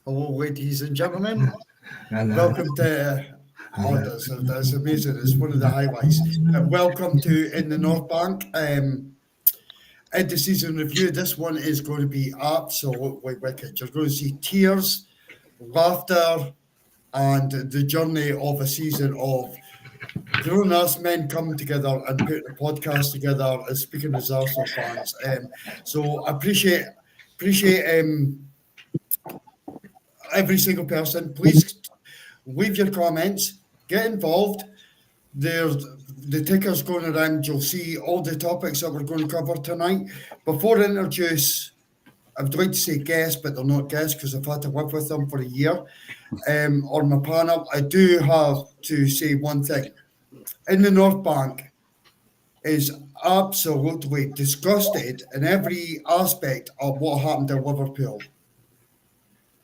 Hello, ladies and gentlemen. Welcome to. That's amazing. It's one of the highlights. Welcome to In the North Bank. End of season review. This one is going to be absolutely wicked. You're going to see tears, laughter, and the journey of a season of grown-ass men coming together and putting a podcast together and speaking as Arsenal fans. So I appreciate every single person. Please leave your comments, get involved. There's the tickers going around. You'll see all the topics that we're going to cover tonight. Before I introduce, I would like to say guests, but they're not guests because I've had to work with them for a year. On my panel, I do have to say one thing. In the North Bank is absolutely disgusted in every aspect of what happened in Liverpool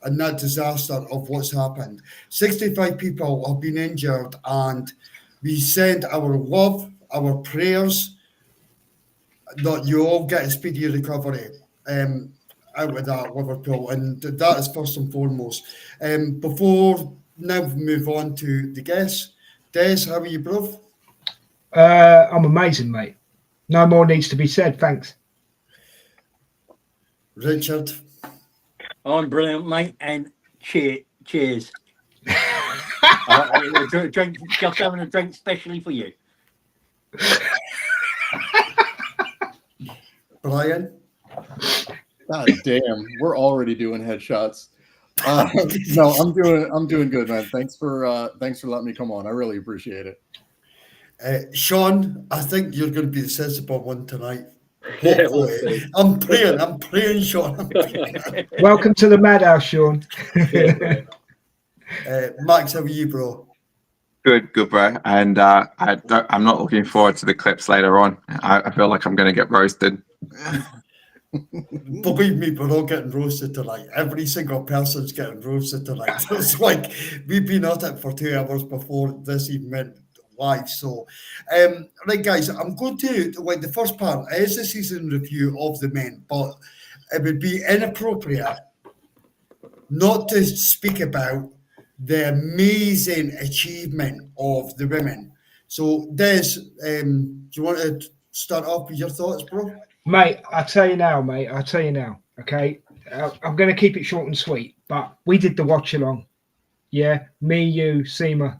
and that disaster of what's happened. 65 people have been injured, and we send our love, our prayers that you all get a speedy recovery out of that Liverpool, and that is first and foremost. Before now we move on to the guests. Des, how are you, bro? I'm amazing, mate. No more needs to be said. Thanks. Richard. I'm brilliant, mate, and cheers. Drink, just having a drink specially for you. Brian. God damn, we're already doing headshots. No, I'm doing good, man. Thanks for letting me come on. I really appreciate it. Sean, I think you're going to be the sensible one tonight. Yeah, I'm praying, Sean. I'm praying. Welcome to the madhouse, Sean. Max, how are you, bro? Good, bro. And I'm not looking forward to the clips later on. I feel like I'm going to get roasted. Believe me, we're all getting roasted tonight. Every single person's getting roasted tonight. It's like we've been at it for 2 hours before this even went live. So, right, guys, I'm going to, like, the first part is the season review of the men, but it would be inappropriate not to speak about the amazing achievement of the women. So, Des, do you want to start off with your thoughts, bro? Mate, I'll tell you now, okay? I'm going to keep it short and sweet, but we did the watch along. Yeah, me, you, Seema.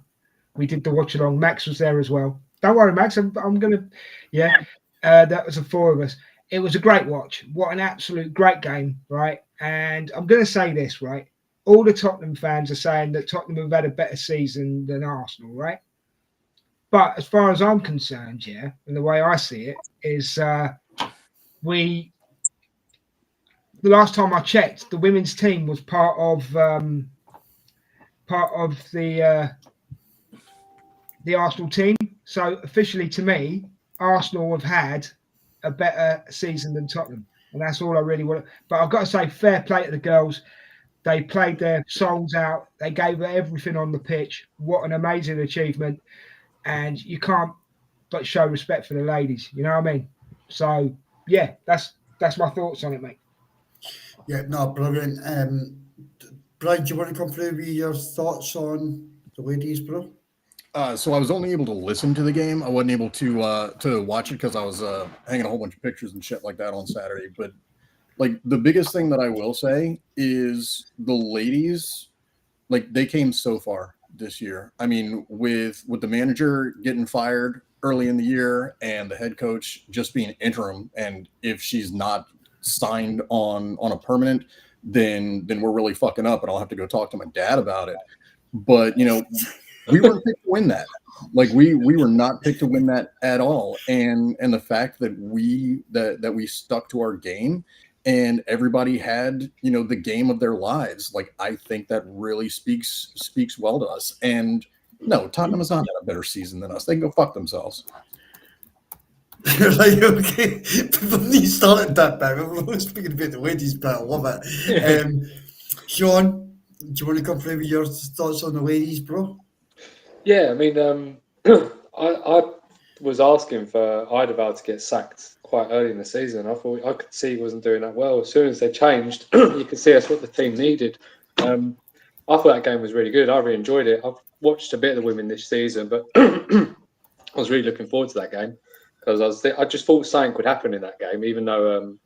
We did the watch along. Max was there as well. Don't worry, Max. I'm going to, yeah. That was the four of us. It was a great watch. What an absolute great game, right? And I'm going to say this, right? All the Tottenham fans are saying that Tottenham have had a better season than Arsenal, right? But as far as I'm concerned, yeah, and the way I see it is the last time I checked, the women's team was part of the Arsenal team. So officially, to me, Arsenal have had a better season than Tottenham, and that's all I really want. But I've got to say, fair play to the girls. They played their souls out. They gave everything on the pitch. What an amazing achievement! And you can't but show respect for the ladies. You know what I mean? So yeah, that's my thoughts on it, mate. Yeah, no, brilliant. Brian, do you want to come through with your thoughts on the ladies, bro? So I was only able to listen to the game. I wasn't able to watch it because I was hanging a whole bunch of pictures and shit like that on Saturday. But like the biggest thing that I will say is the ladies, like they came so far this year. I mean, with the manager getting fired early in the year and the head coach just being interim, and if she's not signed on a permanent, then we're really fucking up, and I'll have to go talk to my dad about it. But you know, we weren't picked to win that. Like we were not picked to win that at all. And the fact that we stuck to our game and everybody had, you know, the game of their lives, like I think that really speaks well to us. And no, Tottenham has not had a better season than us. They can go fuck themselves. Right, okay. When you started that, man, we're speaking about the ladies, but I love it. Sean, do you want to come through with your thoughts on the ladies, bro? Yeah, I mean, I was asking for Eidevall to get sacked quite early in the season. I thought I could see he wasn't doing that well. As soon as they changed, you could see that's what the team needed. I thought that game was really good. I really enjoyed it. I've watched a bit of the women this season, but I was really looking forward to that game because I just thought something could happen in that game, even though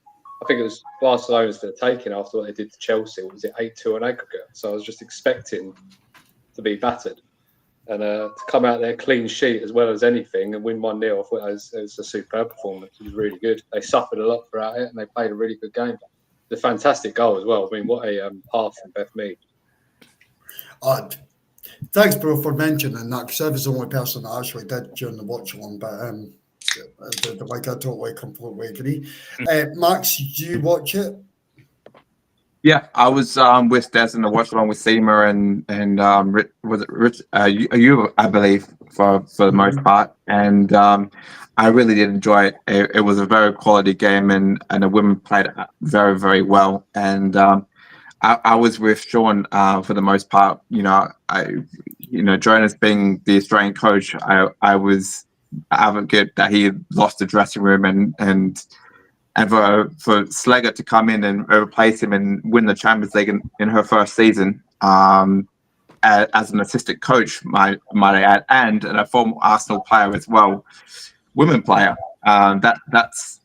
I think it was Barcelona's for the taking after what they did to Chelsea. Was it 8-2 on aggregate? So I was just expecting to be battered. And to come out there clean sheet as well as anything and win 1-0, I thought it was a superb performance. It was really good. They suffered a lot throughout it and they played a really good game. The fantastic goal as well. I mean, what a half from Beth Mead. Thanks, bro, for mentioning that, because I was the only person that actually did during the watch along, but I totally completely agree. Max, did you watch it? Yeah, I was with Des in the watch along with Seema and was it Rich? You, I believe, for the most part, and I really did enjoy it. It was a very quality game, and the women played very, very well. And I was with Sean for the most part. Jonas being the Australian coach, I was advocate that he lost the dressing room and for Slegger to come in and replace him and win the Champions League in her first season as an assistant coach, might I add, and a former Arsenal player as well, women player. That's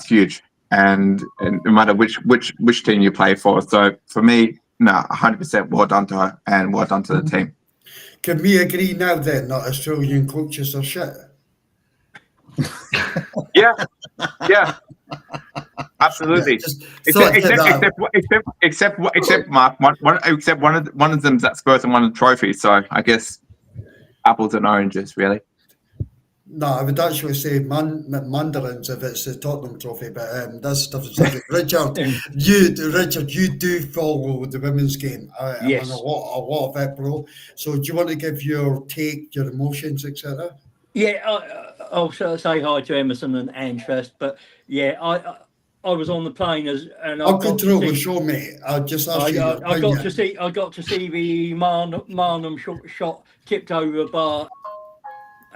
huge, and no matter which team you play for. So for me, 100% well done to her and well done to the team. Can we agree now then that Australian coaches are shit? Yeah. Absolutely. Yeah, except Mark, one of them's at Spurs and won a trophy. So I guess apples and oranges, really. No, I would actually say mandarins if it's the Tottenham trophy, but that's different. Richard, you do follow the women's game. Yes. A lot of it, bro. So do you want to give your take, your emotions, etc.? Yeah, I'll say hi to Emerson and Ange first, but yeah, I was on the plane I'll control the show, mate. I'll just ask you your opinion. I got to see the Marnham shot tipped over the bar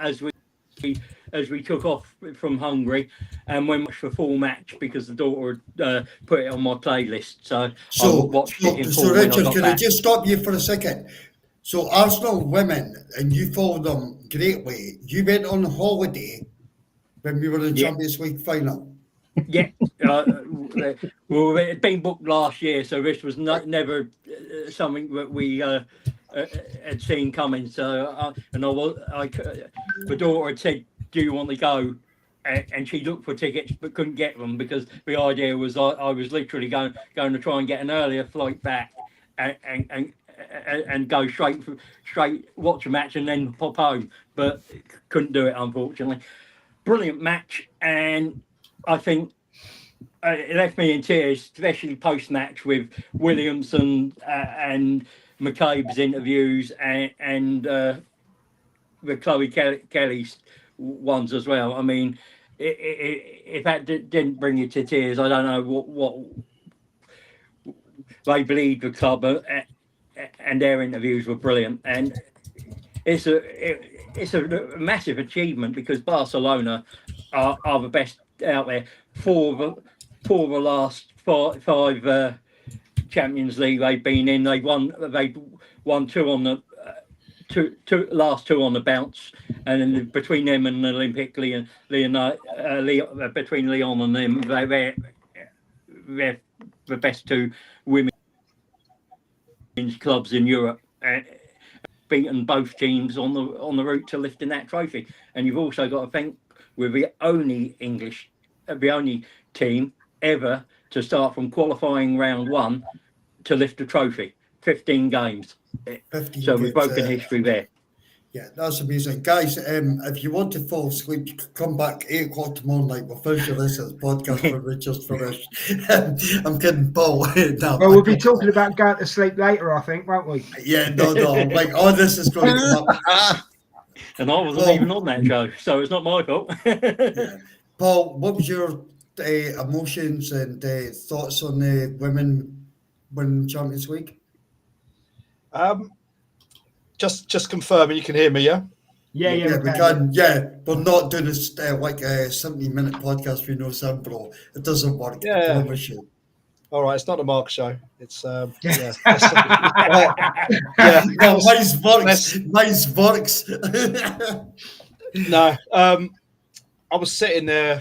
as we took off from Hungary and went for full match because the daughter put it on my playlist. So I watched it in full. So Richard, when I got can back. I just stop you for a second? So Arsenal women, and you followed them greatly. You went on holiday when we were in Champions League final. Yeah, well, it had been booked last year, so this was never something that we had seen coming. So, the daughter had said, "Do you want to go?" And she looked for tickets but couldn't get them because the idea was I was literally going to try and get an earlier flight back and go straight watch a match and then pop home, but couldn't do it, unfortunately. Brilliant match, and I think it left me in tears, especially post-match with Williamson and McCabe's interviews and the Chloe Kelly's ones as well. I mean, if that didn't bring you to tears, I don't know what they believed the club, and their interviews were brilliant. And it's a massive achievement because Barcelona are the best out there. For the last five Champions League they've been in, they won two on the last two on the bounce, and then between them and Olympic between Lyon and them, they're the best two women's clubs in Europe. Beaten both teams on the route to lifting that trophy. And you've also got to think we're the only team ever to start from qualifying round one to lift a trophy. 15 games. 15 so we've games, broken history there. Yeah, that's amazing. Guys, if you want to fall asleep, come back 8 o'clock tomorrow night. We'll finish this podcast for Richard's finished. I'm kidding, Paul. Well, we'll be talking about going to sleep later, I think, won't we? Yeah, no. Like, all this is going to come up. And I wasn't even on that show, so it's not my fault. Yeah. Paul, what was your emotions and thoughts on the women winning Champions League? Just confirming you can hear me, yeah? Yeah, we can. Yeah, we're not doing this like a 70-minute podcast with no sound, bro. It doesn't work. Yeah. I promise you. All right, it's not a Mark show. It's yeah. No, mine's works. No, I was sitting there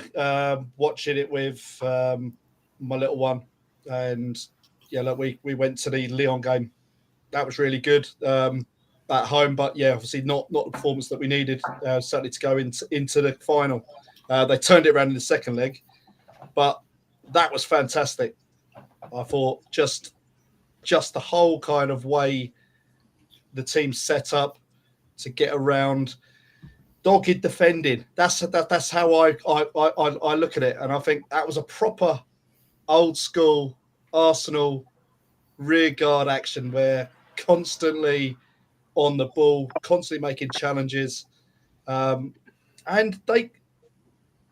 watching it with my little one, and yeah, look, we went to the Lyon game. That was really good at home, but yeah, obviously not the performance that we needed certainly to go into the final. They turned it around in the second leg, but that was fantastic. I thought just the whole kind of way the team set up to get around, dogged defending. That's how I look at it, and I think that was a proper old school Arsenal rear guard action where constantly on the ball, constantly making challenges, and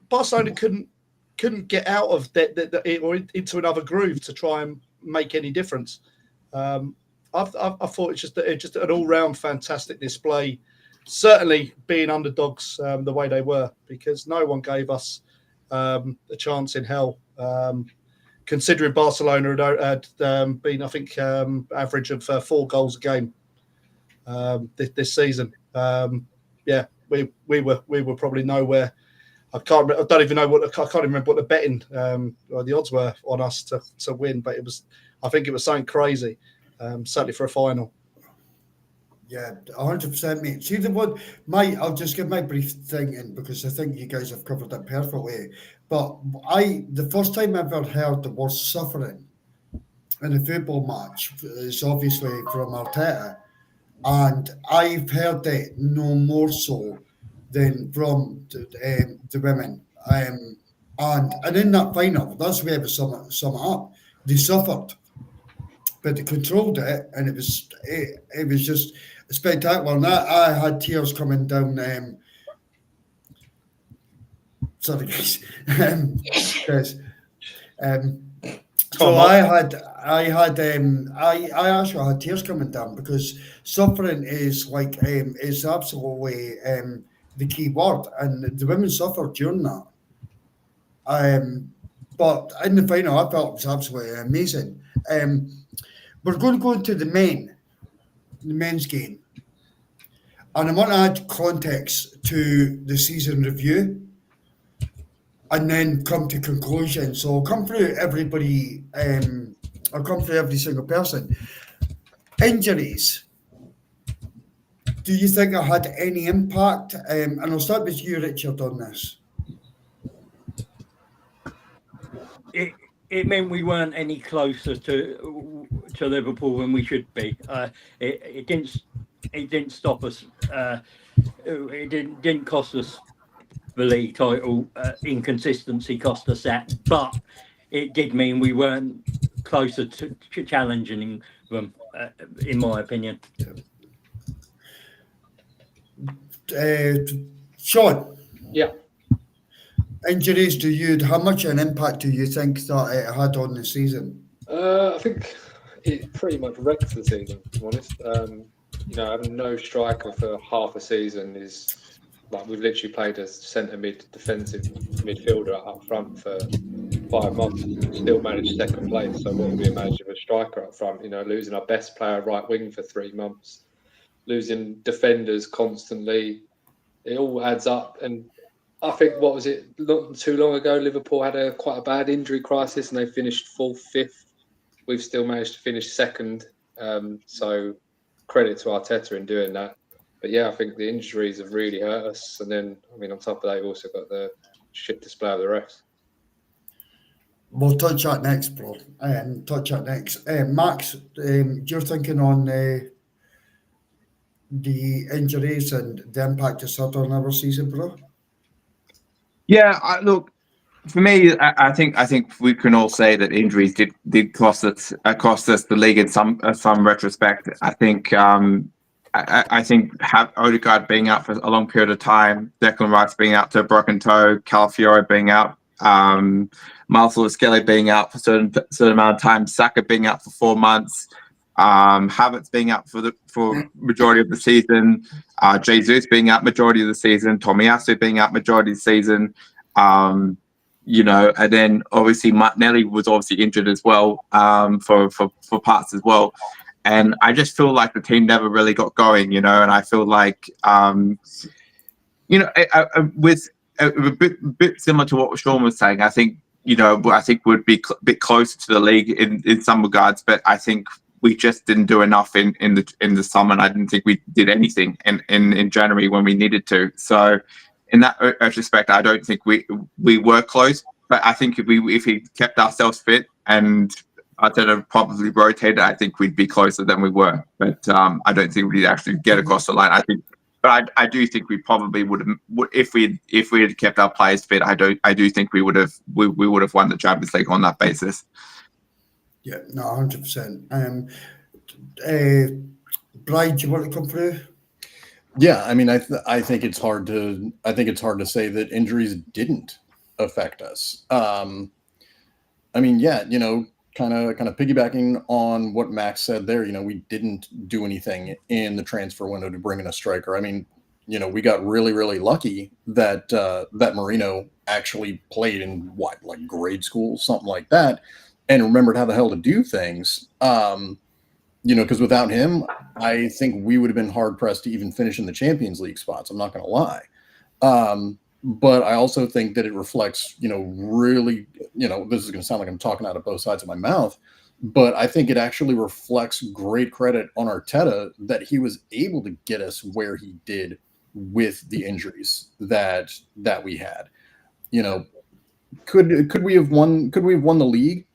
Barcelona couldn't get out of or into another groove to try and make any difference. I thought it's just an all-round fantastic display. Certainly being underdogs the way they were, because no one gave us a chance in hell. Considering Barcelona had been, I think, average of 4 goals a game this season. Yeah, we were probably nowhere. I can't remember what the betting or the odds were on us to win, but I think it was something crazy, certainly for a final. Yeah, 100%, mate. See the one, I'll just give my brief thing in because I think you guys have covered it perfectly. But the first time I ever heard the word suffering in a football match is obviously from Arteta, and I've heard it no more so than from the women. And in that final, that's where we sum it up. They suffered, but they controlled it, and it was just spectacular. And I had tears coming down. Sorry, guys. Yes. So I actually had tears coming down because suffering is is absolutely the key word, and the women suffered during that. But in the final, I felt it was absolutely amazing. We're going to go into the men's game, and I want to add context to the season review, and then come to conclusion. So I'll come through everybody. I'll come through every single person. Injuries. Do you think it had any impact? And I'll start with you, Richard, on this. It meant we weren't any closer to Liverpool than we should be. It didn't stop us. It didn't cost us the league title. Inconsistency cost us that, but it did mean we weren't closer to challenging them, in my opinion. Sean. Yeah. Injuries to you, how much an impact do you think that it had on the season? I think it pretty much wrecked the season, to be honest. Having no striker for half a season is like we've literally played a centre defensive midfielder up front for 5 months, still managed second place. So what would we imagine with a striker up front? Losing our best player right wing for 3 months, losing defenders constantly, it all adds up. And I think, what was it, not too long ago, Liverpool had quite a bad injury crisis and they finished 4th, 5th. We've still managed to finish 2nd. So credit to Arteta in doing that. But yeah, I think the injuries have really hurt us. And then, on top of that, we've also got the shit display of the refs. We'll touch that next, bro. Max, you're thinking on the injuries and the impact it's had on our season, bro? Yeah, look, for me, I think we can all say that injuries did cost us the league in some retrospect. I think Odegaard being out for a long period of time, Declan Rice being out to a broken toe, Calafiore being out, Marcelo Skelly being out for a certain amount of time, Saka being out for 4 months, Havertz being out for majority of the season, Jesus being out majority of the season, Tomiyasu being out majority of the season. and then obviously Martinelli was obviously injured as well, for parts as well. And I just feel like the team never really got going, and I feel like, with a bit similar to what Sean was saying, I think, I think we'd be a bit closer to the league in some regards, but I think we just didn't do enough in the summer, and I didn't think we did anything in January when we needed to. So in that respect, I don't think we were close, but I think if we kept ourselves fit and Arteta probably rotated, I think we'd be closer than we were. But I don't think we'd actually get across the line. I do think we probably would have, if we had kept our players fit. I do think we would have won the Champions League on that basis. Yeah, no, 100%. Bride, do you want to come through? Yeah, I mean, I think it's hard to say that injuries didn't affect us. I mean, yeah, kind of piggybacking on what Max said there, we didn't do anything in the transfer window to bring in a striker. I mean, we got really, really lucky that that Marino actually played in like grade school, something like that, and remembered how the hell to do things. Because without him, I think we would have been hard pressed to even finish in the Champions League spots. I'm not going to lie. But I also think that it reflects, really, this is going to sound like I'm talking out of both sides of my mouth, but I think it actually reflects great credit on Arteta that he was able to get us where he did with the injuries that we had. Could we have won the league?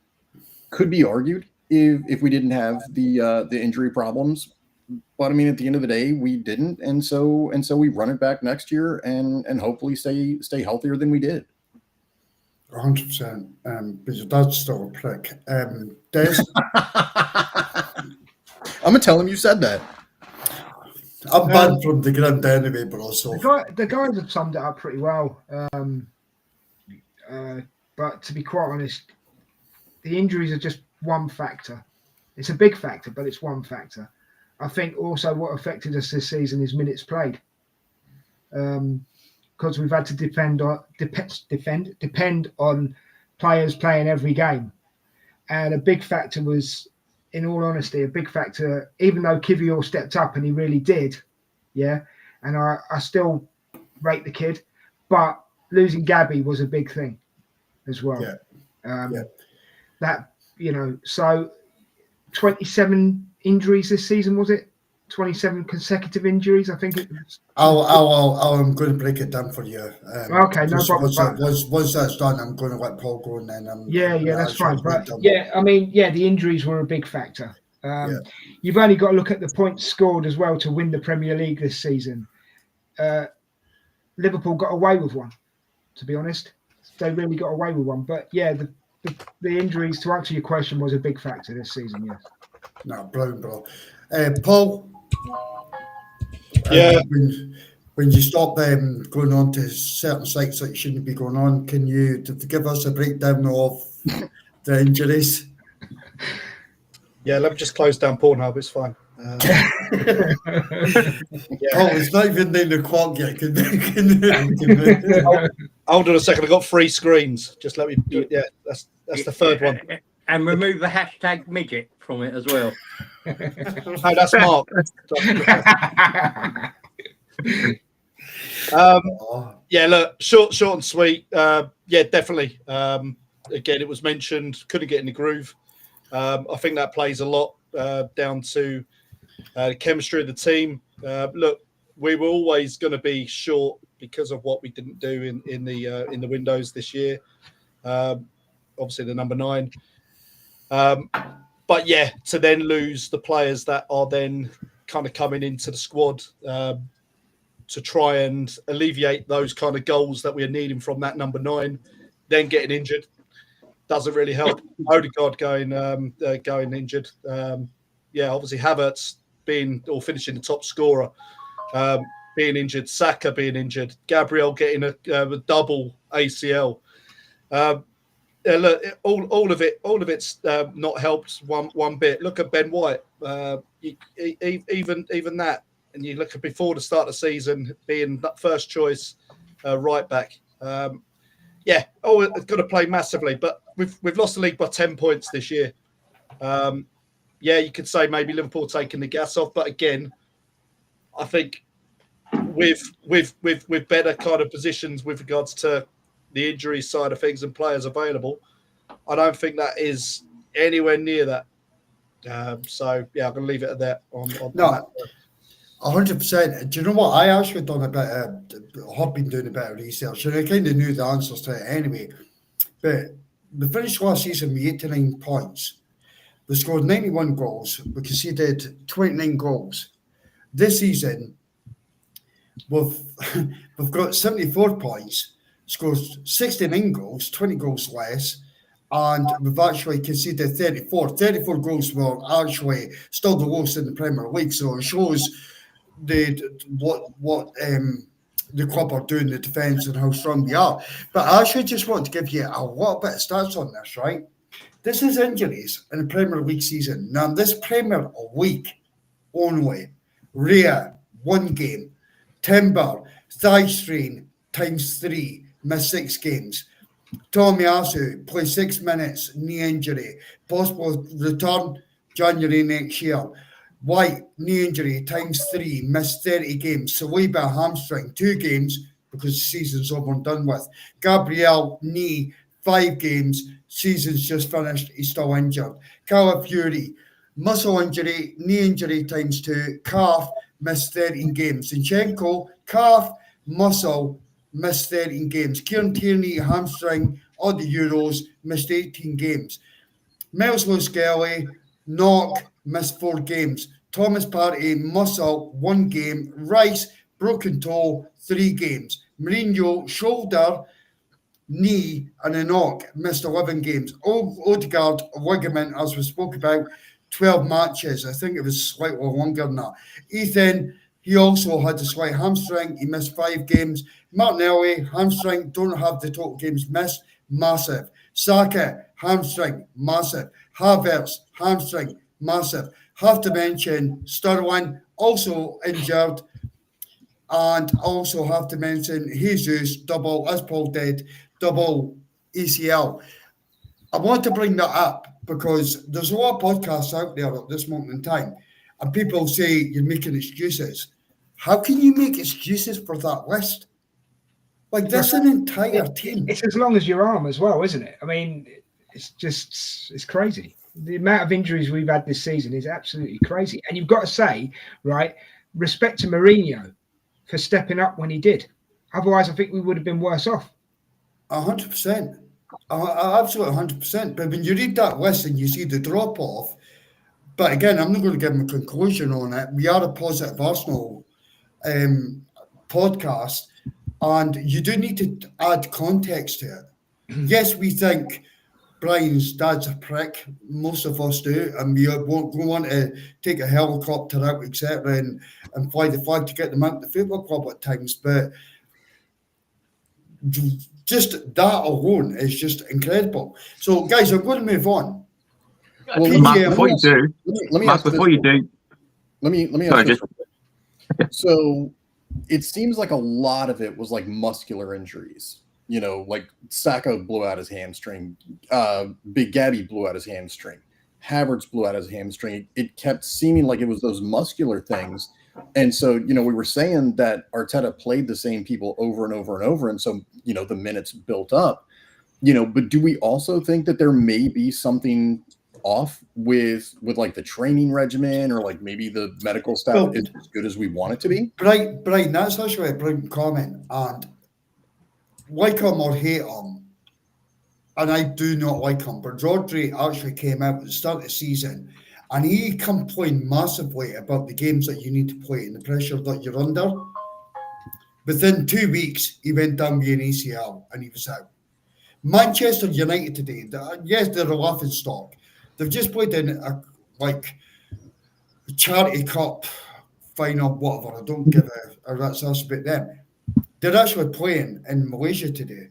Could be argued if we didn't have the injury problems. But I mean, at the end of the day, we didn't, and so we run it back next year and hopefully stay healthier than we did. 100%. But your dad's still a prick. Des? I'm gonna tell him you said that. I'm banned from the ground anyway, bro. So the guys have summed it up pretty well. But to be quite honest, the injuries are just one factor. It's a big factor, but it's one factor. I think also what affected us this season is minutes played, because we've had to depend on players playing every game, and a big factor was, in all honesty, even though Kivior stepped up and he really did, yeah, and I still rate the kid, but losing Gabby was a big thing as well. Yeah. That, so 27 injuries this season, was it? 27 consecutive injuries, I think it was. I'm going to break it down for you. Okay, no problem. Once that's done, I'm going to let Paul go, and then that's fine. But the injuries were a big factor. You've only got to look at the points scored as well to win the Premier League this season. Liverpool got away with one, to be honest. They really got away with one. But yeah, the injuries, to answer your question, was a big factor this season, yes. No, brilliant, bro. Paul? Yeah. When you stop going on to certain sites that you shouldn't be going on, can you give us a breakdown of the injuries? Yeah, let me just close down Pornhub. It's fine. Oh, it's not even 9 o'clock yet. Hold on a second. I've got 3 screens. Just let me. Yeah, that's the third one. And remove the hashtag midget from it as well. Oh, that's Mark. Yeah, look, short and sweet. Yeah, definitely. Again, it was mentioned, couldn't get in the groove. I think that plays a lot down to the chemistry of the team. Look, we were always going to be short because of what we didn't do in the windows this year. Obviously, the number 9. But yeah, to then lose the players that are then kind of coming into the squad to try and alleviate those kind of goals that we're needing from that number 9, then getting injured doesn't really help. Odegaard going injured. Yeah, obviously Havertz finishing the top scorer, being injured. Saka being injured. Gabriel getting a double ACL. Look, all of it's not helped one bit. Look at Ben White. Even that, and you look at before the start of the season being that first choice right back. Yeah, oh, it's got to play massively, but we've lost the league by 10 points this year. Yeah, you could say maybe Liverpool taking the gas off, but again, I think with better kind of positions with regards to the injury side of things and players available, I don't think that is anywhere near that. So yeah, I'm going to leave it at that. On that. 100%. Do you know what? I actually done a bit have been doing a bit of research, and I kind of knew the answers to it anyway. But we finished last season with 89 points. We scored 91 goals. We conceded 29 goals. This season, we've got 74 points, scored 69 goals, 20 goals less, and we've actually conceded 34. 34 goals were actually still the lowest in the Premier League, so it shows what the club are doing, the defence, and how strong we are. But I actually just want to give you a little bit of stats on this, right? This is injuries in the Premier League season. Now, this Premier League only, Rhea, 1 game, Timber, thigh strain, ×3, missed 6 games. Tomiyasu, play 6 minutes, knee injury, possible return January next year. White, knee injury, ×3, missed 30 games. Saliba, hamstring, 2 games because the season's over and done with. Gabriel, knee, 5 games, season's just finished, he's still injured. Calafiori, muscle injury, knee injury ×2, calf, missed 13 games. Zinchenko, calf, muscle, missed 13 games. Kieran Tierney, hamstring, all the Euros, missed 18 games. Miles Skelly, knock, missed 4 games. Thomas Partey, muscle, 1 game. Rice, broken toe, 3 games. Mourinho, shoulder, knee, and a knock, missed 11 games. Odegaard, ligament, as we spoke about, 12 matches. I think it was slightly longer than that. Ethan, he also had a slight hamstring. He missed 5 games. Martinelli, hamstring, don't have the total games missed. Massive. Saka, hamstring, massive. Havertz, hamstring, massive. Have to mention Sterling, also injured. And also have to mention Jesus, double, as Paul did, double ACL. I want to bring that up because there's a lot of podcasts out there at this moment in time, and people say you're making excuses. How can you make excuses for that list? Like, that's an entire team. It's as long as your arm as well, isn't it? I mean, it's crazy. The amount of injuries we've had this season is absolutely crazy. And you've got to say, right, respect to Mourinho for stepping up when he did. Otherwise, I think we would have been worse off. 100%. Absolutely 100%. But when you read that list and you see the drop-off, but again, I'm not going to give him a conclusion on it. We are a Positive Arsenal podcast, and you do need to add context to it. Yes, we think Brian's dad's a prick. Most of us do, and we want to take a helicopter out, etc., and fly the flag to get them out of the football club at times. But just that alone is just incredible. So, guys, I'm going to move on. Well, Mark, before you do, let me ask this. So, it seems like a lot of it was like muscular injuries. You know, like Saka blew out his hamstring, Big Gabby blew out his hamstring, Havertz blew out his hamstring. It kept seeming like it was those muscular things. And so, you know, we were saying that Arteta played the same people over and over and over. And so, you know, the minutes built up, you know, but do we also think that there may be something off with like the training regimen, or like maybe the medical staff is as good as we want it to be? Brian, that's actually a brilliant comment. And like him or hate him, and I do not like him, but Rodri actually came out at the start of the season and he complained massively about the games that you need to play and the pressure that you're under. Within 2 weeks, he went down with an ACL and he was out. Manchester United today, yes, they're a laughing stock. They've just played in a charity cup final, whatever. I don't give a rat's ass about them. They're actually playing in Malaysia today.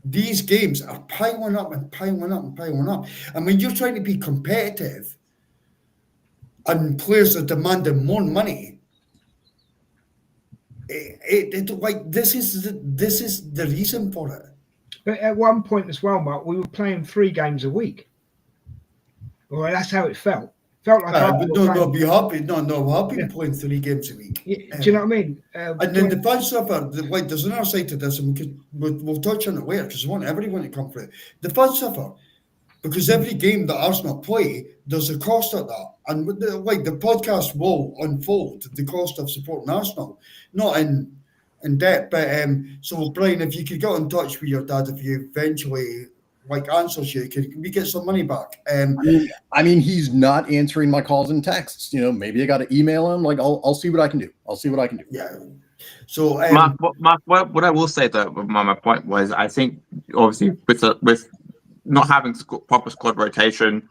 These games are piling up and piling up and piling up. And when you're trying to be competitive and players are demanding more money, Like this is the reason for it. But at one point as well, Mark, we were playing 3 games a week. Well, that's how it felt. Felt like But Arsenal no, playing. be happy. No, I've been Yeah. playing 3 games a week. Yeah, do you know what I mean? And then the fans suffer. Like, there's another side to this, and we'll touch on it later because I want everyone to come through. The fans suffer because every game that Arsenal play, there's a cost at that. And with the podcast will unfold the cost of supporting Arsenal, not in depth. But so Brian, if you could get in touch with your dad, if you eventually answers you, can we get some money back? I mean, he's not answering my calls and texts. You know, maybe I got to email him. Like, I'll see what I can do. Yeah. So, Mark, what I will say though, my point was, I think obviously with not having proper squad rotation,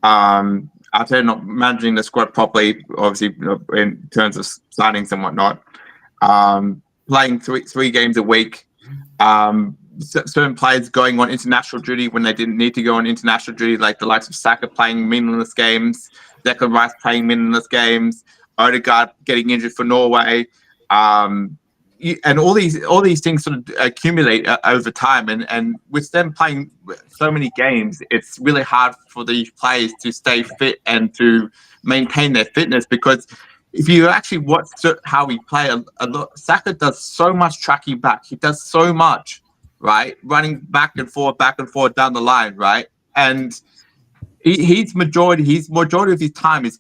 Arteta not managing the squad properly, obviously in terms of signings and whatnot, playing three games a week, certain players going on international duty when they didn't need to go on international duty, like the likes of Saka playing meaningless games, Declan Rice playing meaningless games, Odegaard getting injured for Norway, and all these things sort of accumulate over time, and with them playing so many games, it's really hard for these players to stay fit and to maintain their fitness, because if you actually watch how we play, Saka does so much tracking back. He does so much, right? Running back and forth down the line, right? And he's majority of his time is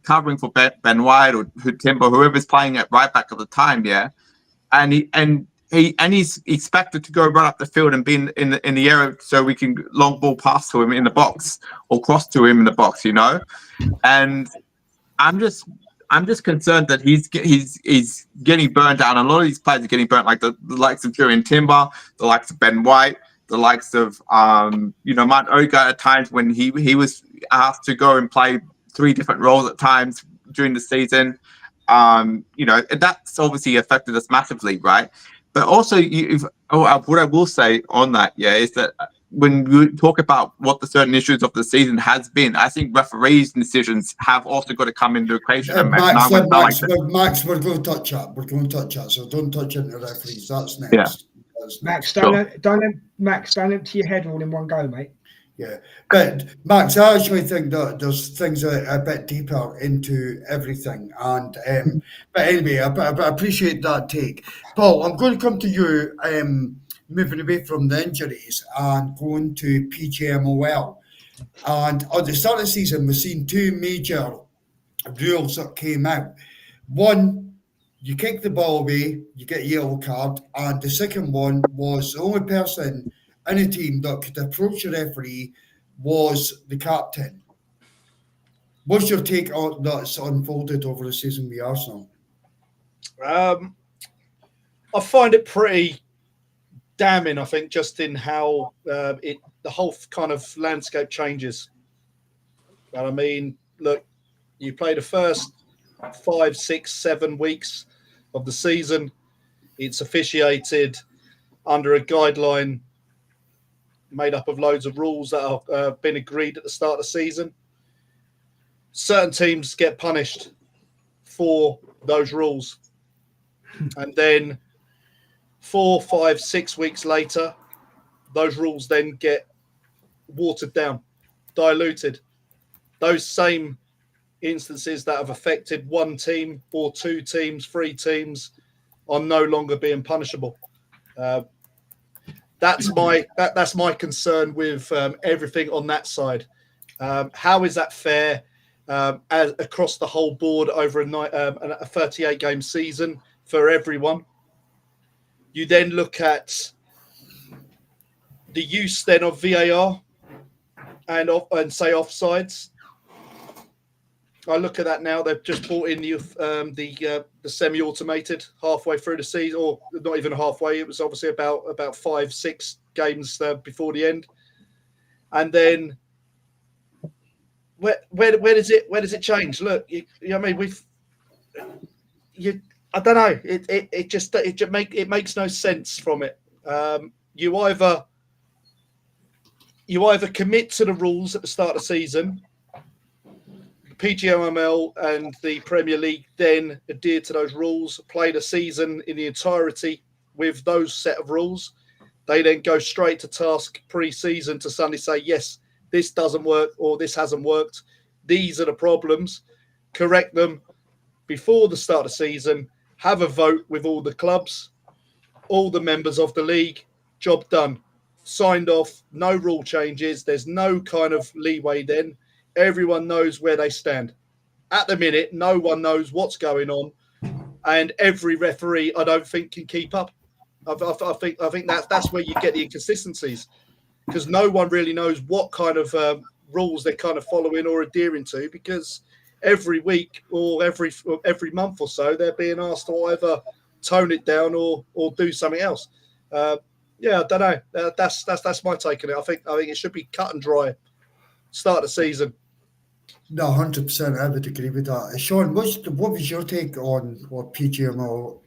covering for Ben White or Timber, whoever's playing at right back at the time, yeah. And he's expected to go run up the field and be in the area so we can long ball pass to him in the box or cross to him in the box, you know. And I'm just concerned that he's getting burnt down. A lot of these players are getting burnt, like the likes of Jurriën Timber, the likes of Ben White, the likes of Martin Odegaard at times when he was asked to go and play 3 different roles at times during the season. That's obviously affected us massively, right? But also, what I will say on that, is that when you talk about what the certain issues of the season has been, I think referees' decisions have also got to come into the equation. Max, we're going to touch that. So don't touch into referees. That's next. Yeah. Max, don't empty your head all in one go, mate. Yeah, but Max, I actually think that there's things a bit deeper into everything, and but anyway, I appreciate that take, Paul. I'm going to come to you. Moving away from the injuries and going to PGMOL, and at the start of the season, we've seen 2 major rules that came out. One, you kick the ball away, you get a yellow card, and the second one was the only person in a team that could approach the referee was the captain. What's your take on that's unfolded over the season with Arsenal? I find it pretty damning, I think, just in how the whole kind of landscape changes. And I mean, look, you play the first 5, 6, 7 weeks of the season. It's officiated under a guideline made up of loads of rules that have been agreed at the start of the season. Certain teams get punished for those rules. And then 4, 5, 6 weeks later, those rules then get watered down, diluted. Those same instances that have affected 1 team or 2 teams, 3 teams are no longer being punishable. That's my concern with everything on that side. How is that fair across the whole board over a 38-game season for everyone? You then look at the use then of VAR and say offsides. I look at that now. They've just brought in the semi-automated halfway through the season, or not even halfway. It was obviously about 5, 6 games before the end. And then where does it change? Look, I mean, I don't know. It makes no sense from it. You either commit to the rules at the start of the season, PGMOL and the Premier League then adhered to those rules, played a season in the entirety with those set of rules. They then go straight to task pre-season to suddenly say, yes, this doesn't work or this hasn't worked. These are the problems. Correct them before the start of the season. Have a vote with all the clubs, all the members of the league. Job done. Signed off. No rule changes. There's no kind of leeway then. Everyone knows where they stand. At the minute, no one knows what's going on. And every referee, I don't think, can keep up. I think that's where you get the inconsistencies, because no one really knows what kind of rules they're kind of following or adhering to, because every week or every month or so they're being asked to either tone it down or do something else. I don't know. That's my take on it. I think it should be cut and dry. Start the season. No, 100%. I would agree with that. Sean, what was your take on what PGMOL?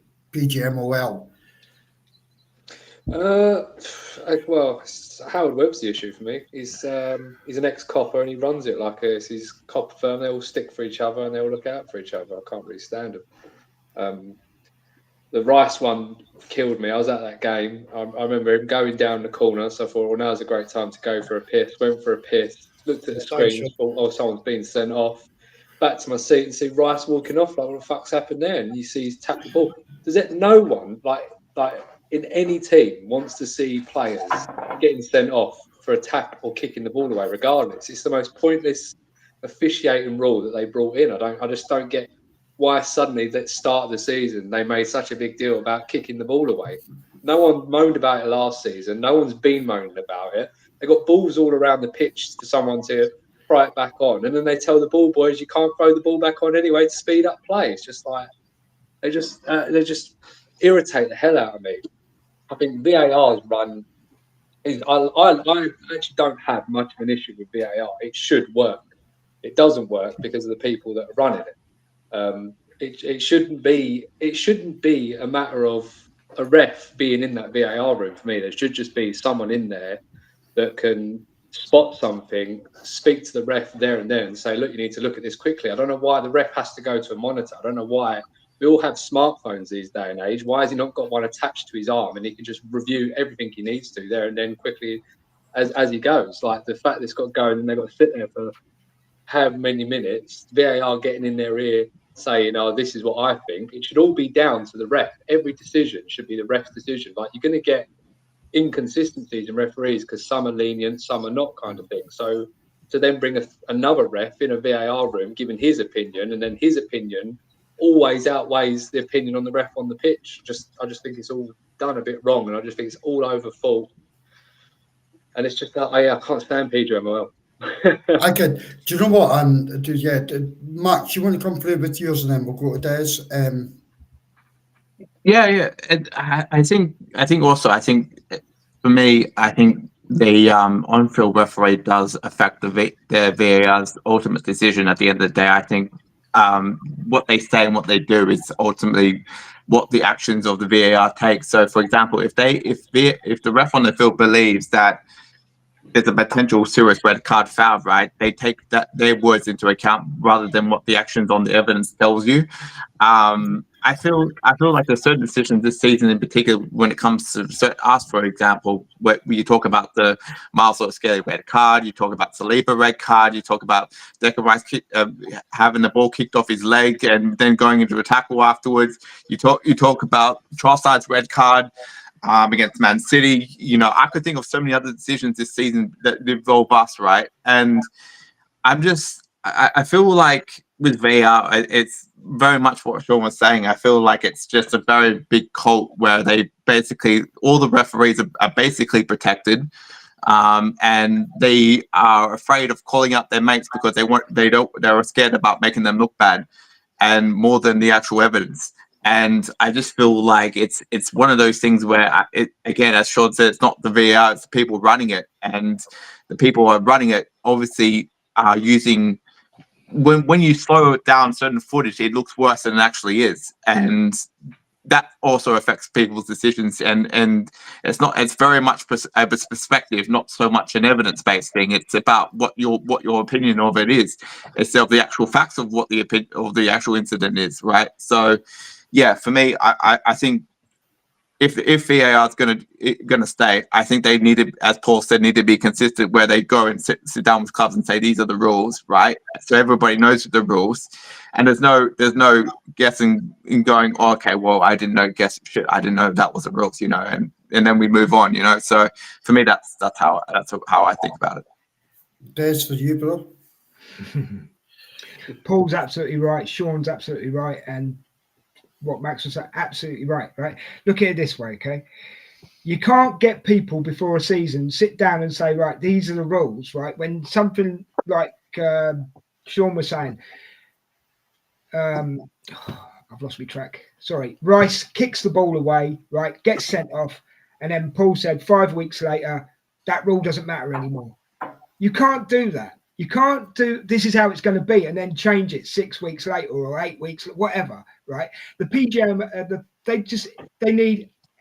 Well, Howard Webb's the issue for me. He's an ex-copper and he runs it like it's his copper firm. They all stick for each other and they all look out for each other. I can't really stand them. The Rice one killed me. I was at that game. I remember him going down the corner, so I thought, well, now's a great time to go for a piss. Went for a piss, looked at the screen, thought, oh, someone's been sent off. Back to my seat and see Rice walking off. Like, what the fuck's happened there? And you see he's tapped the ball. No one, like in any team, wants to see players getting sent off for a tap or kicking the ball away, regardless. It's the most pointless officiating rule that they brought in. I just don't get why suddenly at the start of the season they made such a big deal about kicking the ball away. No one moaned about it last season. No one's been moaning about it. They got balls all around the pitch for someone to pry it back on, and then they tell the ball boys you can't throw the ball back on anyway to speed up play. It's just like they just irritate the hell out of me. I think VAR's run. I actually don't have much of an issue with VAR. It should work. It doesn't work because of the people that are running it. It shouldn't be a matter of a ref being in that VAR room for me. There should just be someone in there that can spot something, speak to the ref there and then and say, look, you need to look at this quickly. I don't know why the ref has to go to a monitor. I don't know why. We all have smartphones these day and age. Why has he not got one attached to his arm and he can just review everything he needs to there and then quickly as he goes? Like the fact that it's got to go and they've got to sit there for how many minutes, VAR getting in their ear saying, oh, this is what I think. It should all be down to the ref. Every decision should be the ref's decision. Like, you're going to get inconsistencies in referees because some are lenient, some are not, kind of thing. So to then bring another ref in a VAR room giving his opinion, and then his opinion always outweighs the opinion on the ref on the pitch. I just think it's all done a bit wrong, and I just think it's all over fault. And it's just that I can't stand PGMOL. I can. Do you know what? Max, you want to come through with yours, and then we'll go to Des. I think also for me, I think the on-field referee does affect the VAR's ultimate decision. At the end of the day, I think what they say and what they do is ultimately what the actions of the VAR take. So, for example, if the ref on the field believes that there's a potential serious red card foul, right? They take their words into account rather than what the actions on the evidence tells you. I feel like there's certain decisions this season, in particular, when it comes to us, for example, where you talk about the Miles Skelly red card, you talk about Saliba red card, you talk about Declan Rice having the ball kicked off his leg and then going into a tackle afterwards. You talk about Trossard's red card against Man City. I could think of so many other decisions this season that involve us, right? And I feel like with VAR, it's very much what Sean was saying. I feel like it's just a very big cult where they basically, all the referees are basically protected, and they are afraid of calling out their mates because they're scared about making them look bad, and more than the actual evidence. And I just feel like it's one of those things where, again, as Sean said, it's not the VAR, it's the people running it, and the people who are running it obviously are using. When you slow it down certain footage, it looks worse than it actually is. And that also affects people's decisions, and it's very much a perspective, not so much an evidence-based thing. It's about what your opinion of it is, instead of the actual facts of what the actual incident is, right? So yeah, for me, I think if VAR is gonna stay, I think they need to, as Paul said, need to be consistent, where they go and sit down with clubs and say these are the rules, right? So everybody knows the rules, and there's no guessing and going, oh, okay, well, I didn't know that was the rules, you know, and then we move on, you know. So for me, that's how I think about it. Des, for you, bro. Paul's absolutely right. Sean's absolutely right, and what Max was saying, absolutely right. Look at it this way, okay? You can't get people before a season sit down and say, right, these are the rules, right? When something like Sean was saying, I've lost my track. Sorry. Rice kicks the ball away, right? Gets sent off, and then Paul said 5 weeks later that rule doesn't matter anymore. You can't do that. You can't do, this is how it's going to be, and then change it 6 weeks later or 8 weeks, whatever, right? The PGM,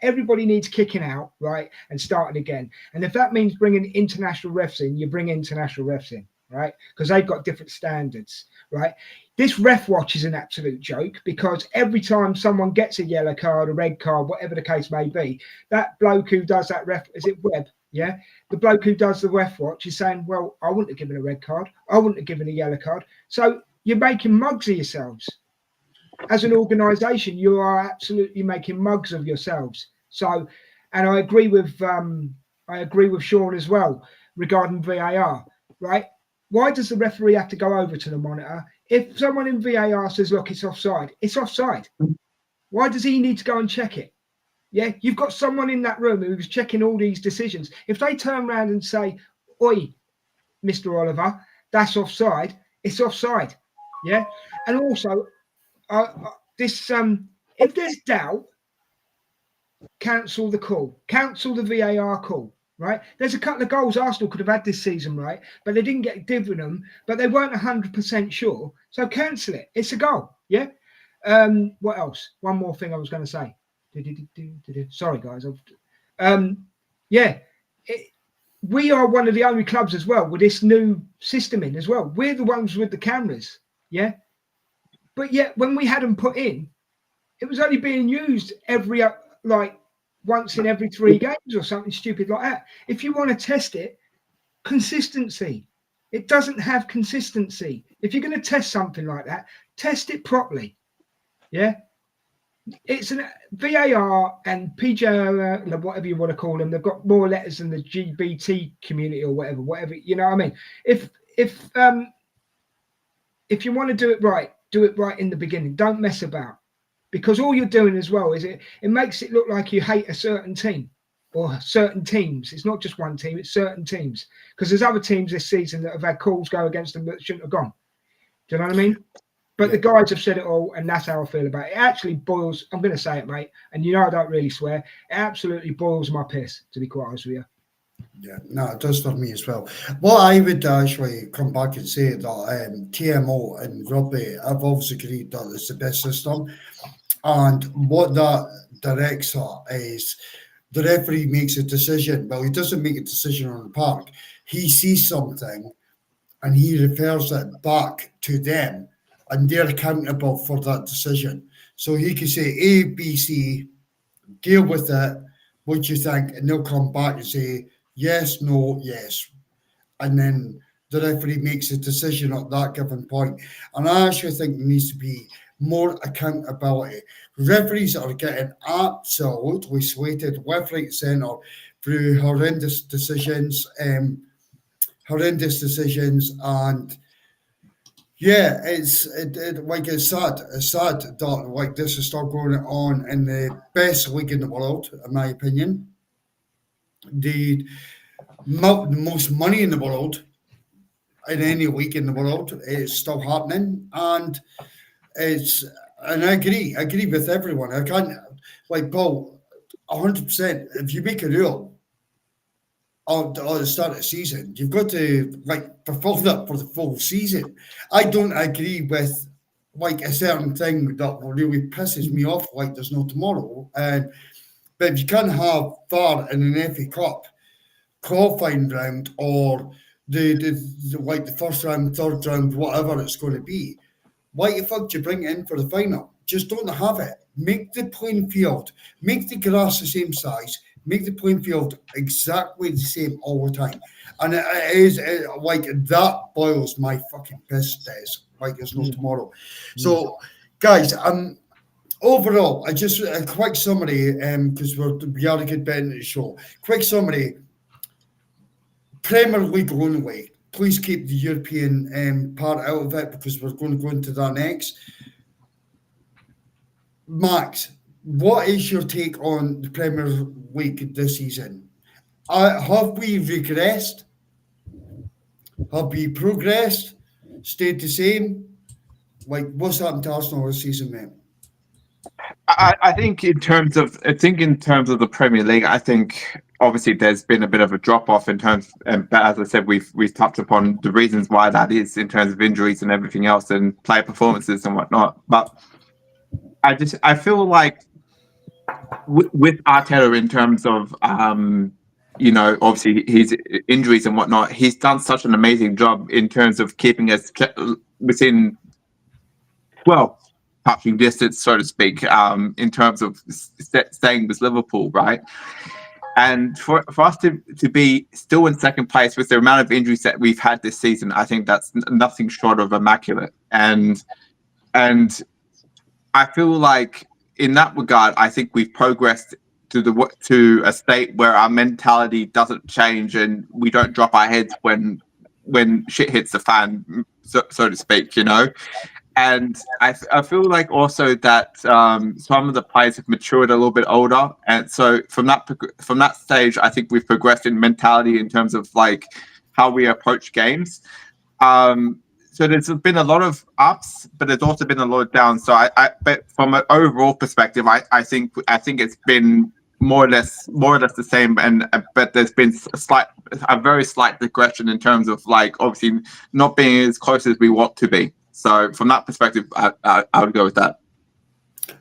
everybody needs kicking out, right, and starting again. And if that means bringing international refs in, you bring international refs in, right? Because they've got different standards, right? This ref watch is an absolute joke, because every time someone gets a yellow card, a red card, whatever the case may be, that bloke who does that ref, is it Webb? Yeah, the bloke who does the ref watch is saying, well, I wouldn't have given a red card. I wouldn't have given a yellow card. So you're making mugs of yourselves. As an organisation, you are absolutely making mugs of yourselves. So, and I agree with Sean as well regarding VAR, right? Why does the referee have to go over to the monitor? If someone in VAR says, look, it's offside, it's offside. Why does he need to go and check it? Yeah, you've got someone in that room who's checking all these decisions. If they turn around and say, oi, Mr. Oliver, that's offside, it's offside. Yeah. And also, if there's doubt, cancel the call, cancel the VAR call, right? There's a couple of goals Arsenal could have had this season, right? But they didn't get given them, but they weren't 100% sure. So cancel it. It's a goal. Yeah. What else? One more thing I was going to say. Sorry, guys. We are one of the only clubs as well with this new system in as well. We're the ones with the cameras, yeah. But yet, when we had them put in, it was only being used every once in every 3 games or something stupid like that. If you want to test it, consistency. It doesn't have consistency. If you're going to test something like that, test it properly, yeah. It's an VAR and PGMOL, whatever you want to call them. They've got more letters than the GBT community or whatever. You know what I mean? If you want to do it right in the beginning. Don't mess about, because all you're doing as well is it makes it look like you hate a certain team or certain teams. It's not just one team; it's certain teams. Because there's other teams this season that have had calls go against them that shouldn't have gone. Do you know what I mean? But the guys have said it all, and that's how I feel about it. It actually boils, I'm going to say it, mate, and you know I don't really swear. It absolutely boils my piss, to be quite honest with you. Yeah, no, it does for me as well. What I would actually come back and say that TMO and rugby, I've always agreed that it's the best system. And what that directs at is the referee makes a decision. Well, he doesn't make a decision on the park. He sees something and he refers it back to them, and they're accountable for that decision. So he can say A, B, C, deal with it, what do you think? And they'll come back and say, yes, no, yes. And then the referee makes a decision at that given point. And I actually think there needs to be more accountability. Referees are getting absolutely slated left, right, centre through horrendous decisions. And yeah, it's sad. It's sad that this is still going on in the best league in the world, in my opinion. The most money in the world, in any league in the world, is still happening, and I agree with everyone. I can't, Paul, 100%. If you make a rule at the start of the season, you've got to fulfill that for the full season. I don't agree with like a certain thing that really pisses me off, like there's no tomorrow. But if you can have VAR in an FA Cup qualifying round or the first round, third round, whatever it's going to be, why the fuck do you bring it in for the final? Just don't have it. Make the playing field, make the grass the same size, make the playing field exactly the same all the time. And it is like that boils my fucking piss, Des. Like there's no tomorrow. So, guys, overall, I just a quick summary, because we are a good bit into the show. Quick summary. Premier League only. Please keep the European part out of it because we're going to go into that next. Max, what is your take on the Premier League this season? Have we regressed? Have we progressed? Stayed the same? Like, what's happened to Arsenal this season, mate? I think in terms of the Premier League, I think obviously there's been a bit of a drop off in terms, but as I said, we've touched upon the reasons why that is in terms of injuries and everything else and player performances and whatnot. But I feel like with Arteta in terms of obviously his injuries and whatnot, he's done such an amazing job in terms of keeping us within touching distance, so to speak, in terms of staying with Liverpool, right? And for us to be still in second place with the amount of injuries that we've had this season, I think that's nothing short of immaculate. And I feel like in that regard, I think we've progressed to a state where our mentality doesn't change and we don't drop our heads when shit hits the fan, so to speak, And I feel like also that some of the players have matured a little bit older, and so from that stage, I think we've progressed in mentality in terms of like how we approach games. So there's been a lot of ups, but there's also been a lot of downs. So but from an overall perspective, I think it's been more or less the same, but there's been a very slight regression in terms of like obviously not being as close as we want to be. So from that perspective, I would go with that.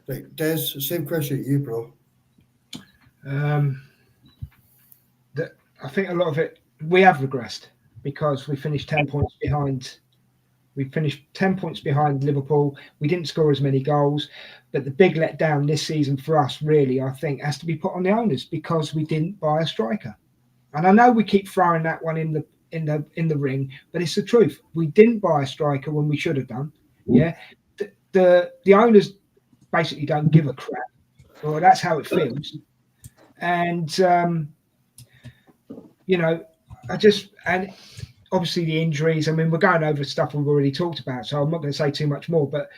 Right, Des, same question to you, bro. I think a lot of it, we have regressed because we finished 10 points behind. We finished 10 points behind Liverpool. We didn't score as many goals. But the big letdown this season for us, really, I think, has to be put on the owners because we didn't buy a striker. And I know we keep throwing that one in the ring, but it's the truth. We didn't buy a striker when we should have done. Yeah, the owners basically don't give a crap. Well, that's how it feels. And and obviously the injuries. I mean, we're going over stuff we've already talked about, so I'm not going to say too much more. But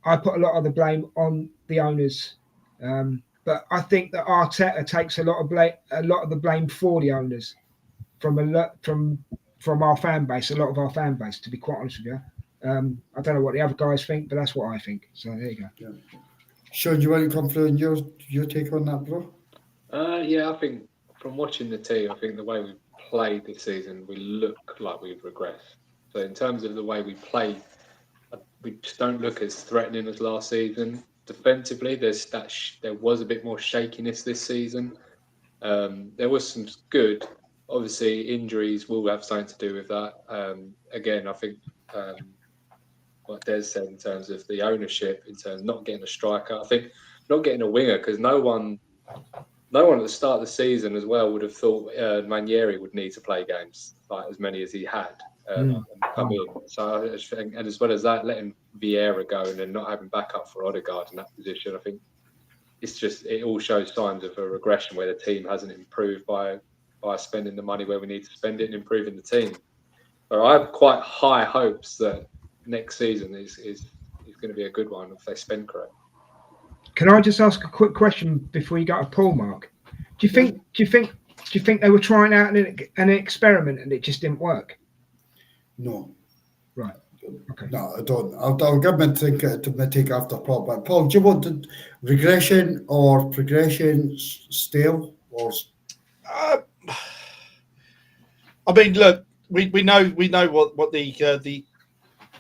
I put a lot of the blame on the owners. But I think that Arteta takes a lot of the blame for the owners from our fan base, a lot of our fan base, to be quite honest with you. I don't know what the other guys think, but that's what I think. So there you go. Yeah. Sean, you want to come through and your take on that, bro? Yeah, I think from watching the team, I think the way we played this season, we look like we've regressed. So in terms of the way we play, we just don't look as threatening as last season. Defensively, there was a bit more shakiness this season. There was some good. Obviously, injuries will have something to do with that. Again, I think what Des said in terms of the ownership, in terms of not getting a striker, I think not getting a winger, because no one at the start of the season as well would have thought Ranieri would need to play games like as many as he had and come in. So I think, and as well as that, letting Vieira go and then not having backup for Odegaard in that position, I think it all shows signs of a regression where the team hasn't improved by spending the money where we need to spend it and improving the team. So I have quite high hopes that next season is going to be a good one if they spend correct. Can I just ask a quick question before you go to Paul, Mark? Do you think they were trying out an experiment and it just didn't work? No. Right. Okay. No, I don't. I'll give my take after Paul. But Paul, do you want the regression or progression still? Or I mean, look, we know what the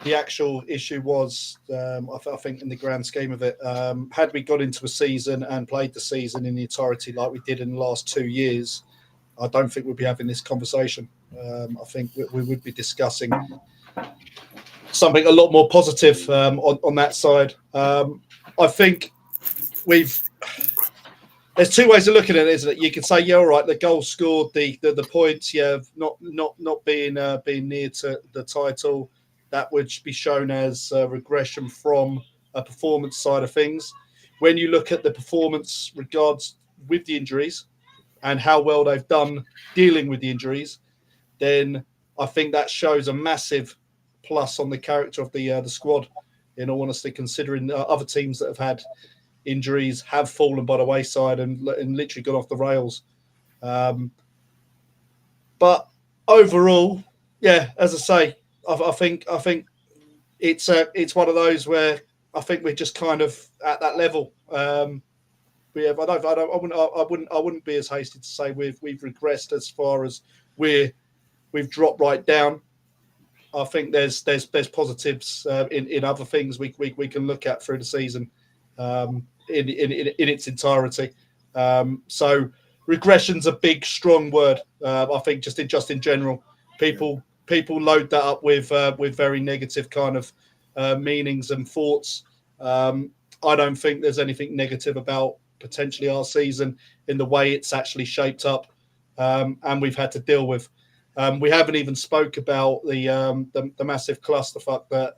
the actual issue was, I think in the grand scheme of it, had we got into a season and played the season in the entirety like we did in the last 2 years, I don't think we'd be having this conversation. I think we would be discussing something a lot more positive on that side. I think there's two ways of looking at it, isn't it? You can say, yeah, all right, the goals scored, the points, yeah, not being near to the title, that would be shown as regression from a performance side of things. When you look at the performance regards with the injuries and how well they've done dealing with the injuries, then I think that shows a massive plus on the character of the squad, in all honesty, considering other teams that have had injuries have fallen by the wayside and literally gone off the rails. But overall, yeah, as I say, I think it's one of those where I think we're just kind of at that level. I wouldn't be as hasty to say we've regressed as far as we've dropped right down. I think there's positives in other things we can look at through the season in its entirety. So regression's a big, strong word. I think just in general, people load that up with very negative kind of meanings and thoughts. I don't think there's anything negative about potentially our season in the way it's actually shaped up, and we've had to deal with. We haven't even spoke about the massive clusterfuck that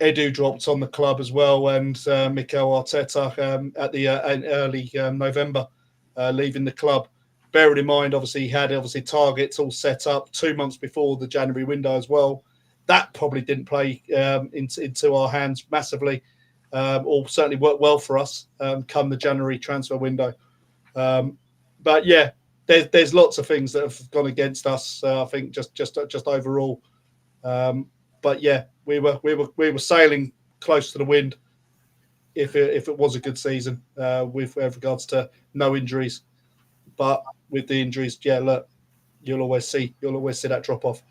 Edu dropped on the club as well, and Mikel Arteta at the in early November leaving the club. Bearing in mind, obviously, he had targets all set up 2 months before the January window as well. That probably didn't play into our hands massively, or certainly worked well for us come the January transfer window. But yeah, there's lots of things that have gone against us. I think just overall. But yeah, we were sailing close to the wind if it was a good season with regards to no injuries. But with the injuries, yeah, look, you'll always see that drop off.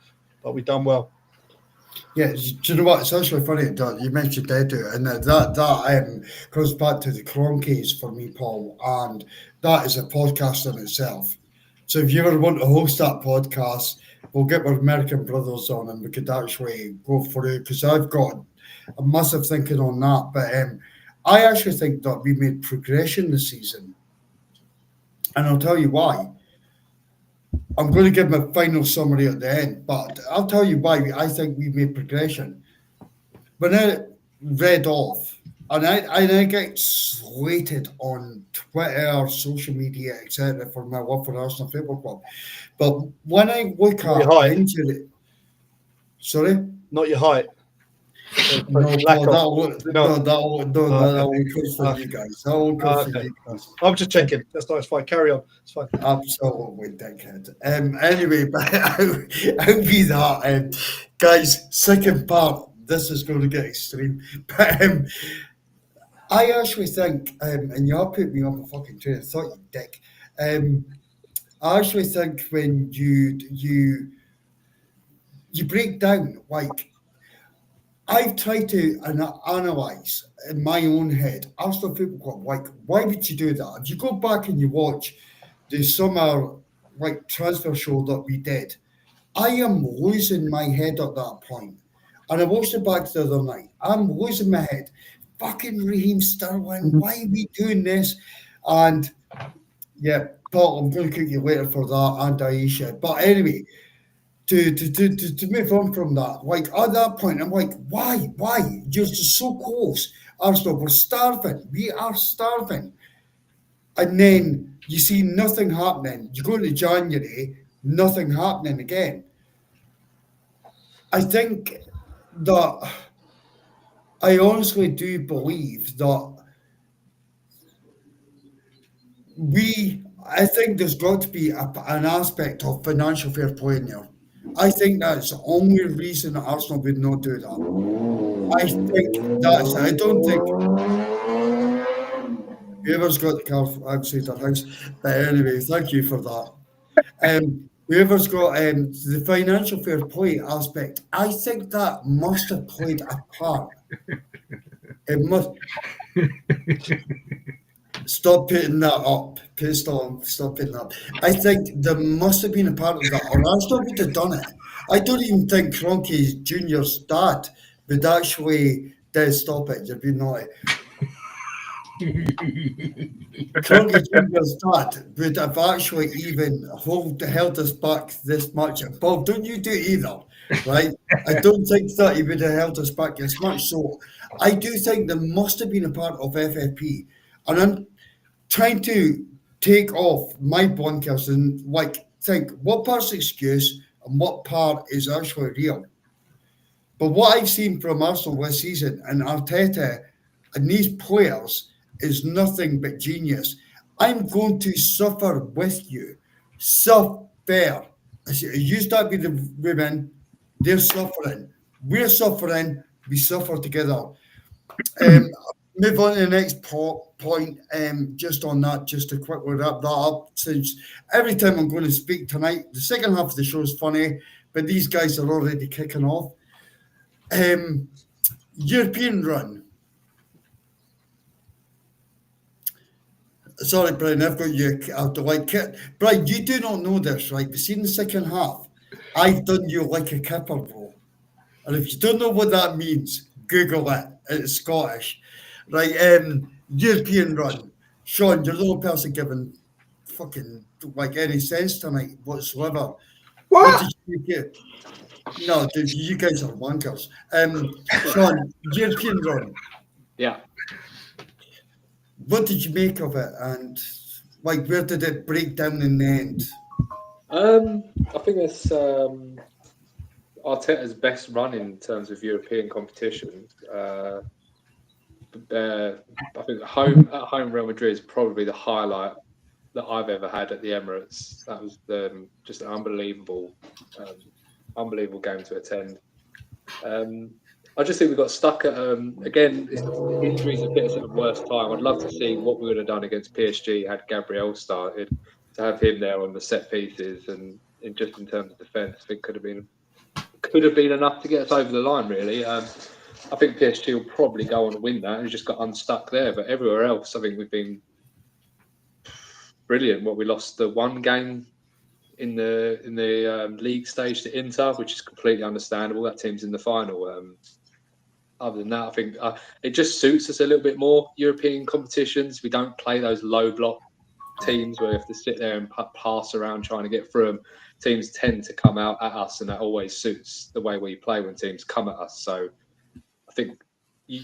But we've done well. Yeah, do you know what? It's actually funny that you mentioned Edu, and that goes back to the Cronkies for me, Paul, and that is a podcast in itself. So if you ever want to host that podcast, we'll get my American brothers on and we could actually go through, because I've got a massive thinking on that. But I actually think that we made progression this season. And I'll tell you why. I'm going to give my final summary at the end, but I'll tell you why I think we made progression. When I read off, and I get slated on Twitter, social media, etc., for my love for Arsenal Football Club. But when I look at the injury, sorry? Not your height. No, that won't cause for you guys. That won't cause for you guys. I'm just checking. That's nice. Fine. Carry on. It's fine. Absolutely, dickhead. Anyway, but I'll be that. Guys, second part. This is going to get extreme. But I actually think, and you all put me on the fucking train. I thought you dick. I actually think when you break down, like, I've tried to analyse in my own head, Arsenal Football Club, like, why would you do that? If you go back and you watch the summer, like, transfer show that we did, I am losing my head at that point. And I watched it back the other night. I'm losing my head. Fucking Raheem Sterling, why are we doing this? And, yeah, Paul, I'm going to kick you later for that, and Aisha. But anyway, to move on from that, like, at that point, I'm like, why? You're just so close. Arsenal, we're starving. We are starving. And then you see nothing happening. You go into January, nothing happening again. I think that I honestly do believe that I think there's got to be an aspect of financial fair play in there. I think that's the only reason that Arsenal would not do that. I think that's it. I don't think whoever's got the car outside their house. But anyway, thank you for that. whoever's got the financial fair play aspect, I think that must have played a part. It must. Stop putting that up. Stop putting that up. I think there must have been a part of that, or Arsenal would have done it. I don't even think Kroenke Jr.'s dad would actually stop it. You'd be naughty. Kroenke Jr.'s dad would have actually even held us back this much. Bob, don't you do it either, right? I don't think that he would have held us back as much. So I do think there must have been a part of FFP. And I'm trying to take off my bunkers and think what part's excuse and what part is actually real. But what I've seen from Arsenal this season and Arteta and these players is nothing but genius. I'm going to suffer with you. Suffer. I used that with the women. They're suffering. We're suffering. We suffer together. Move on to the next point. Just on that, just to quickly wrap that up, since every time I'm going to speak tonight, the second half of the show is funny, but these guys are already kicking off. European run. Sorry, Brian, I've got you out of like kit. Brian, you do not know this, right? But see, in the second half, I've done you like a kipper, bro. And if you don't know what that means, Google it. It's Scottish. Right, European run. Sean, you're the only person giving fucking like any sense tonight whatsoever. What did you make it? No, dude, you guys are wankers. Sean, European run. Yeah. What did you make of it, and like where did it break down in the end? I think it's Arteta's best run in terms of European competition. I think at home Real Madrid is probably the highlight that I've ever had at the Emirates. That was just an unbelievable game to attend. I just think we got stuck at again. Injuries have hit us at the worst time. I'd love to see what we would have done against PSG had Gabriel started. To have him there on the set pieces and just in terms of defence, I think could have been enough to get us over the line. Really, I think PSG will probably go on to win that. We just got unstuck there, but everywhere else, I think we've been brilliant. We lost the one game in the league stage to Inter, which is completely understandable. That team's in the final. Other than that, I think it just suits us a little bit more. European competitions, we don't play those low block teams where we have to sit there and pass around trying to get through them. Teams tend to come out at us, and that always suits the way we play when teams come at us. So I think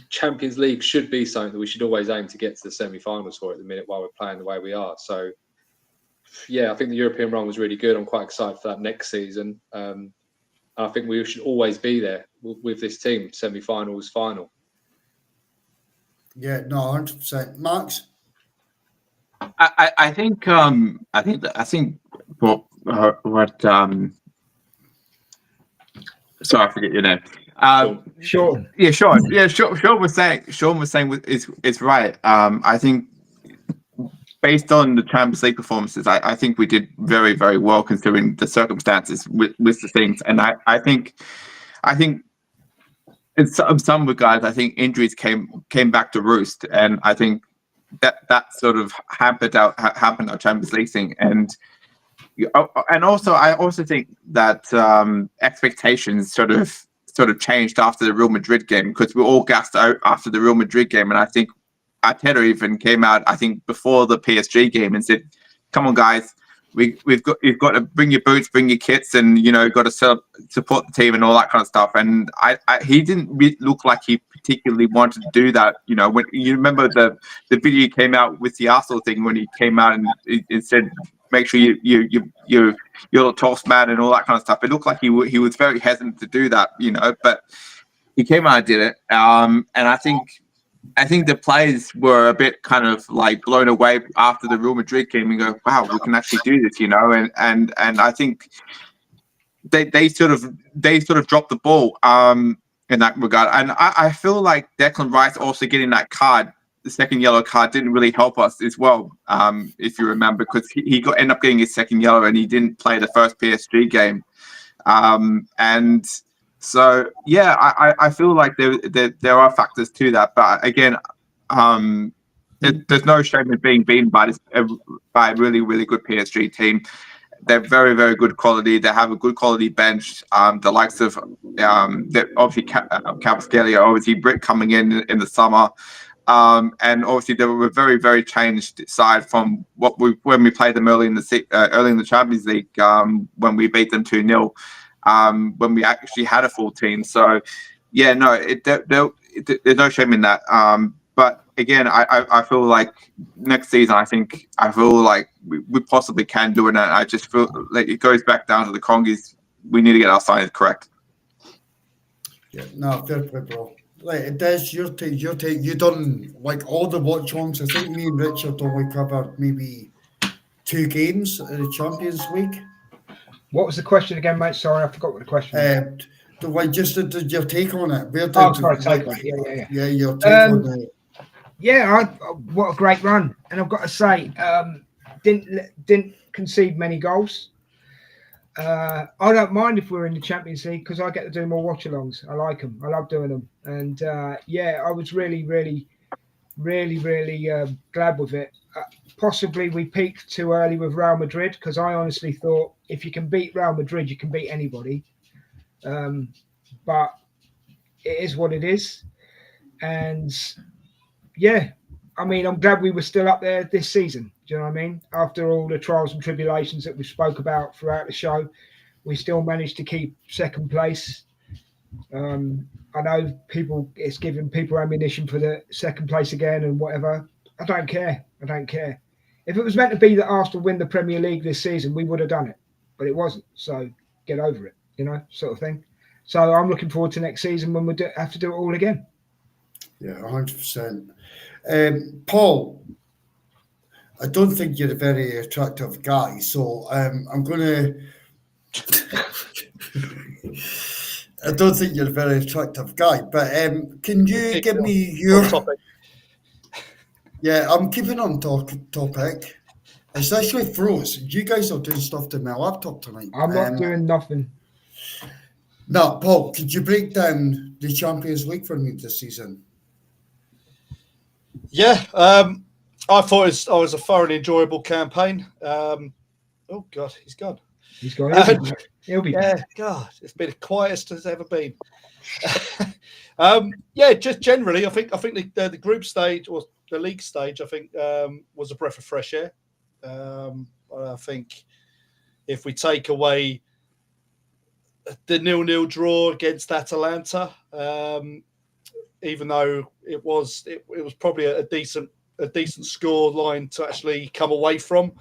Champions League should be something that we should always aim to get to the semi-finals for at the minute while we're playing the way we are. So yeah, I think the European run was really good. I'm quite excited for that next season. I think we should always be there with this team, semi-finals, final. Yeah, no, 100%. Max? I think what sorry, I forget your name. Sean. Yeah, Sean. Yeah, Sean was saying is right. I think based on the Champions League performances, I think we did very, very well considering the circumstances with the things. And I think in some regards, I think injuries came back to roost, and I think that sort of hampered our Champions League thing. And also I also think that expectations sort of changed after the Real Madrid game, because we all gassed out after the Real Madrid game, and I think Arteta even came out, I think, before the PSG game and said, "Come on, guys, you've got to bring your boots, bring your kits, and got to support the team and all that kind of stuff." And he didn't look like he particularly wanted to do that. When you remember the video came out with the Arsenal thing, when he came out and it said, "Make sure you're a toast man" and all that kind of stuff. It looked like he was very hesitant to do that, but he came out and did it. And I think the players were a bit kind of like blown away after the Real Madrid game and go, "Wow, we can actually do this," and I think they sort of dropped the ball in that regard. And I feel like Declan Rice also getting that card second yellow card didn't really help us as well, if you remember, because he ended up getting his second yellow and he didn't play the first PSG game. And so, yeah, I feel like there are factors to that. But again, there's no shame in being beaten by a really, really good PSG team. They're very, very good quality. They have a good quality bench. The likes of obviously Cavaschelli, obviously Brick coming in the summer. And obviously they were a very, very changed side from when we played them early in the Champions League, when we beat them 2-0, when we actually had a full team. So yeah, no, there's no shame in that. But again, I feel like next season, I feel like we possibly can do it. And I just feel like it goes back down to the Congies. We need to get our signings correct. Yeah, no, fair play, bro. Like, Des, your take. You done like all the watch-alongs. I think me and Richard only covered maybe 2 games in the Champions League. What was the question again, mate? Sorry, I forgot what the question was. Your take on it. Take on it. Yeah, your take on it. Yeah, what a great run. And I've got to say, didn't concede many goals. I don't mind if we're in the Champions League because I get to do more watch-alongs. I like them. I love doing them. And yeah, I was really, really, really, really glad with it. Possibly we peaked too early with Real Madrid because I honestly thought if you can beat Real Madrid, you can beat anybody. But it is what it is. And yeah, I mean, I'm glad we were still up there this season. Do you know what I mean? After all the trials and tribulations that we spoke about throughout the show, we still managed to keep second place. I know it's giving people ammunition for the second place again and whatever. I don't care. If it was meant to be that Arsenal win the Premier League this season, we would have done it. But it wasn't. So get over it, sort of thing. So I'm looking forward to next season when we have to do it all again. Yeah, 100%. Paul, I don't think you're a very attractive guy, so I'm going to... I don't think you're a very attractive guy, but can you give me your... topic? Yeah, I'm keeping on topic. It's actually froze. You guys are doing stuff to my laptop tonight. I'm not doing nothing. No, Paul, could you break down the Champions League for me this season? Yeah, I thought it was a thoroughly enjoyable campaign. Oh God, he's gone. He's gone. He'll be yeah, God, it's been the quietest it's ever been. Yeah, just generally, I think the group stage or the league stage, I think, was a breath of fresh air. I think if we take away the 0-0 draw against Atalanta, even though it was probably a decent score line to actually come away from,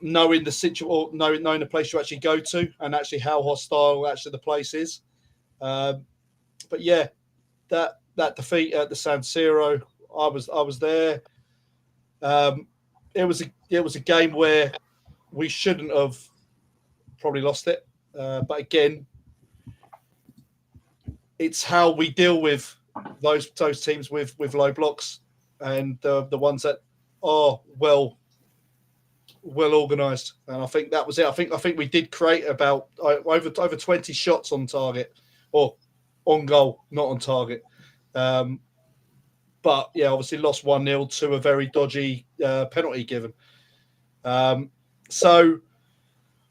knowing the situation, knowing the place you actually go to, and actually how hostile actually the place is. But yeah, that defeat at the San Siro, I was there. It was a game where we shouldn't have probably lost it, but again, it's how we deal with those teams with low blocks and the ones that are well organised. And I think that was it. I think we did create about over 20 shots on target or on goal, not on target. But yeah, obviously lost 1-0 to a very dodgy penalty given. So,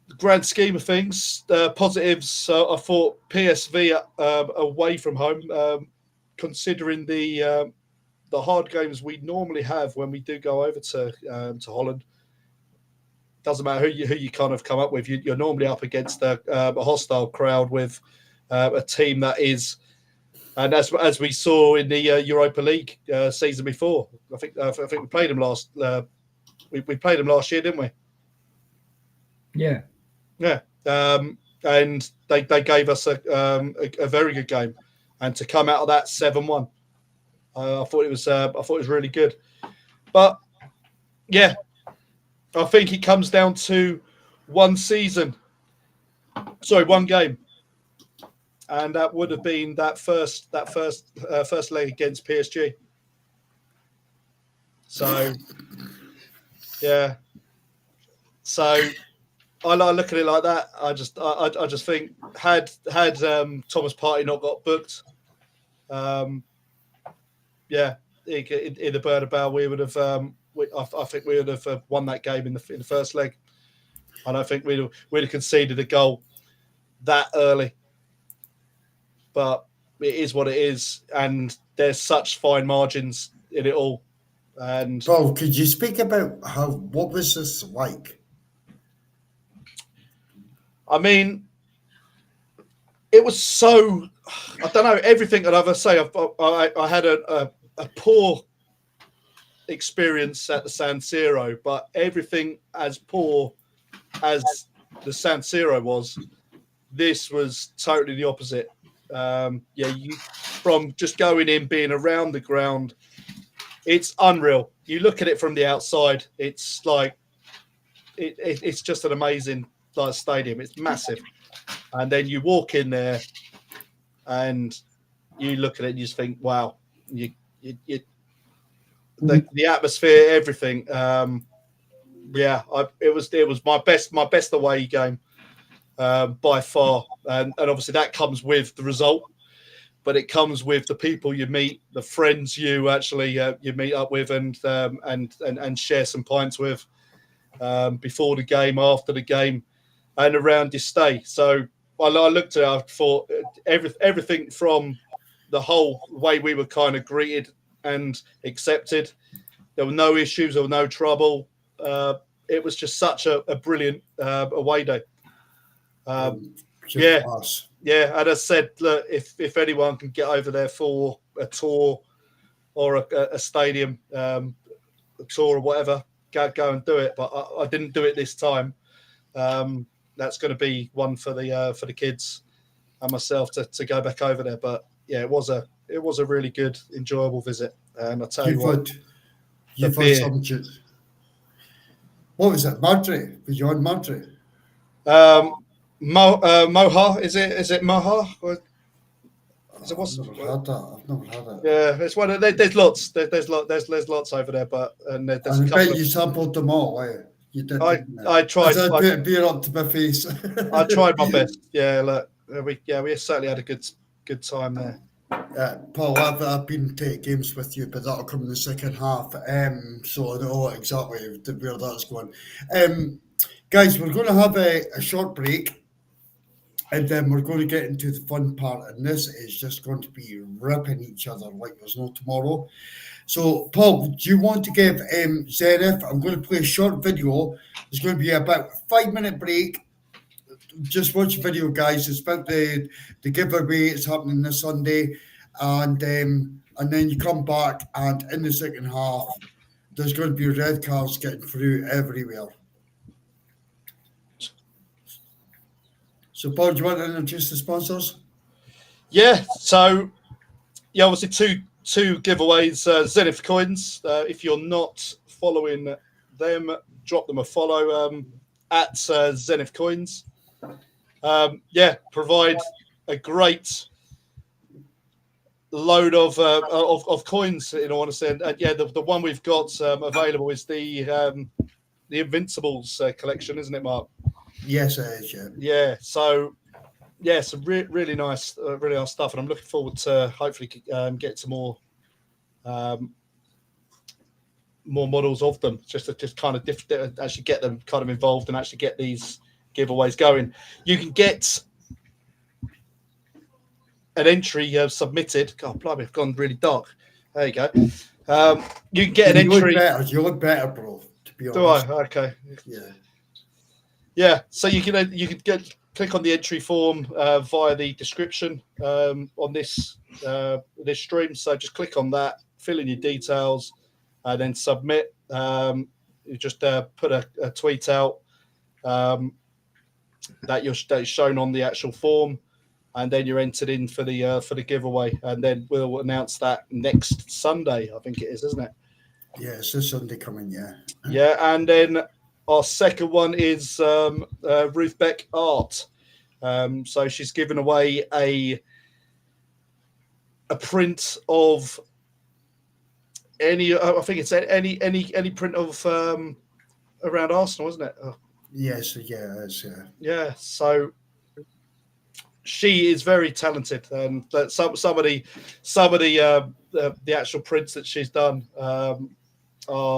the grand scheme of things, positives. I thought PSV away from home, considering the hard games we normally have when we do go over to Holland. Doesn't matter who you kind of come up with. You're normally up against a hostile crowd with a team that is. And as we saw in the Europa League season before, I think we played them last. We played them last year, didn't we? Yeah. Yeah. And they gave us a very good game, and to come out of that 7-1, I thought it was really good. But yeah, I think it comes down to one game. And that would have been that first leg against PSG. So, yeah. So I look at it like that. I just think had Thomas Partey not got booked, yeah, in the Bernabeu, we would have. I think we would have won that game in the first leg. I don't think we'd have conceded a goal that early. But it is what it is, and there's such fine margins in it all. And Paul, could you speak about what was this like? I mean, it was so, I don't know, everything that I've ever say. I had a poor experience at the San Siro, but everything as poor as the San Siro was, this was totally the opposite. From just going in, being around the ground, it's unreal. You look at it from the outside, it's like it's just an amazing stadium. It's massive, and then you walk in there, and you look at it, and you just think, "Wow!" The atmosphere, everything. It was my best away game by far, and obviously that comes with the result. But it comes with the people you meet, the friends you actually you meet up with, and share some pints with before the game, after the game, and around your stay. So I looked at it, I thought everything from the whole way we were kind of greeted and accepted. There were no issues, there was no trouble. It was just such a brilliant away day. Class. Yeah, and as I said, look, if anyone can get over there for a tour or a stadium a tour or whatever, go and do it. But I didn't do it this time. That's going to be one for the kids and myself to go back over there. But yeah, it was a really good, enjoyable visit. And I tell you what, you've had some. What was it? Madrid? Was you on Madrid? Moha, is it Moha? Is it what's? I've never had that. I've never had it. Yeah, it's one of there's lots. There's lots over there, but there's I bet you sampled them all. You did. I tried. I put a beer up to my face. I tried my best. Yeah, look, we certainly had a good time there. Paul, I've been to games with you, but that'll come in the second half. So I know exactly where that's going. Guys, we're going to have a short break. And then we're going to get into the fun part, and this is just going to be ripping each other like there's no tomorrow. So, Paul, do you want to give Zenith? I'm going to play a short video. It's going to be about a 5-minute break. Just watch the video, guys. It's about the giveaway. It's happening this Sunday, and then you come back, and in the second half, there's going to be red cards getting through everywhere. So, Paul, do you want to introduce the sponsors? Yeah, so, obviously two giveaways, Zenith coins. If you're not following them, drop them a follow at Zenith coins. Provide a great load of coins, in all honesty. And the one we've got available is the Invincibles collection, isn't it, Mark? Yes, it is. Yeah. Yeah. So, some really nice stuff, and I'm looking forward to hopefully get some more models of them, just kind of actually get them kind of involved and actually get these giveaways going. You can get an entry submitted. God, blimey, I've gone really dark. There you go. You can get an entry. You look better, bro. To be honest. Do I? Okay. Yeah. Yeah, so you can click on the entry form via the description on this stream. So just click on that, fill in your details, and then submit. You just put a tweet out that is shown on the actual form, and then you're entered in for the giveaway. And then we'll announce that next Sunday, I think it is, isn't it? Yeah, it's this Sunday coming. Yeah. Yeah, and then our second one is Ruth Beck art. So she's given away a print of any. I think it's any print of around Arsenal, isn't it? Oh. Yes, yeah, it's Yeah. So she is very talented, and some of the actual prints that she's done are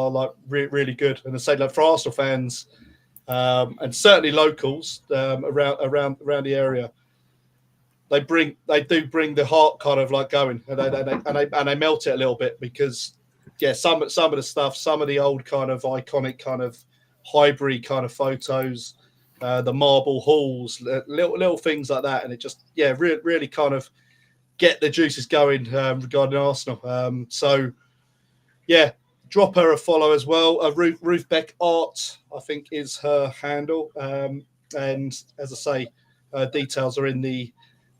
like really good. And I say, like, for Arsenal fans, and certainly locals around the area, they do bring the heart kind of like going, and they melt it a little bit, because some of the stuff, some of the old kind of iconic kind of hybrid kind of photos, the marble halls, little things like that, and it just really kind of get the juices going regarding Arsenal. So yeah, drop her a follow as well. Ruth Beck Art, I think, is her handle, and as I say, details are in the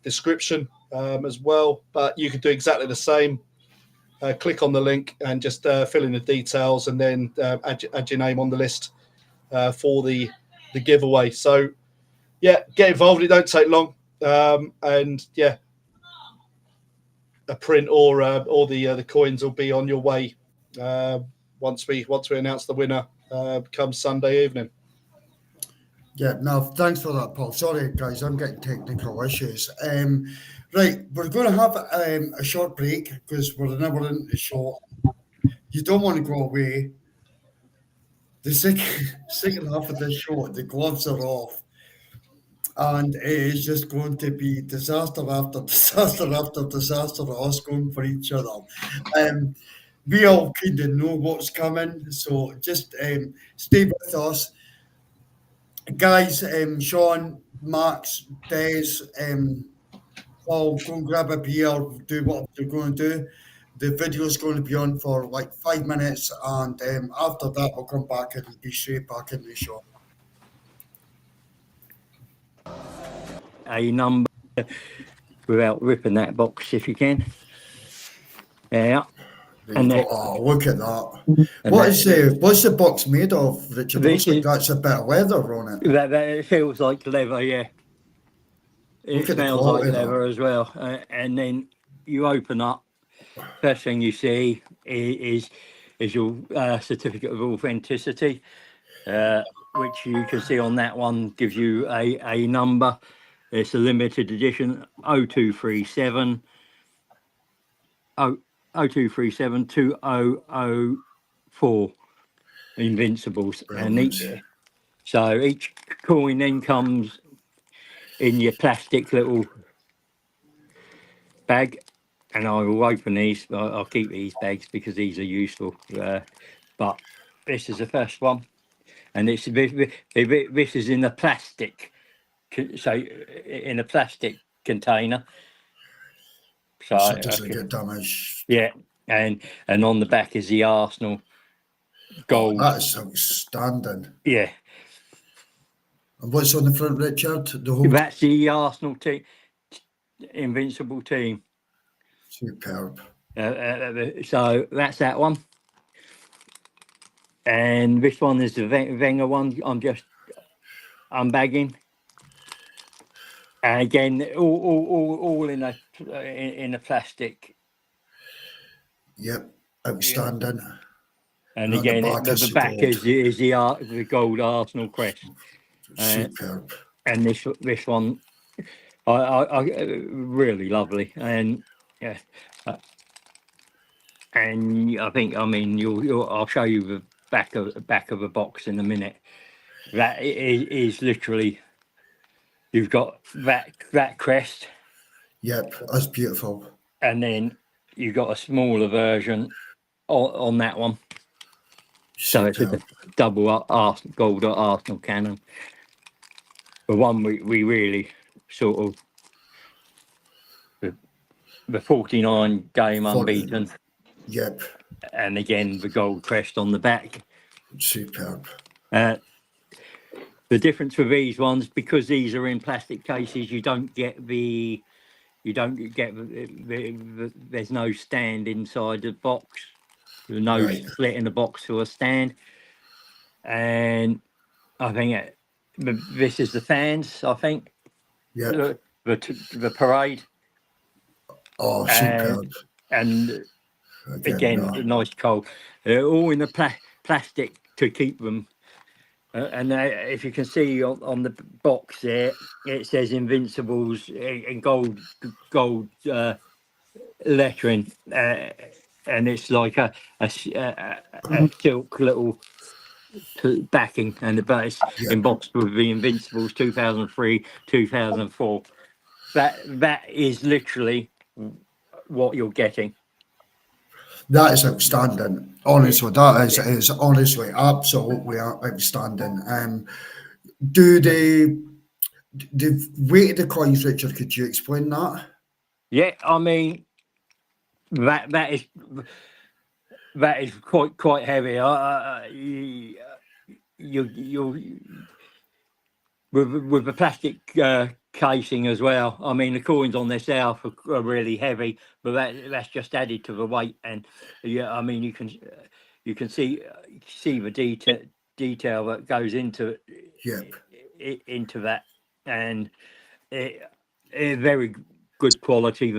description as well. But you could do exactly the same. Click on the link and just fill in the details, and then add your name on the list for the giveaway. So yeah, get involved. It don't take long, and yeah, a print or the coins will be on your way once we announce the winner come Sunday evening. Yeah, no, thanks for that, Paul. Sorry, guys, I'm getting technical issues. Right, we're going to have a short break because we're an hour into the show. You don't want to go away. The second half of this show, the gloves are off, and it is just going to be disaster after disaster after disaster, us going for each other. We all kind of know what's coming, so just stay with us. Guys, Sean, Max, Des, Paul, go and grab a beer, do what you're going to do. The video is going to be on for like 5 minutes, and after that, we'll come back and be straight back in the show. A number without ripping that box if you can. Yeah. And look at that. What's the box made of, Richard? Looks like that's a bit of leather on it. That it feels like leather, yeah. It smells like leather as well. And then you open up, first thing you see is your certificate of authenticity, which you can see on that one, gives you a number. It's a limited edition 0237 2004 Invincibles. Brilliant. And each coin then comes in your plastic little bag, and I will open these. I'll keep these bags because these are useful. But this is the first one, and this is in a plastic, so in a plastic container. So it doesn't get damaged. Yeah, and on the back is the Arsenal gold. That's outstanding. Yeah. And what's on the front, Richard? That's the Arsenal team, Invincible team. Superb. So that's that one. And this one is the Wenger one. I'm just unbagging. And again, all in a plastic. Yep, outstanding. Yeah. And again, the back is the gold Arsenal crest. Superb. And this one, I really lovely, and yeah, and I mean, I'll show you the back of a box in a minute. That is literally, you've got that crest. Yep, that's beautiful. And then you've got a smaller version on that one. So it's a double gold Arsenal cannon. The one we really sort of, the 49 game unbeaten. Yep. And again, the gold crest on the back. Superb. The difference with these ones, because these are in plastic cases, there's no stand inside the box. There's no split in the box for a stand. And I think this is the fans, I think. Yeah. The parade. Oh, superb. And again, nice cold. They're all in the plastic to keep them. And if you can see on the box there, it says Invincibles in gold lettering, and it's like a silk little backing, and the base embossed with the Invincibles 2003, 2004. That is literally what you're getting. That is outstanding. Honestly, that is honestly absolutely outstanding. Do the weight of the coins, Richard? Could you explain that? Yeah, I mean that is quite heavy. You with the plastic casing as well. I mean, the coins on themselves are really heavy, but that's just added to the weight. And yeah, I mean, you can see the detail that goes into into that, and it very good quality.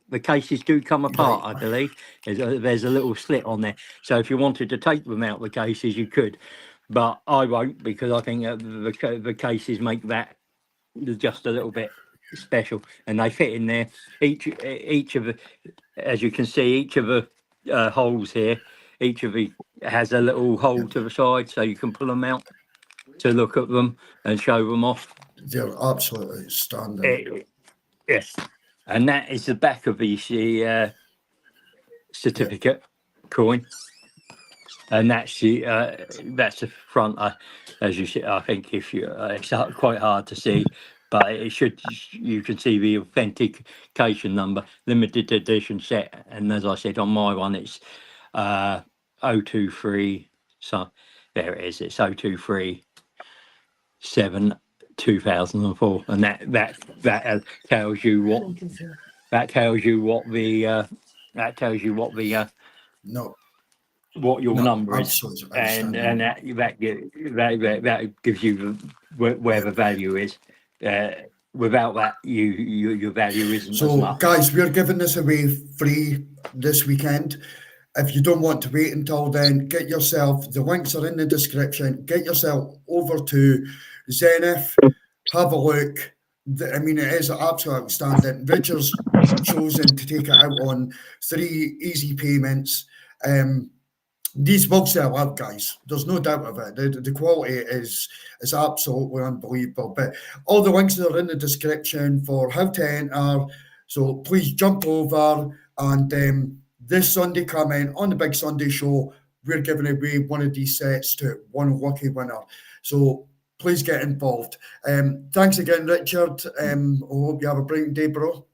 The cases do come apart, I believe. There's a little slit on there, so if you wanted to take them out the cases, you could, but I won't, because I think the cases make that just a little bit special, and they fit in there. Each of the, as you can see, each of the holes here, each of the has a little hole to the side, so you can pull them out to look at them and show them off. They're absolutely standard. Yes, and that is the back of the certificate coin, and that's the front. As you see, I think if you, it's quite hard to see, but you can see the authentication number, limited edition set, and as I said on my one, it's 023. So there it is. It's 0237 2004, and that tells you what your number is, and that gives you where the value is. Without that, your value isn't as much. Guys, we're giving this away free this weekend. If you don't want to wait until then, get yourself, the links are in the description, get yourself over to Zenith, have a look. I mean, it is absolutely outstanding. Richard's chosen to take it out on 3 easy payments. These will sell out, guys. There's no doubt of it. The quality is absolutely unbelievable. But all the links are in the description for how to enter. So please jump over, and this Sunday coming on the Big Sunday Show, we're giving away one of these sets to one lucky winner. So please get involved. Thanks again, Richard. I hope you have a brilliant day, bro.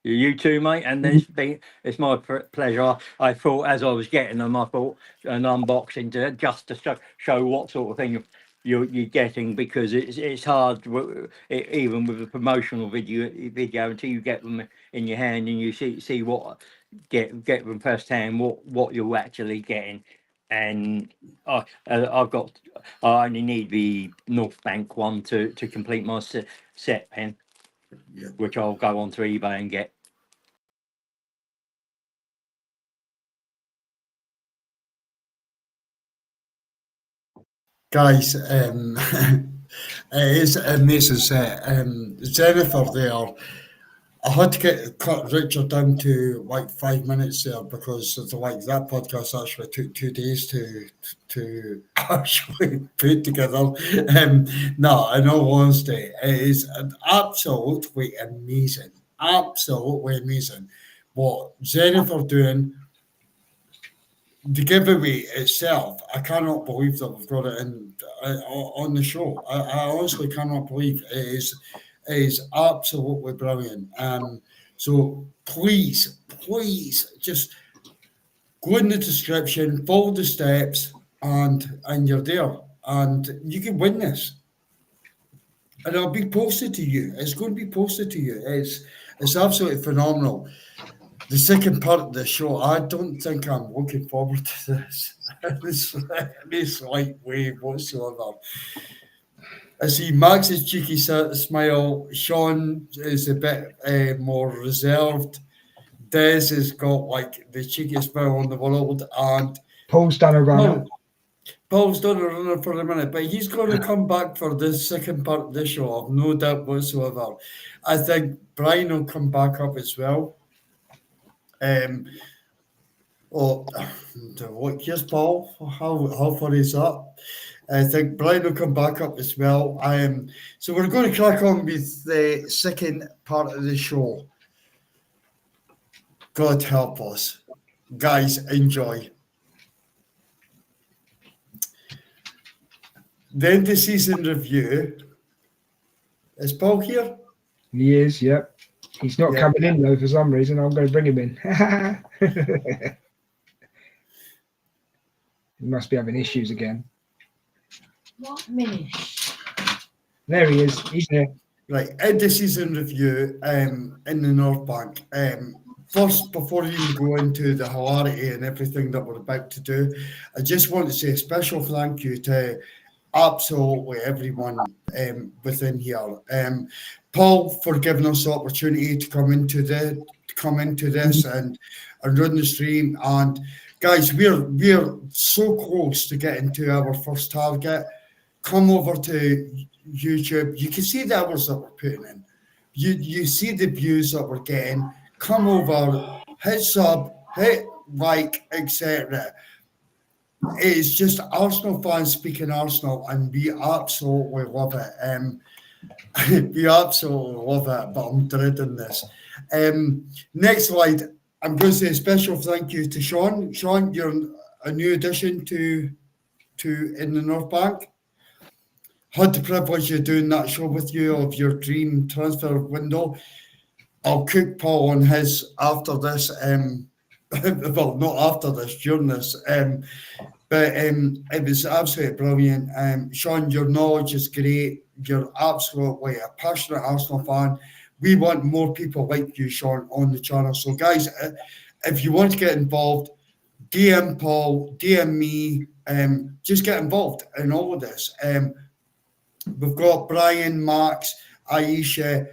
You too, mate. And it's my pleasure. I thought, as I was getting them, I thought an unboxing just to show what sort of thing you're getting, because it's hard, even with the promotional video until you get them in your hand and you see what get them firsthand, what you're actually getting. And I only need the North Bank one to complete my set pen, which I'll go onto eBay and get. Guys, it is an amazing set. Zenith are there. I had to cut Richard down to like 5 minutes there, because that podcast actually took 2 days to actually put together. No, in all honesty, it is absolutely amazing what Zenith are doing. The giveaway itself, I cannot believe that we've got it in on the show. I honestly cannot believe it is absolutely brilliant. So please just go in the description, follow the steps, and you're there, and you can win this. And it'll be posted to you. It's going to be posted to you. It's absolutely phenomenal. The second part of the show, I don't think I'm looking forward to this in any slight way whatsoever. I see Max's cheeky smile. Sean is a bit more reserved. Des has got like the cheekiest smile in the world, and Paul's done a runner. Paul's done a runner for a minute, but he's going to come back for the second part of the show. I've no doubt whatsoever. I think Brian will come back up as well. Here's Paul. How far is that? I think Brian will come back up as well. So we're going to crack on with the second part of the show. God help us. Guys, enjoy. The end of season review. Is Paul here? He is, yep. He's not coming in though for some reason. I'm going to bring him in. He must be having issues again. What minute? There he is. He's there. Right, end of season review in the North Bank. First, before you even go into the hilarity and everything that we're about to do, I just want to say a special thank you to absolutely everyone within here. Paul, for giving us the opportunity to come into this and run the stream. And guys, we're so close to getting to our first target. Come over to YouTube. You can see the hours that we're putting in. You see the views that we're getting. Come over, hit sub, hit like, etc. It's just Arsenal fans speaking Arsenal, and we absolutely love it. We absolutely love it, but I'm dreading this. Next slide. I'm going to say a special thank you to Sean. Sean, you're a new addition to in the North Bank. Had the privilege of doing that show with you of your dream transfer window. I'll cook Paul on his after this. Well, not after this, during this. But it was absolutely brilliant. Sean, your knowledge is great. You're absolutely a passionate Arsenal fan. We want more people like you, Sean, on the channel. So, guys, if you want to get involved, DM Paul, DM me. Just get involved in all of this. We've got Brian, Max, Aisha,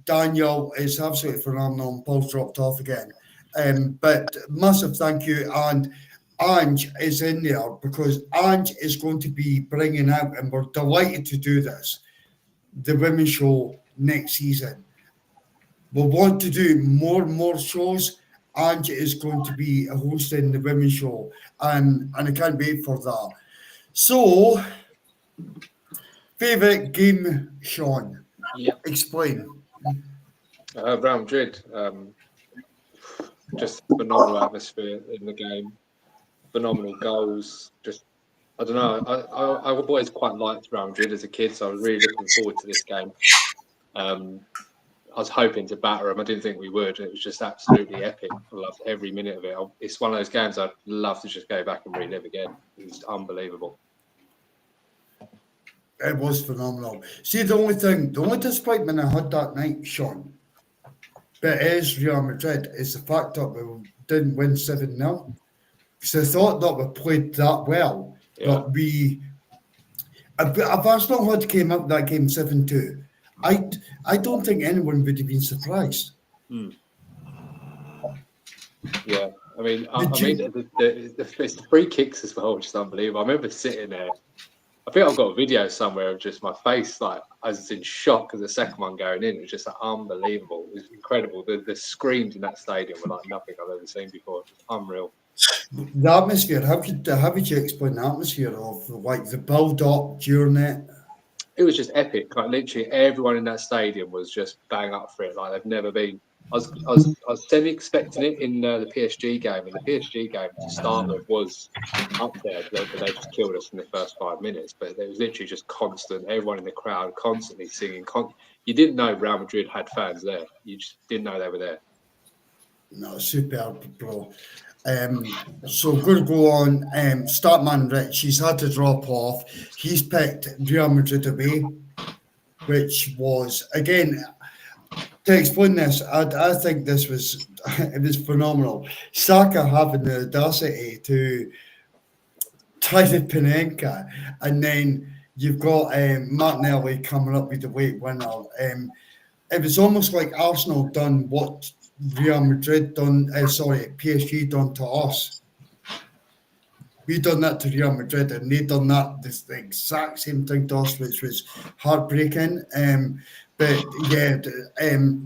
Daniel. It's absolutely phenomenal. Paul's dropped off again. But massive thank you. And Ange is in there because Ange is going to be bringing out, and we're delighted to do this, the women's show next season. We'll want to do more and more shows. Ange is going to be hosting the women's show, and I can't wait for that. So, favourite game, Sean? Yeah. Explain. Real Madrid. Just phenomenal atmosphere in the game. Phenomenal goals. Just, I don't know. I've always quite liked Real Madrid as a kid, so I was really looking forward to this game. I was hoping to batter them. I didn't think we would. It was just absolutely epic. I loved every minute of it. It's one of those games I'd love to just go back and relive again. It was unbelievable. It was phenomenal. See, the only disappointment I had that night, Sean, but it is Real Madrid, is the fact that we didn't win 7-0. Because I thought that we played that well. Yeah. But if Arsenal had came up that game 7-2, I don't think anyone would have been surprised. Yeah, I mean, it's the free kicks as well, which is unbelievable. I remember sitting there. I think I've got a video somewhere of just my face, like I was in shock as the second one going in. It was just like, unbelievable. It was incredible. The screams in that stadium were like nothing I've ever seen before. Just unreal. The atmosphere. How would you explain the atmosphere of like the build up during it? It was just epic. Like literally everyone in that stadium was just bang up for it. Like they've never been. I was semi-expecting it in the PSG game, and the PSG game to start with was up there. They just killed us in the first 5 minutes, but it was literally just constant. Everyone in the crowd constantly singing. You didn't know Real Madrid had fans there. You just didn't know they were there. No, superb, bro. So we're going to go on. Startman Rich, he's had to drop off. He's picked Real Madrid away, which was, again, to explain this, I think this was phenomenal. Saka having the audacity to try the Panenka and then you've got Martinelli coming up with the late winner. It was almost like Arsenal done what Real Madrid done, PSG done to us. We done that to Real Madrid, and they done that the exact same thing to us, which was heartbreaking. But yeah,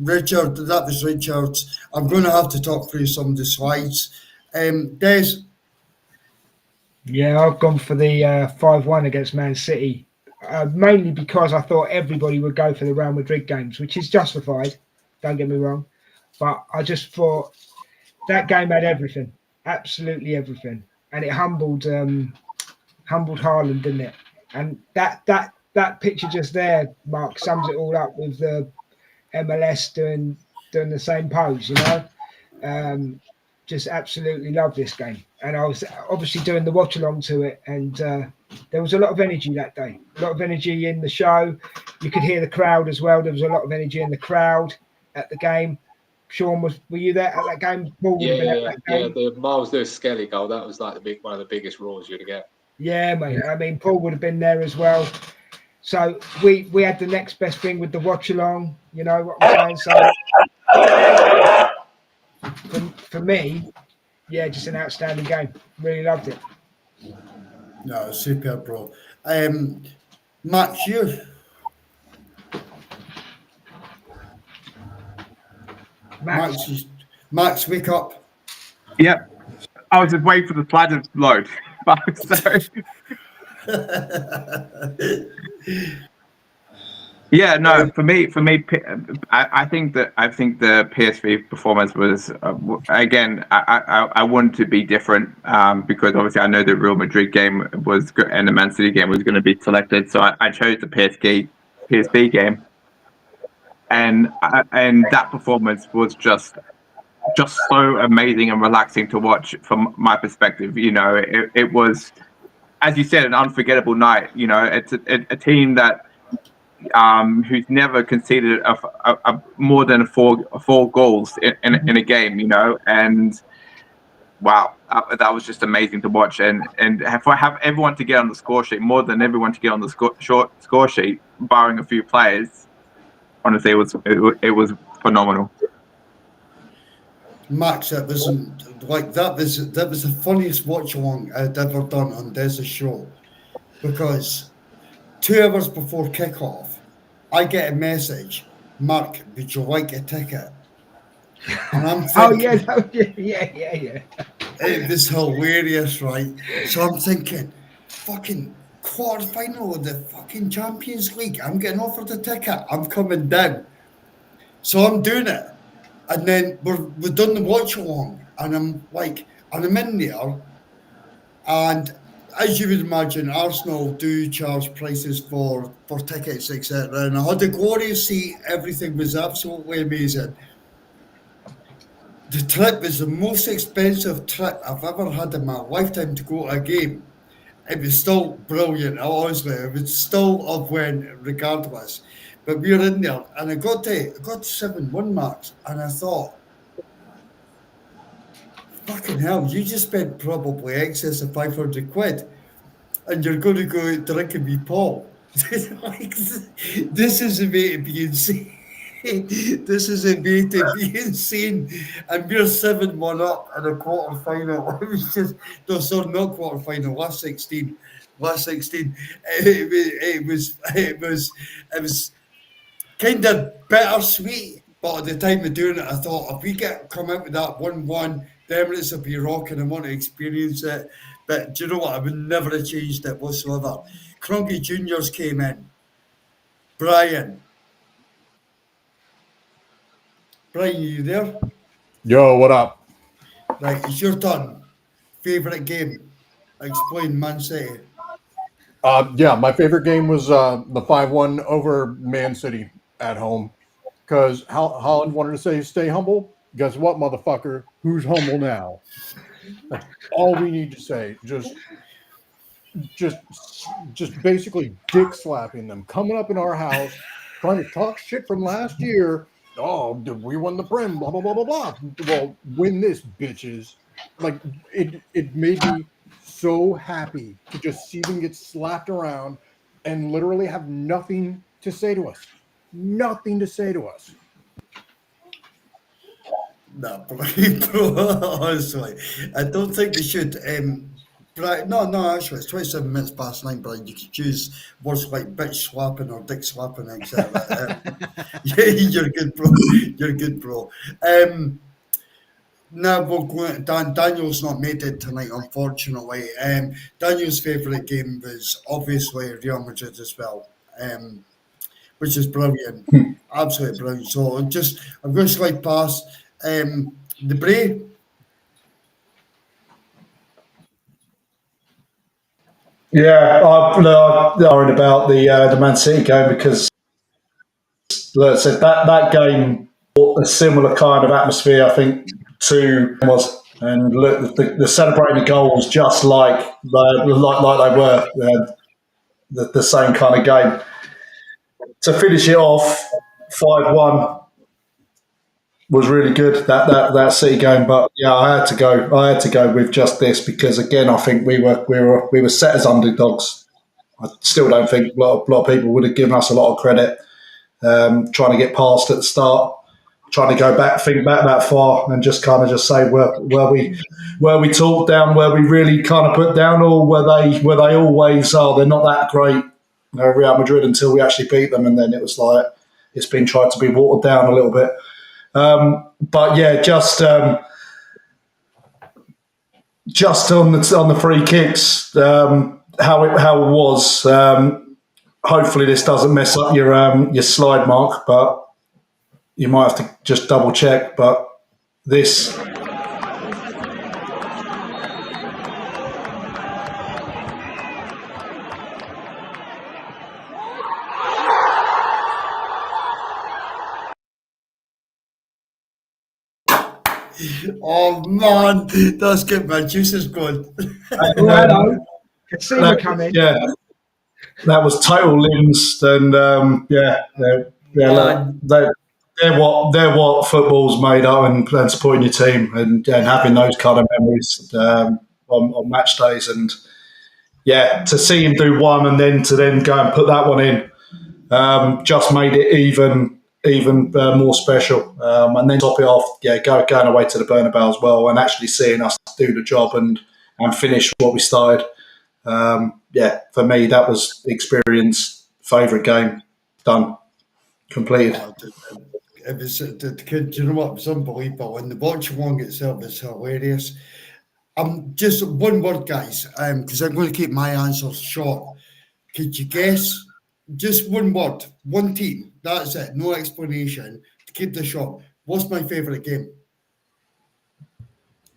Richard, that was Richard's. I'm going to have to talk through some of the slides. Des, Yeah, I've gone for the 5-1 against Man City, mainly because I thought everybody would go for the Real Madrid games, which is justified, don't get me wrong. But I just thought that game had everything, absolutely everything. And it humbled Haaland, didn't it? And that picture just there, Mark, sums it all up with the MLS doing the same pose, you know. Just absolutely love this game, and I was obviously doing the watch along to it, and there was a lot of energy that day, a lot of energy in the show. You could hear the crowd as well. There was a lot of energy in the crowd at the game. Sean, were you there at that game? Paul would have been at that game. The Miles Lewis Skelly goal, that was like one of the biggest roars you'd get. Yeah, mate. I mean, Paul would have been there as well. So we had the next best thing with the watch along. You know what I'm saying? So for me, yeah, just an outstanding game. Really loved it. no, superb, bro. Max, you. Max, wake up. Yep. I was just waiting for the slide to load. Yeah, no. For me, I think the PSV performance was again. I wanted to be different because obviously I know the Real Madrid game was good and the Man City game was going to be selected, so I chose the PSV game, and that performance was just so amazing and relaxing to watch from my perspective. You know, it was, as you said, an unforgettable night. You know, it's a team that. Who's never conceded a more than four goals in a game, you know, and wow, that was just amazing to watch, and have everyone to get on the score sheet, more than everyone to get on the score sheet, barring a few players. Honestly, it was phenomenal. Max, it wasn't like that. That was the funniest watch along I'd ever done on Des' show, because 2 hours before kickoff, I get a message, Mark, would you like a ticket? And I'm thinking, yeah. It was hilarious, right? So I'm thinking, fucking quarterfinal of the fucking Champions League. I'm getting offered a ticket. I'm coming down. So I'm doing it. And then we've done the watch along. And I'm in there. And as you would imagine, Arsenal do charge prices for tickets, etc. And I had the glorious seat. Everything was absolutely amazing. The trip was the most expensive trip I've ever had in my lifetime to go to a game. It was still brilliant, honestly. It was still up when, regardless. But we were in there, and I got 7-1 marks, and I thought, fucking hell, you just spent probably excess of 500 quid, and you're going to go out drinking with Paul. This is a way to be insane. This is a way to be insane. And we're 7-1 up in a quarter final. It was just, no, sorry, not quarter final, last 16. It was kind of bittersweet. But at the time of doing it, I thought, if we come out with that 1-1, the Emirates will be rocking and want to experience it. But do you know what? I would never have changed it whatsoever. Cronky Juniors came in. Brian, you there? Yo, what up? Right, it's your turn. Favourite game? Explain, Man City. Yeah, my favorite game was the 5-1 over Man City at home, because Holland wanted to stay humble. Guess what, motherfucker? Who's humble now? That's all we need to say. Just basically dick slapping them, coming up in our house, trying to talk shit from last year. Oh, we won the Prem, blah, blah, blah, blah, blah. Well, win this, bitches. Like, it made me so happy to just see them get slapped around and literally have nothing to say to us. Nothing to say to us. No, bro, honestly, I don't think they should. Brian, no, actually, it's 27 minutes past 9, Brian. You could choose words like bitch slapping or dick slapping, etc. Yeah, you're good, bro. You're good, bro. Now we're going. Daniel's not made it tonight, unfortunately. Daniel's favourite game was obviously Real Madrid as well, which is brilliant, absolutely brilliant. So I'm going to slide past the Bray. Yeah, I'm worried about the Man City game because, like I said, that game brought a similar kind of atmosphere, I think, to was. And look, the celebrating the goals just like they were the same kind of game. To finish it off 5-1 was really good, that City game. But yeah, I had to go with just this because again, I think we were set as underdogs. I still don't think a lot of people would have given us a lot of credit trying to get past at the start, trying to think back that far and just say were we talked down, were we really kind of put down, or were they always they're not that great, Real Madrid, until we actually beat them, and then it was like it's been tried to be watered down a little bit. But yeah, just on the free kicks, how it was. Hopefully, this doesn't mess up your slide, Mark, but you might have to just double check. But this. Oh man, that's good. My juice is gone. Hello. Can see me coming. Yeah, that was total limbs, and they're what football's made of, and supporting your team and having those kind of memories on match days, and yeah, to see him do one and then go and put that one in just made it even more special. And then top it off, going away to the Bernabeu as well, and actually seeing us do the job and finish what we started. For me, that was the experience. Favourite game done, completed. It was, do you know what? It was unbelievable. And the watch along itself is hilarious. Just one word, guys, because I'm going to keep my answers short. Could you guess? Just one word, one team. That's it. No explanation. To keep this short. What's my favourite game?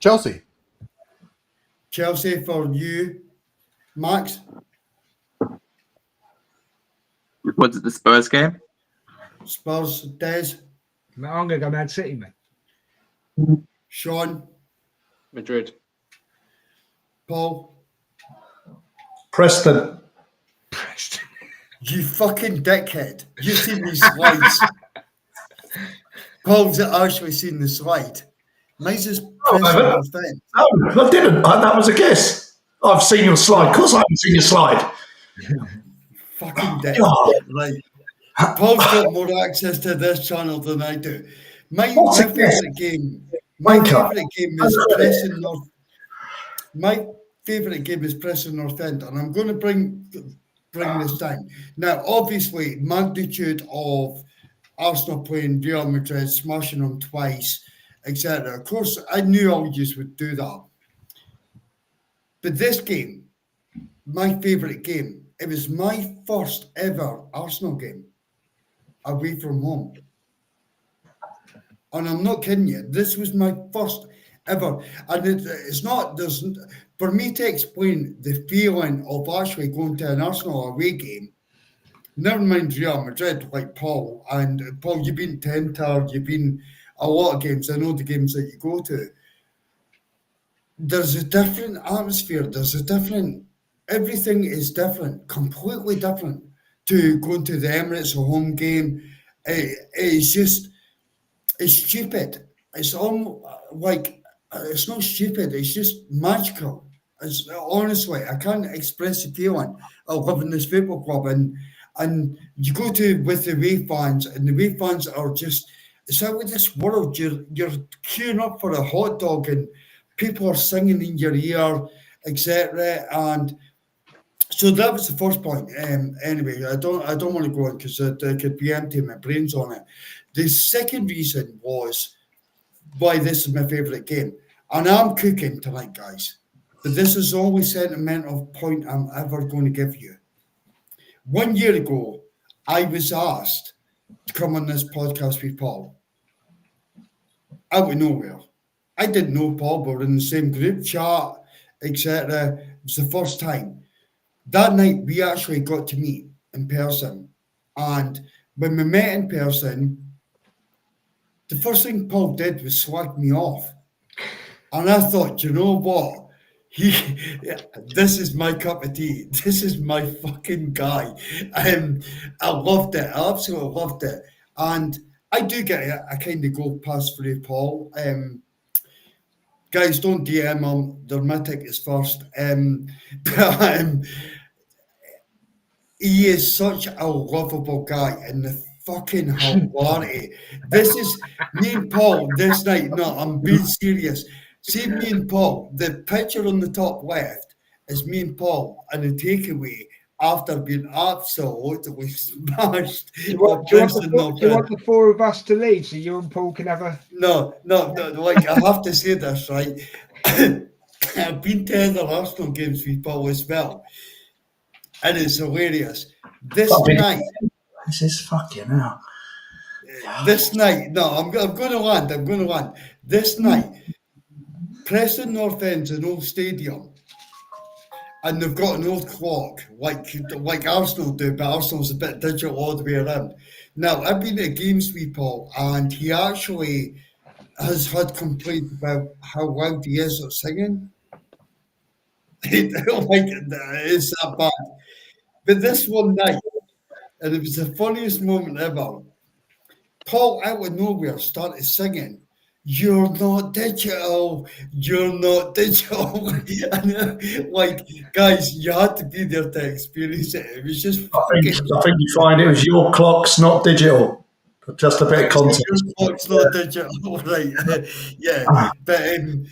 Chelsea. Chelsea for you, Max. Was it the Spurs game? Spurs, Des. No, I'm going to go Man City, mate. Sean. Madrid. Paul. Preston. You fucking dickhead. You've seen these slides. Paul's actually seen the slide. Mine's just pressing thing. No, I didn't. That was a guess. I've seen your slide. Of course I haven't seen your slide. Fucking dickhead. Right. Paul's got more access to this channel than I do. My favourite game. My favourite game is Preston North. My favourite game is Preston North End, and I'm going to bring this down. Now, obviously, magnitude of Arsenal playing Real Madrid, smashing them twice, etc. Of course, I knew Algiers would do that. But this game, my favourite game, it was my first ever Arsenal game away from home. And I'm not kidding you. This was my first ever. And it's not, for me to explain the feeling of actually going to an Arsenal away game, never mind Real Madrid, like Paul. And Paul, you've been to Inter, you've been a lot of games. I know the games that you go to. There's a different atmosphere. Everything is different, completely different to going to the Emirates, a home game. It's stupid. It's almost like, it's not stupid, it's just magical. honestly, I can't express the feeling of living this football club, and you go to with the away fans, and the away fans are just, it's out of this world. You're queuing up for a hot dog, and people are singing in your ear, etc. And so that was the first point. Anyway, I don't want to go on because I could be empty my brains on it. The second reason was why this is my favourite game, and I'm cooking tonight, guys. But this is the only sentimental point I'm ever going to give you. 1 year ago, I was asked to come on this podcast with Paul. Out of nowhere. I didn't know Paul, but we're in the same group chat, etc. It was the first time. That night, we actually got to meet in person. And when we met in person, the first thing Paul did was slag me off. And I thought, you know what? This is my cup of tea. This is my fucking guy. I loved it. I absolutely loved it. And I do get a kind of go pass through Paul. Guys, don't DM him. Their mythic is first. But he is such a lovable guy, and the fucking hilarity. This is me and Paul this night. No, I'm being serious. See me and Paul. The picture on the top left is me and Paul and the takeaway after being absolutely smashed. Do you want the four of us to lead so you and Paul can have a... No. Like, I have to say this, right? I've been to other Arsenal games with Paul as well. And it's hilarious. This night... This is fucking hell. This night... No, I'm going to land. This night... Preston North End's an old stadium, and they've got an old clock like Arsenal do, but Arsenal's a bit digital all the way around. Now, I've been at games with Paul, and he actually has had complaints about how loud he is at singing. It's that bad. But this one night, and it was the funniest moment ever, Paul out of nowhere started singing, "You're not digital, you're not digital." And, like, guys, you had to be there to experience it. It was just I think you find it was your clock's not digital. Just a bit of context. Your clock's not digital, right? Yeah, but and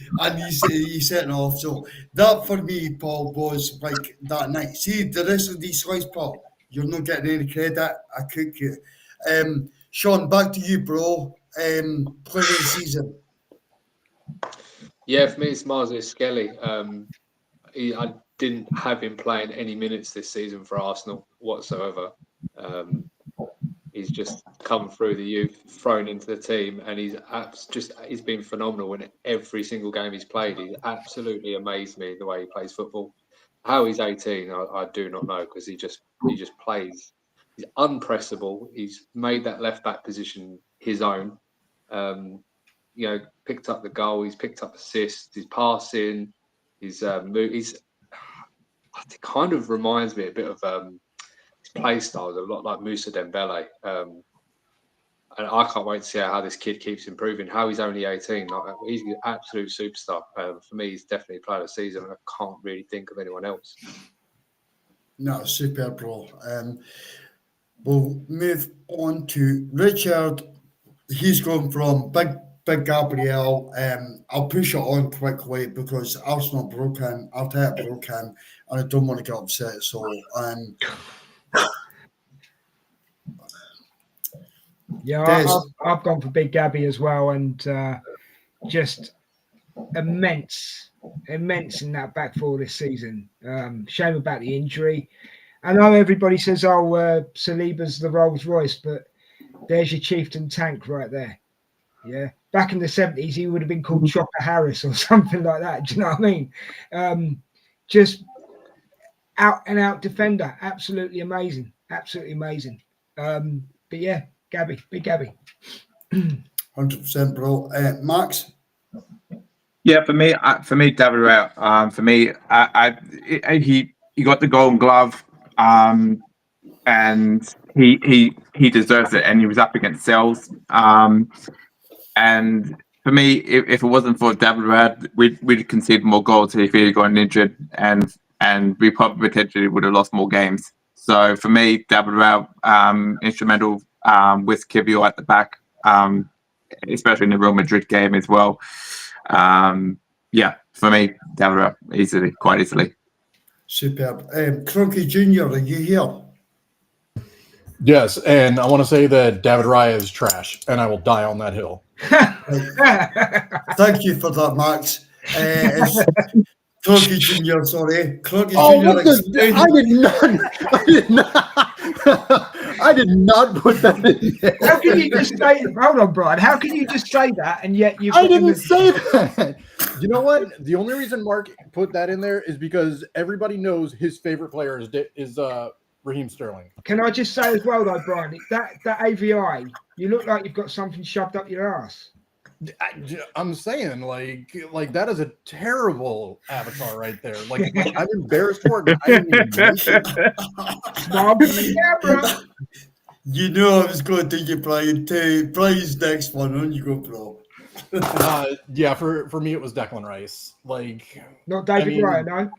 he set it off. So that for me, Paul, was like that night. See, the rest of these guys, Paul, you're not getting any credit. I cook you. Sean, back to you, bro. Player of the season. Yeah, for me, it's Marzo Skelly. I didn't have him playing any minutes this season for Arsenal whatsoever. He's just come through the youth, thrown into the team, and he's been phenomenal in every single game he's played. He's absolutely amazed me the way he plays football. How he's 18, I do not know, because he just plays. He's unpressable. He's made that left back position his own. Picked up the goal. He's picked up assists. He's passing. He's it kind of reminds me a bit of his play style, a lot like Moussa Dembele. And I can't wait to see how this kid keeps improving. How he's only 18, he's an absolute superstar. For me, he's definitely player of the season. I can't really think of anyone else. No, super, bro. We'll move on to Richard. He's going from Big Gabriel. I'll push it on quickly because Arsenal broke him, Arteta broke him, and I don't want to get upset. So, I've gone for Big Gabby as well, and just immense in that back four this season. Shame about the injury. I know everybody says, Saliba's the Rolls Royce, but there's your chieftain tank right there. Yeah. Back in the 70s, he would have been called Chopper Harris or something like that. Do you know what I mean? Just out and out defender. Absolutely amazing. Absolutely amazing. But yeah, Gabby, Big Gabby. 100%, bro. Max? Yeah, for me, Gabriel. For me, he got the Golden Glove, and he deserves it. And he was up against Sells. And for me, if it wasn't for David Raya, we'd concede more goals if he had gotten injured, and we probably potentially would have lost more games. So for me, David Raya, instrumental with Kivio at the back, especially in the Real Madrid game as well. Yeah, for me, David Raya, quite easily. Superb. Crunky Jr., are you here? Yes, and I want to say that David Raya is trash, and I will die on that hill. Thank you for that, Max. It's Crunky Jr., sorry. Crunky Oh, Jr. I did not put that in there. How can you just say? Hold on, Brian. How can you just say that and yet you? I didn't say that. You know what? The only reason Mark put that in there is because everybody knows his favorite player is Raheem Sterling. Can I just say as well, though, Brian, that AVI, you look like you've got something shoved up your ass. I'm saying, like that is a terrible avatar right there. Like I'm embarrassed for it. I didn't even make it. Smile for the camera. You know I was going to get Brian too. Brian's next one. On you go, bro. Yeah, for me it was Declan Rice. Like Not David Raya, no.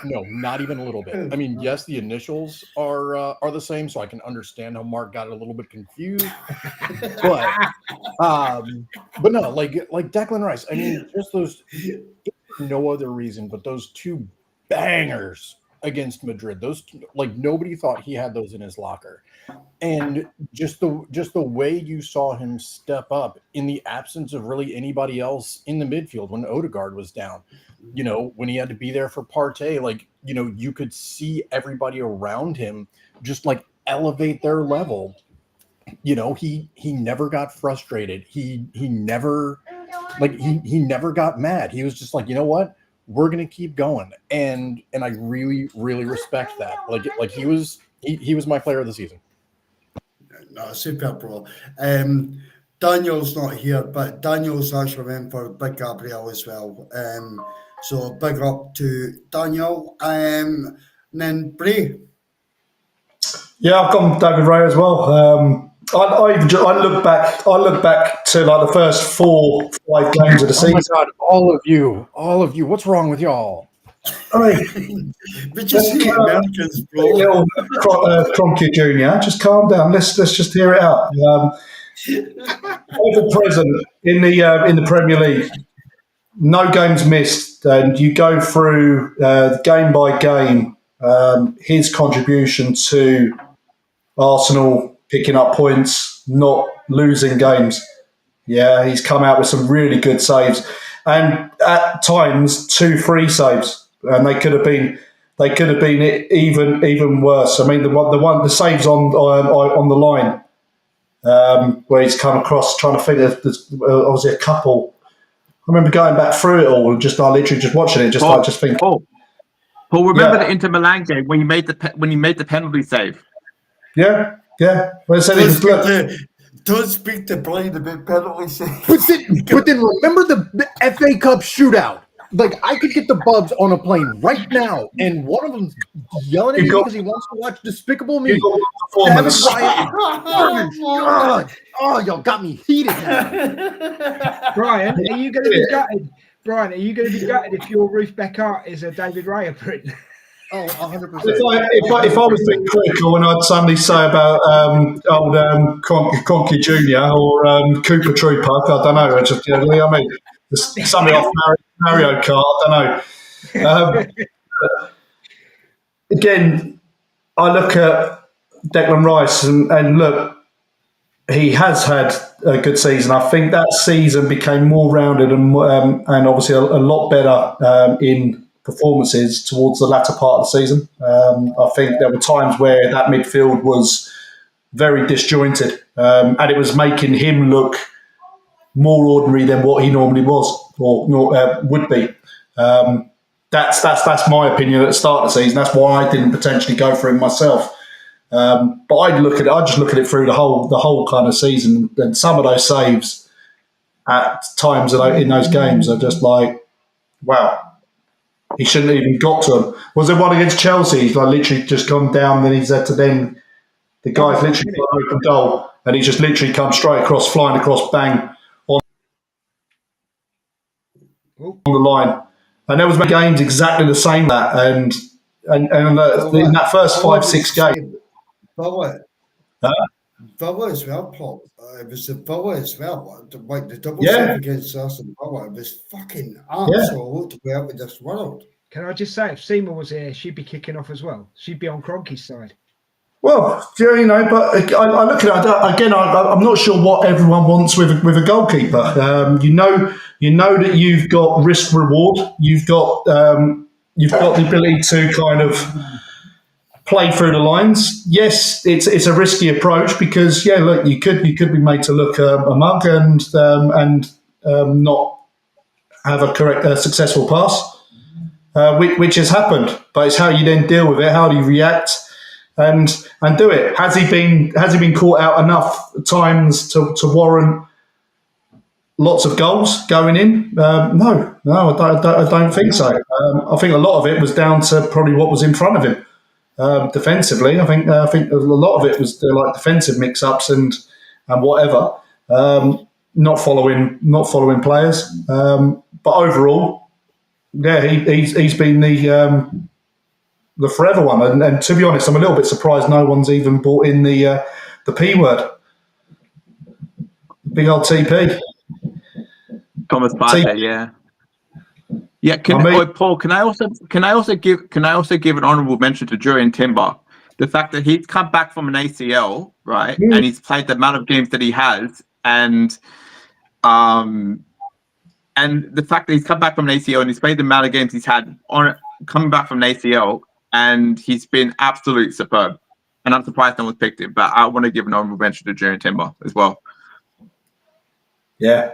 No, not even a little bit. I mean, yes, the initials are the same, so I can understand how Mark got a little bit confused. But no, like Declan Rice. I mean, just those, no other reason, but those two bangers against Madrid. Those, like, nobody thought he had those in his locker, and just the way you saw him step up in the absence of really anybody else in the midfield when Odegaard was down. You know, when he had to be there for Partey, like, you know, you could see everybody around him just like elevate their level. You know, he never got frustrated. He never got mad. He was just like, you know what, we're gonna keep going, and I really, really respect that. Like he was my player of the season. No, super, bro. Daniel's not here, but Daniel's actually in for Big Gabriel as well. So big up to Daniel. And then Bray. Yeah, I've gone David Ray as well. I look back to like the first 4-5 games of the season. Oh my God, all of you, what's wrong with y'all? I mean, But just see Americans, bro. little Cronky Jr. Just calm down. Let's just hear it out. Over present in the Premier League, no games missed, and you go through game by game. His contribution to Arsenal picking up points, not losing games. Yeah, he's come out with some really good saves, and at times 2 free saves, and they could have been even worse. I mean, the saves on the line where he's come across trying to think. There's obviously a couple. I remember going back through it all and I literally just watching it, just thinking. Paul, remember the Inter Milan game when you made the penalty save? Yeah. Well, Don't speak to Brian about penalty saves. But then remember the FA Cup shootout. Like, I could get the Bubs on a plane right now, and one of them's yelling at me because he wants to watch Despicable Me. God. Oh, y'all got me heated now. Brian, are you going to be gutted? Brian, are you going to be gutted if your Ruth Beck art is a David Raya print? Oh, 100%. If I was being critical and I'd suddenly say about old Conky Jr. or Cooper Trooper, I don't know. Just, you know what I mean? There's something off Mario Kart, I don't know. Again, I look at Declan Rice and look, he has had a good season. I think that season became more rounded and obviously a lot better in performances towards the latter part of the season. I think there were times where that midfield was very disjointed, and it was making him look more ordinary than what he normally was or would be. That's my opinion at the start of the season. That's why I didn't potentially go for him myself. But I just look at it through the whole kind of season, and some of those saves at times in those games are just like, wow. He shouldn't have even got to him. Was there one against Chelsea? He's like literally just gone down, then he's had to then the guy's literally got an open goal, and he just literally comes straight across, flying across, bang. Oh, on the line, and there was games exactly the same. That and in that first 5-6 games, Villa, huh? Villa as well, Paul. It was the Villa as well. Like the double Yeah. save against Aston Villa, it was fucking absolutely out of this world. can I just say, if Seema was here, she'd be kicking off as well. She'd be on Kroenke's side. Well, you know, but I look at it again. I'm not sure what everyone wants with a goalkeeper. You know that you've got risk reward. You've got the ability to kind of play through the lines. Yes, it's a risky approach because look, you could be made to look a mug and not have a successful pass, which has happened. But it's how you then deal with it. How do you react? And do it. Has he been caught out enough times to warrant lots of goals going in? No, I don't think so. I think a lot of it was down to probably what was in front of him defensively. I think a lot of it was like defensive mix-ups and whatever, not following players. But overall, he's been the forever one, and to be honest, I'm a little bit surprised no one's even brought in the P word, big old TP. Thomas Partey, yeah. Yeah, Paul, can I also give an honourable mention to Jurriën Timber? The fact that he's come back from an ACL, right, and he's played the amount of games that he has, and the fact that he's come back from an ACL and he's played the amount of games he's had coming back from an ACL, and he's been absolutely superb. And I'm surprised no one's picked him, but I want to give an honourable mention to Jurriën Timber as well. Yeah.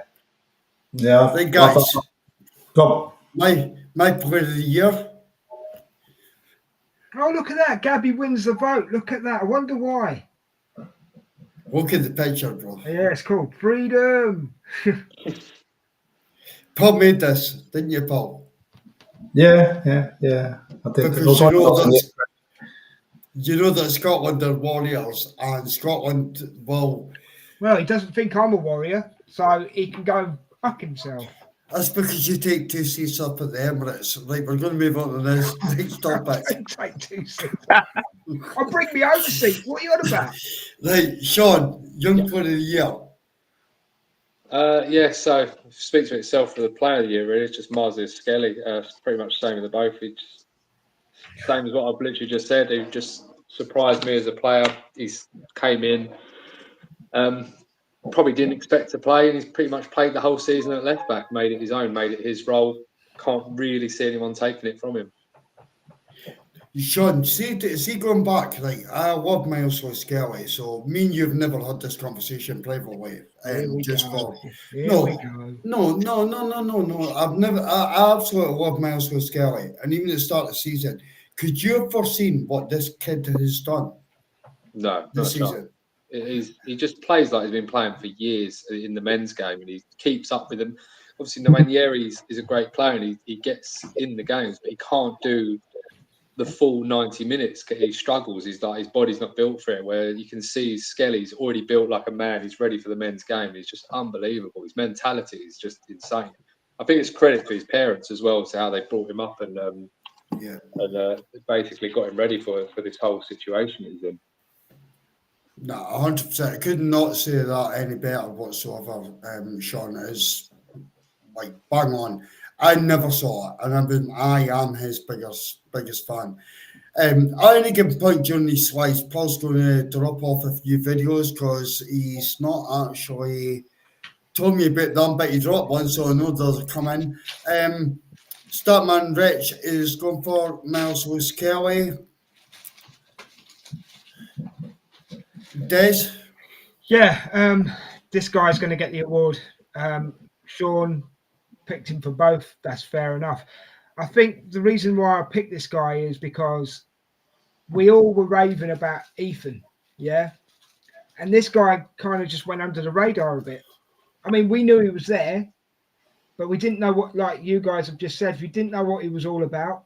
I think, guys, my player of the year. Oh, look at that. Gabby wins the vote. Look at that. I wonder why. Look at the picture, bro. Yeah, it's called Freedom. Paul made this, didn't you, Paul? Yeah. I did. Because you know that Scotland are warriors, and Scotland will. Well, he doesn't think I'm a warrior, so he can go and fuck himself. That's because you take 2 seats up at the Emirates. Right, we're going to move on to this next topic. Take 2 seats. I'll bring me over seat. What are you on about? Right, Sean, young player of the year. So it speaks for itself for the player of the year, really. It's just Marzius Skelly. Pretty much the same with the both. Same as what I've literally just said. He just surprised me as a player. He's came in, probably didn't expect to play, and he's pretty much played the whole season at left back, made it his own, made it his role. Can't really see anyone taking it from him. Sean, see going back, like, I love Miles Skelly, so me and you've never had this conversation privately. No. I absolutely love Miles Skelly, and even at the start of the season, could you have foreseen what this kid has done? No, this season. He just plays like he's been playing for years in the men's game, and he keeps up with them. Obviously, Nwaneri is a great player, and he gets in the games, but he can't do the full 90 minutes. He struggles. He's like, his body's not built for it. Where you can see Skelly's already built like a man. He's ready for the men's game. He's just unbelievable. His mentality is just insane. I think it's credit to his parents as well, to how they brought him up and basically got him ready for this whole situation he's in. No, 100%. I could not say that any better whatsoever. Sean is like bang on. I never saw it, and I am his biggest fan. At any given point during these slides, Paul's going to drop off a few videos because he's not actually told me about them, but he dropped one, so I know those are coming. Startman Rich is going for Miles Lewis Kelly. Des? Yeah, this guy's going to get the award. Sean picked him for both. That's fair enough. I think the reason why I picked this guy is because we all were raving about Ethan, yeah? And this guy kind of just went under the radar a bit. I mean, we knew he was there, but we didn't know what, like you guys have just said, we didn't know what he was all about.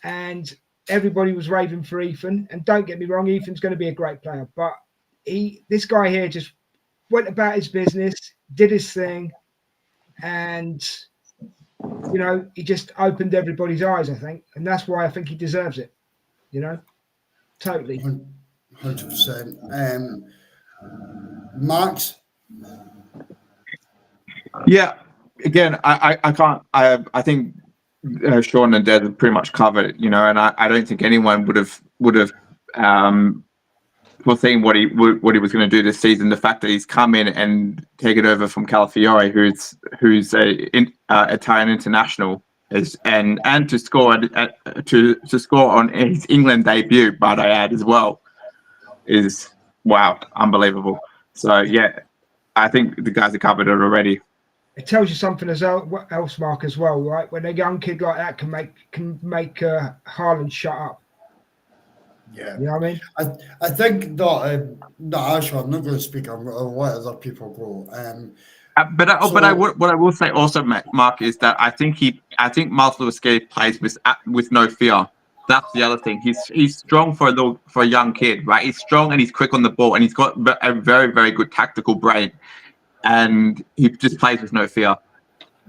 And everybody was raving for Ethan. And don't get me wrong, Ethan's going to be a great player. But this guy here just went about his business, did his thing, and you know, he just opened everybody's eyes, I think, and that's why I think he deserves it. You know, totally. 100%. Max. Yeah, again, I can't. I think Sean and Des have pretty much covered it, you know, and I don't think anyone would have foreseen what he was going to do this season. The fact that he's come in and taken over from Calafiore, who's a Italian international, and to score to score on his England debut, might I add as well, is wow, unbelievable. So yeah, I think the guys have covered it already. It tells you something else, Mark, as well, right? When a young kid like that can make Haaland shut up. Yeah, you know what I mean. I think that. No, actually, I'm not going to speak. I'll let other people go. What I will say also, Mark, is that I think Miles Lewis-Skelly plays with no fear. That's the other thing. He's strong for a young kid, right? He's strong and he's quick on the ball, and he's got a very, very good tactical brain, and he just plays with no fear.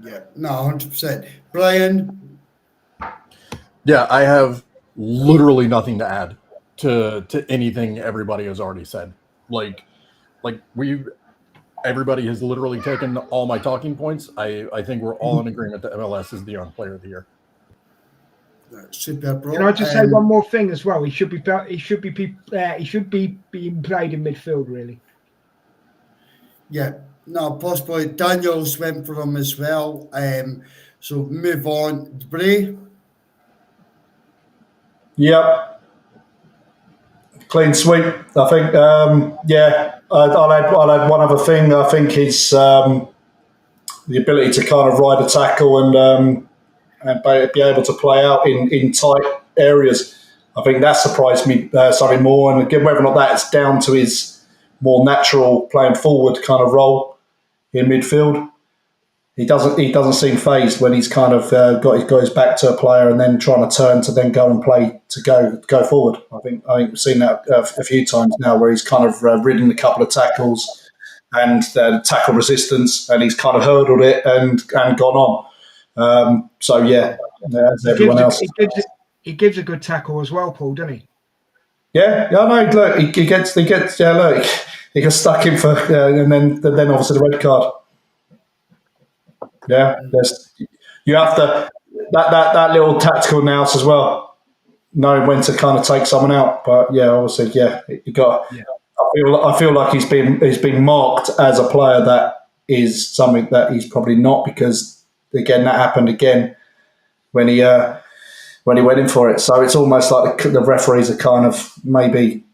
Yeah, no, 100%. Brian. Yeah, I have literally nothing to add to anything everybody has already said. Like everybody has literally taken all my talking points. I think we're all in agreement that MLS is the young player of the year. Super, bro. Can I just say one more thing as well? He should be being played in midfield, really. Yeah, no, possibly. Daniels went for him as well. So move on. Bray. Yep. Clean sweep, I think. I'll add one other thing. I think it's the ability to kind of ride a tackle and be able to play out in tight areas. I think that surprised me something more. And again, whether or not that's down to his more natural playing forward kind of role in midfield, he doesn't seem phased when he's kind of got his back to a player and then trying to turn to then go and play to go forward. I think we've seen that a few times now where he's kind of ridden a couple of tackles and tackle resistance, and he's kind of hurdled it and gone on. So yeah, as everyone else, he gives a good tackle as well, Paul, doesn't he? Yeah, no, look, he gets. Yeah, look, he got stuck in for, and then obviously the red card. Yeah, you have to that little tactical nous as well, knowing when to kind of take someone out. But yeah, obviously, yeah, you got. Yeah. I feel like he's been marked as a player that is something that he's probably not, because again that happened again when he went in for it. So it's almost like the referees are kind of maybe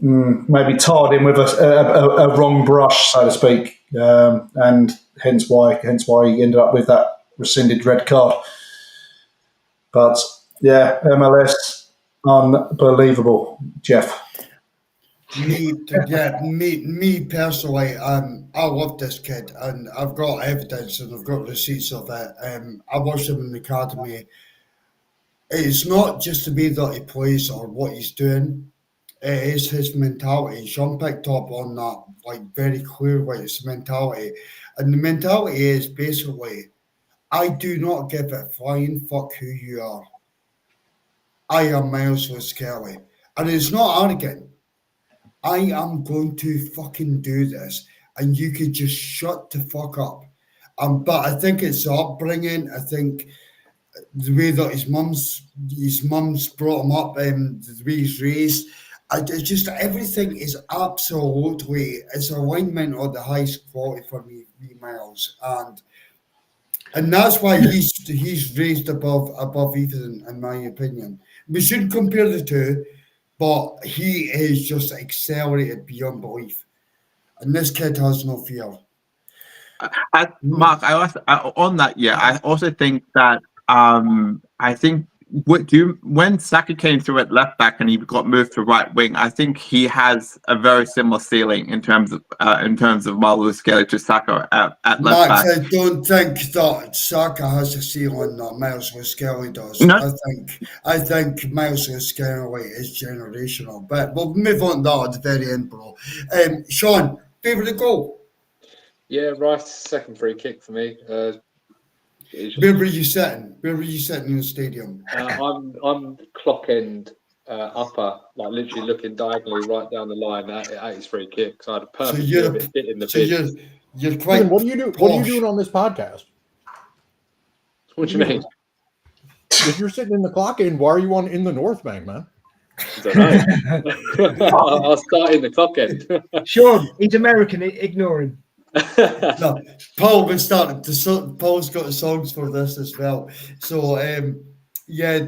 tarred him with a wrong brush, so to speak, and hence why he ended up with that rescinded red card. But yeah, MLS, unbelievable, Jeff. Me personally, I love this kid, and I've got evidence and I've got receipts of it. I watched him in the academy. It's not just the way that he plays or what he's doing. It is his mentality. Sean picked up on that very clearly. It's mentality, and the mentality is basically, I do not give a flying fuck who you are. I am Miles Lewis-Skelly, and it's not arrogant. I am going to fucking do this, and you could just shut the fuck up. But I think it's the upbringing. I think the way that his mum's brought him up, the way he's raised. Just everything is absolutely, it's alignment of the highest quality for me, Miles, and that's why he's raised above Ethan, in my opinion. We shouldn't compare the two, but he is just accelerated beyond belief, and this kid has no fear. Mark, I also think that when Saka came through at left back and he got moved to right wing, I think he has a very similar ceiling in terms of Miles Lewis-Skelly to Saka at left back. I don't think that Saka has a ceiling that Miles Lewis-Skelly does. No. I think Miles Lewis-Skelly is generational. But we'll move on to that at the very end, bro. Sean, favourite goal? Yeah, Rice, second free kick for me. It's Where were you sitting? Where were you sitting in the stadium? I'm clock end upper, like literally looking diagonally right down the line at his free kick. So I had a So perfect view of it hitting the pitch. you're quite. What do you do? What are you doing on this podcast? What do you mean? If you're sitting in the clock end, why are you in the North Bank, man? I don't know. I'll start in the clock end. Sean, he's American. Ignore him. No, Paul was starting to. Paul's got songs for this as well. So yeah,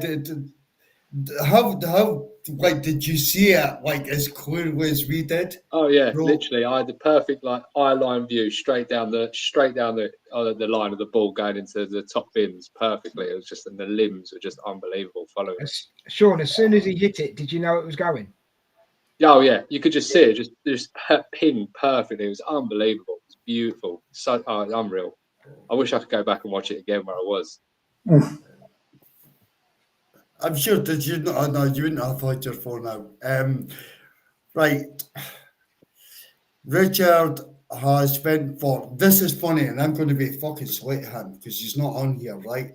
how like did you see it like as clearly as we did? Oh yeah, Bro. literally. I had the perfect like eye line view straight down the line of the ball going into the top bins perfectly. It was just, and the limbs were just unbelievable following it. Sean, as soon as he hit it, did you know it was going? Oh yeah, you could just see it just pinned perfectly. It was unbelievable. It's beautiful. So unreal. I wish I could go back and watch it again where I was. I'm sure. Did you not? Oh, no, you wouldn't have had your phone out. Right. Richard has been for. This is funny, and I'm going to be fucking slight him because he's not on here, right?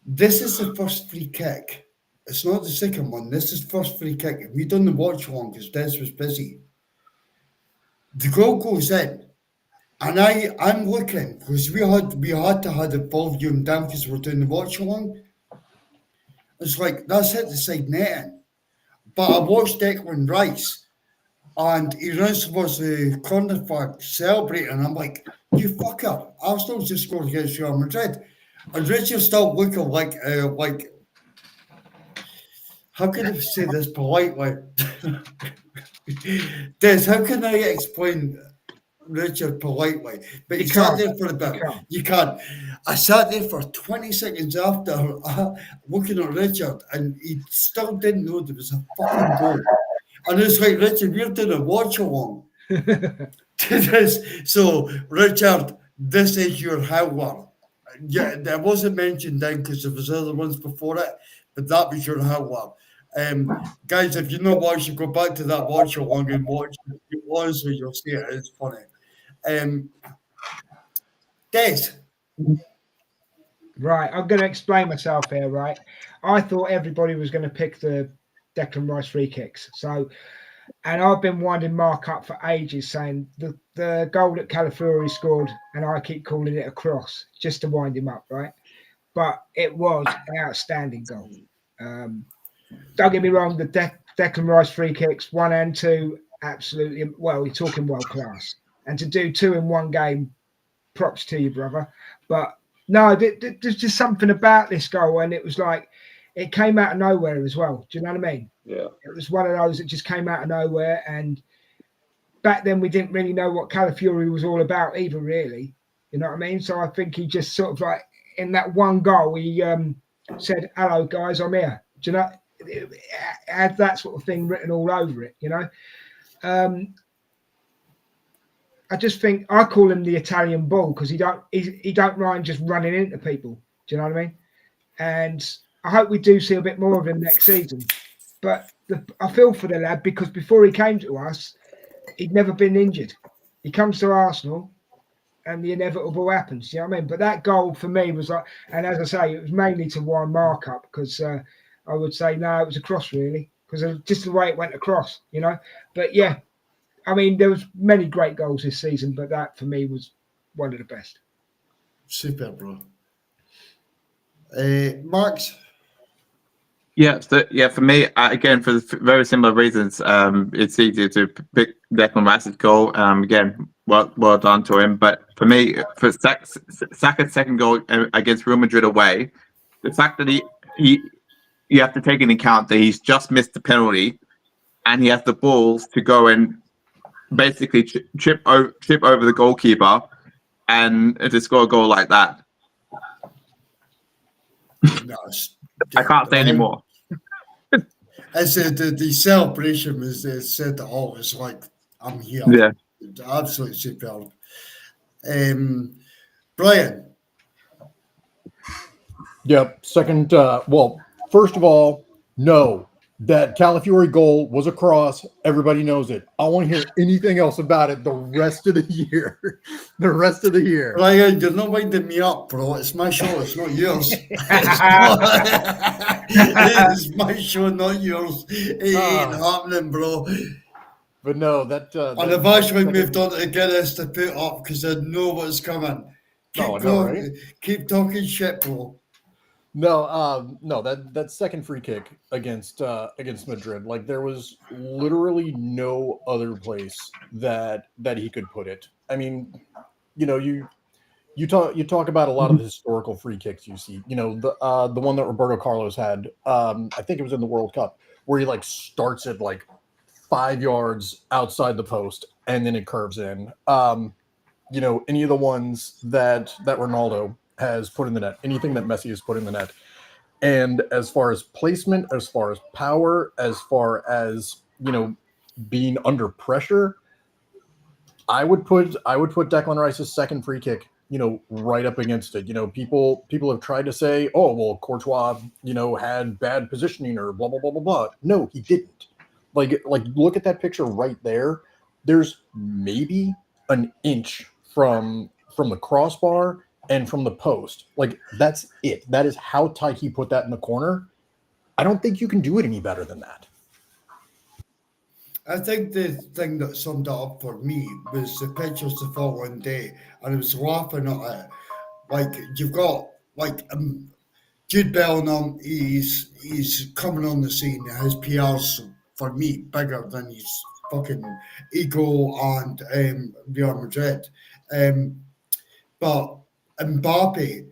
This is the first free kick. It's not the second one. This is first free kick. We done the watch along because Des was busy. The goal goes in, and I'm looking because we had to have the volume down because we're doing the watch along. It's like that's hit the side netting, but I watched Declan Rice, and he runs towards the corner flag celebrating. And I'm like, "You fucker! Arsenal just scored against Real Madrid," and Richard still looking like how can I say this politely? Des, how can I explain Richard politely? But he sat there for a bit. You can't. I sat there for 20 seconds after looking at Richard, and he still didn't know there was a fucking goal. And it's like, Richard, we're doing a watch along to this. So, Richard, this is your howler. Yeah, that wasn't mentioned then because there was other ones before it, but that was your howler. Guys, if you're not watching, go back to that watch along and watch it. Honestly, you'll see it. It's funny. Des. Right, I'm going to explain myself here, right? I thought everybody was going to pick the Declan Rice free kicks. So, and I've been winding Mark up for ages saying the goal that Calafiori scored, and I keep calling it a cross just to wind him up, right? But it was an outstanding goal. Don't get me wrong, the Declan Rice free kicks, 1 and 2, absolutely, well, you're talking world class. And to do 2 in one game, props to you, brother. But no, there's just something about this goal, and it was like, it came out of nowhere as well. Do you know what I mean? Yeah. It was one of those that just came out of nowhere. And back then, we didn't really know what Calafiori was all about either, really. You know what I mean? So I think he just sort of like, in that one goal, he said, "Hello, guys, I'm here." Do you know? It had that sort of thing written all over it, you know. I just think I call him the Italian Bull because he don't mind just running into people. Do you know what I mean? And I hope we do see a bit more of him next season. But I feel for the lad because before he came to us, he'd never been injured. He comes to Arsenal, and the inevitable happens. You know what I mean? But that goal for me was like, and as I say, it was mainly to wind Mark up because I would say no, it was a cross really because of just the way it went across, you know. But yeah, I mean, there was many great goals this season, but that for me was one of the best. Super, bro. Max? Yeah, so, yeah. For me, again, for very similar reasons, it's easier to pick Declan Rice's goal. Again, well done to him. But for me, for Saka's second goal against Real Madrid away, the fact that you have to take into account that he's just missed the penalty, and he has the balls to go and basically trip over the goalkeeper, and to score a goal like that. No, I can't say any more. As the celebration was said to all, it's like, I'm here. Yeah. Absolutely superb. Brian? Yep. Second, well, first of all, no, That Calafiori goal was a cross. Everybody knows it. I want to hear anything else about it the rest of the year. The rest of the year. Ryan, you're not winding me up, bro. It's my show. It's not yours. It's my show, not yours. It ain't happening, bro. But no, that. And I've actually moved on to Guinness to put up because I know what's coming. Keep talking shit, bro. No, that second free kick against Madrid, like there was literally no other place that he could put it. I mean, you know, you talk about a lot of the historical free kicks you see. You know, the one that Roberto Carlos had, I think it was in the World Cup, where he like starts it like 5 yards outside the post and then it curves in. You know, any of the ones that Ronaldo has put in the net, anything that Messi has put in the net. And as far as placement, as far as power, as far as, you know, being under pressure, I would put Declan Rice's second free kick, you know, right up against it. You know, people have tried to say, oh, well, Courtois, you know, had bad positioning or blah, blah, blah, blah, blah. No, he didn't. Like look at that picture right there. There's maybe an inch from the crossbar and from the post. Like, that's it. That is how tight he put that in the corner. I don't think you can do it any better than that. I think the thing that summed it up for me was the pictures the following day, and I was laughing at it. Like, you've got, like, Jude Bellingham, he's coming on the scene. His PR's, for me, bigger than his fucking ego and Real Madrid. But Mbappe,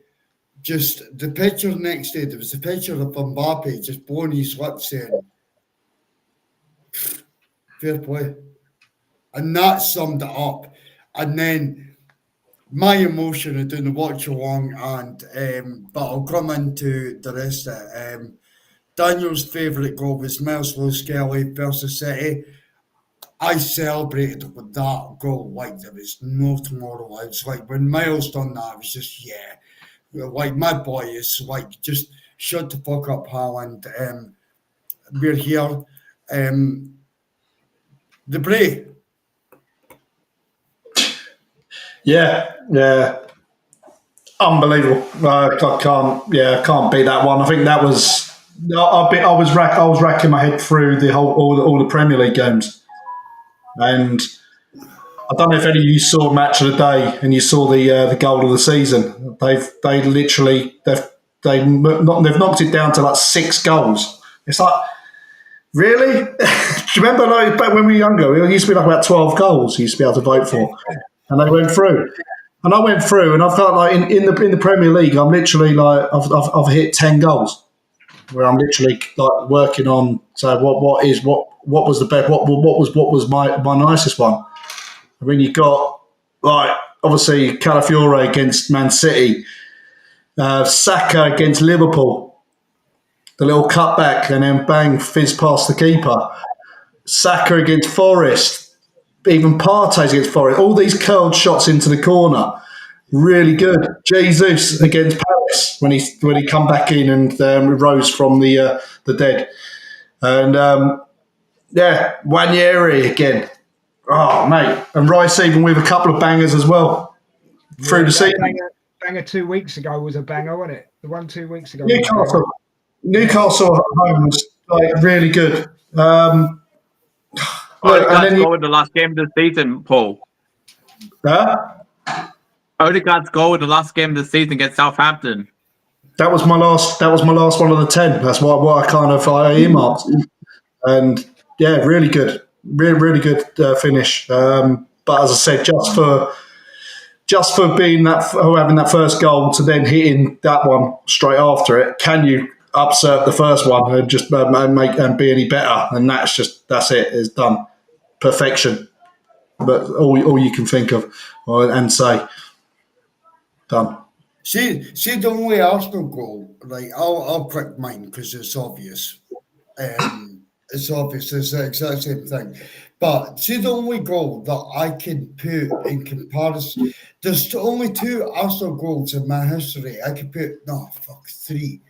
just the picture next day, there was a picture of Mbappe just blowing his lips saying, fair play. And that summed it up. And then my emotion of doing the watch along, and but I'll come into the rest of it. Daniel's favourite goal was Miroslav Skelly versus City. I celebrated with that goal like there was no tomorrow. I was like, when Miles done that, I was just, yeah. Like, my boy is like, just shut the fuck up, Haaland. We're here. The Bray. Yeah. Unbelievable. I can't beat that one. I think that was. I was racking my head through the whole all the Premier League games, and I don't know if any of you saw Match of the Day and you saw the goal of the season. They've knocked it down to like 6 goals. It's like, really? Do you remember, like, back when we were younger, it used to be like about 12 goals you used to be able to vote for, and they went through. And I went through, and I've got like in the Premier League, I'm literally like I've hit 10 goals, where I'm literally like working on. So what was the best? What was my nicest one? I mean, you got like obviously Calafiore against Man City, Saka against Liverpool, the little cutback and then bang, fizz past the keeper. Saka against Forest. Even Partey's against Forest, all these curled shots into the corner, really good. Jesus against Palace when he come back in and rose from the dead, and Wanyeri again. Oh mate, and Rice even with a couple of bangers as well through the season. Banger 2 weeks ago was a banger, wasn't it? The one 2 weeks ago. Newcastle at home was like really good. Odegaard's goal in the last game of the season, Paul. Odegaard's goal in the last game of the season against Southampton. That was my last one of the 10. That's what I earmarked. And yeah, really good, really good finish. But as I said, just for being having that first goal to then hitting that one straight after it, can you upset the first one and just make and be any better? And that's it. It's done. Perfection. But all you can think of and say, done. See the only Arsenal goal, right? I'll click mine because it's obvious. It's obvious. It's the exact same thing. But see the only goal that I can put in comparison. There's only 2 Arsenal goals in my history. I could put 3.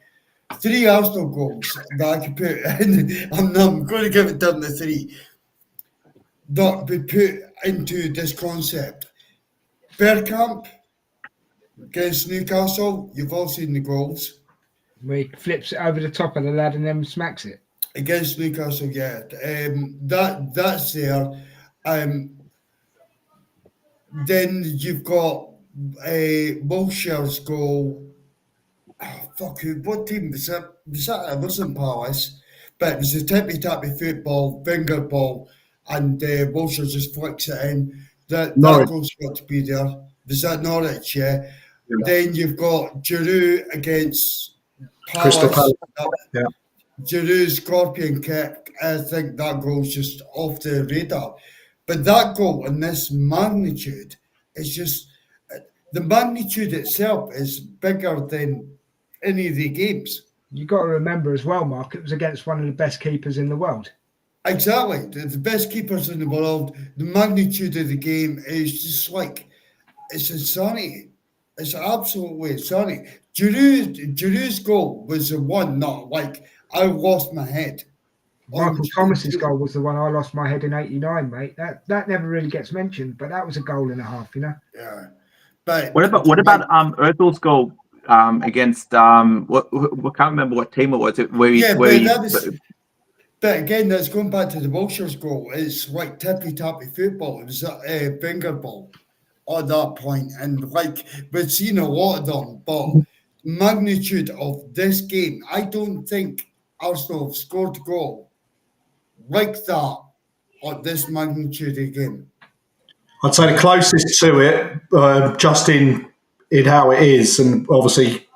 3 Arsenal goals that I could put in. I'm going to give it down to 3 that be put into this concept. Bergkamp against Newcastle, you've all seen the goals. Where he flips it over the top of the lad and then smacks it. Against Newcastle, yeah. That's there. Then you've got Wilshire's goal. Oh, fuck who? What team was that? It wasn't Palace, but it was a tippy-tappy football, finger ball, and Wilshire just flicks it in. That Norwich. goal's got to be there. Was that Norwich? Yeah. Yeah. Then you've got Giroud against Crystal Palace. Palace. Yeah. Giroud's scorpion kick. I think that goal's just off the radar. But that goal in this magnitude is just the magnitude itself is bigger than any of the games. You got to remember as well, Mark, it was against one of the best keepers in the world. Exactly. The best keepers in the world, the magnitude of the game is just like, it's insanity. It's absolutely insanity. Giroud's goal was the one, not like, I lost my head. Michael Thomas's goal was the one I lost my head in '89, mate. That never really gets mentioned, but that was a goal and a half, you know. Yeah. But What about Ozil's goal against what can't remember what team it was. But again, that's going back to the Wilshire's goal. It's like tippy-tappy football. It was a finger ball at that point. And like, we've seen a lot of them, but magnitude of this game, I don't think Arsenal have scored a goal like that at this magnitude of game. I'd say the closest to it, just in how it is, and obviously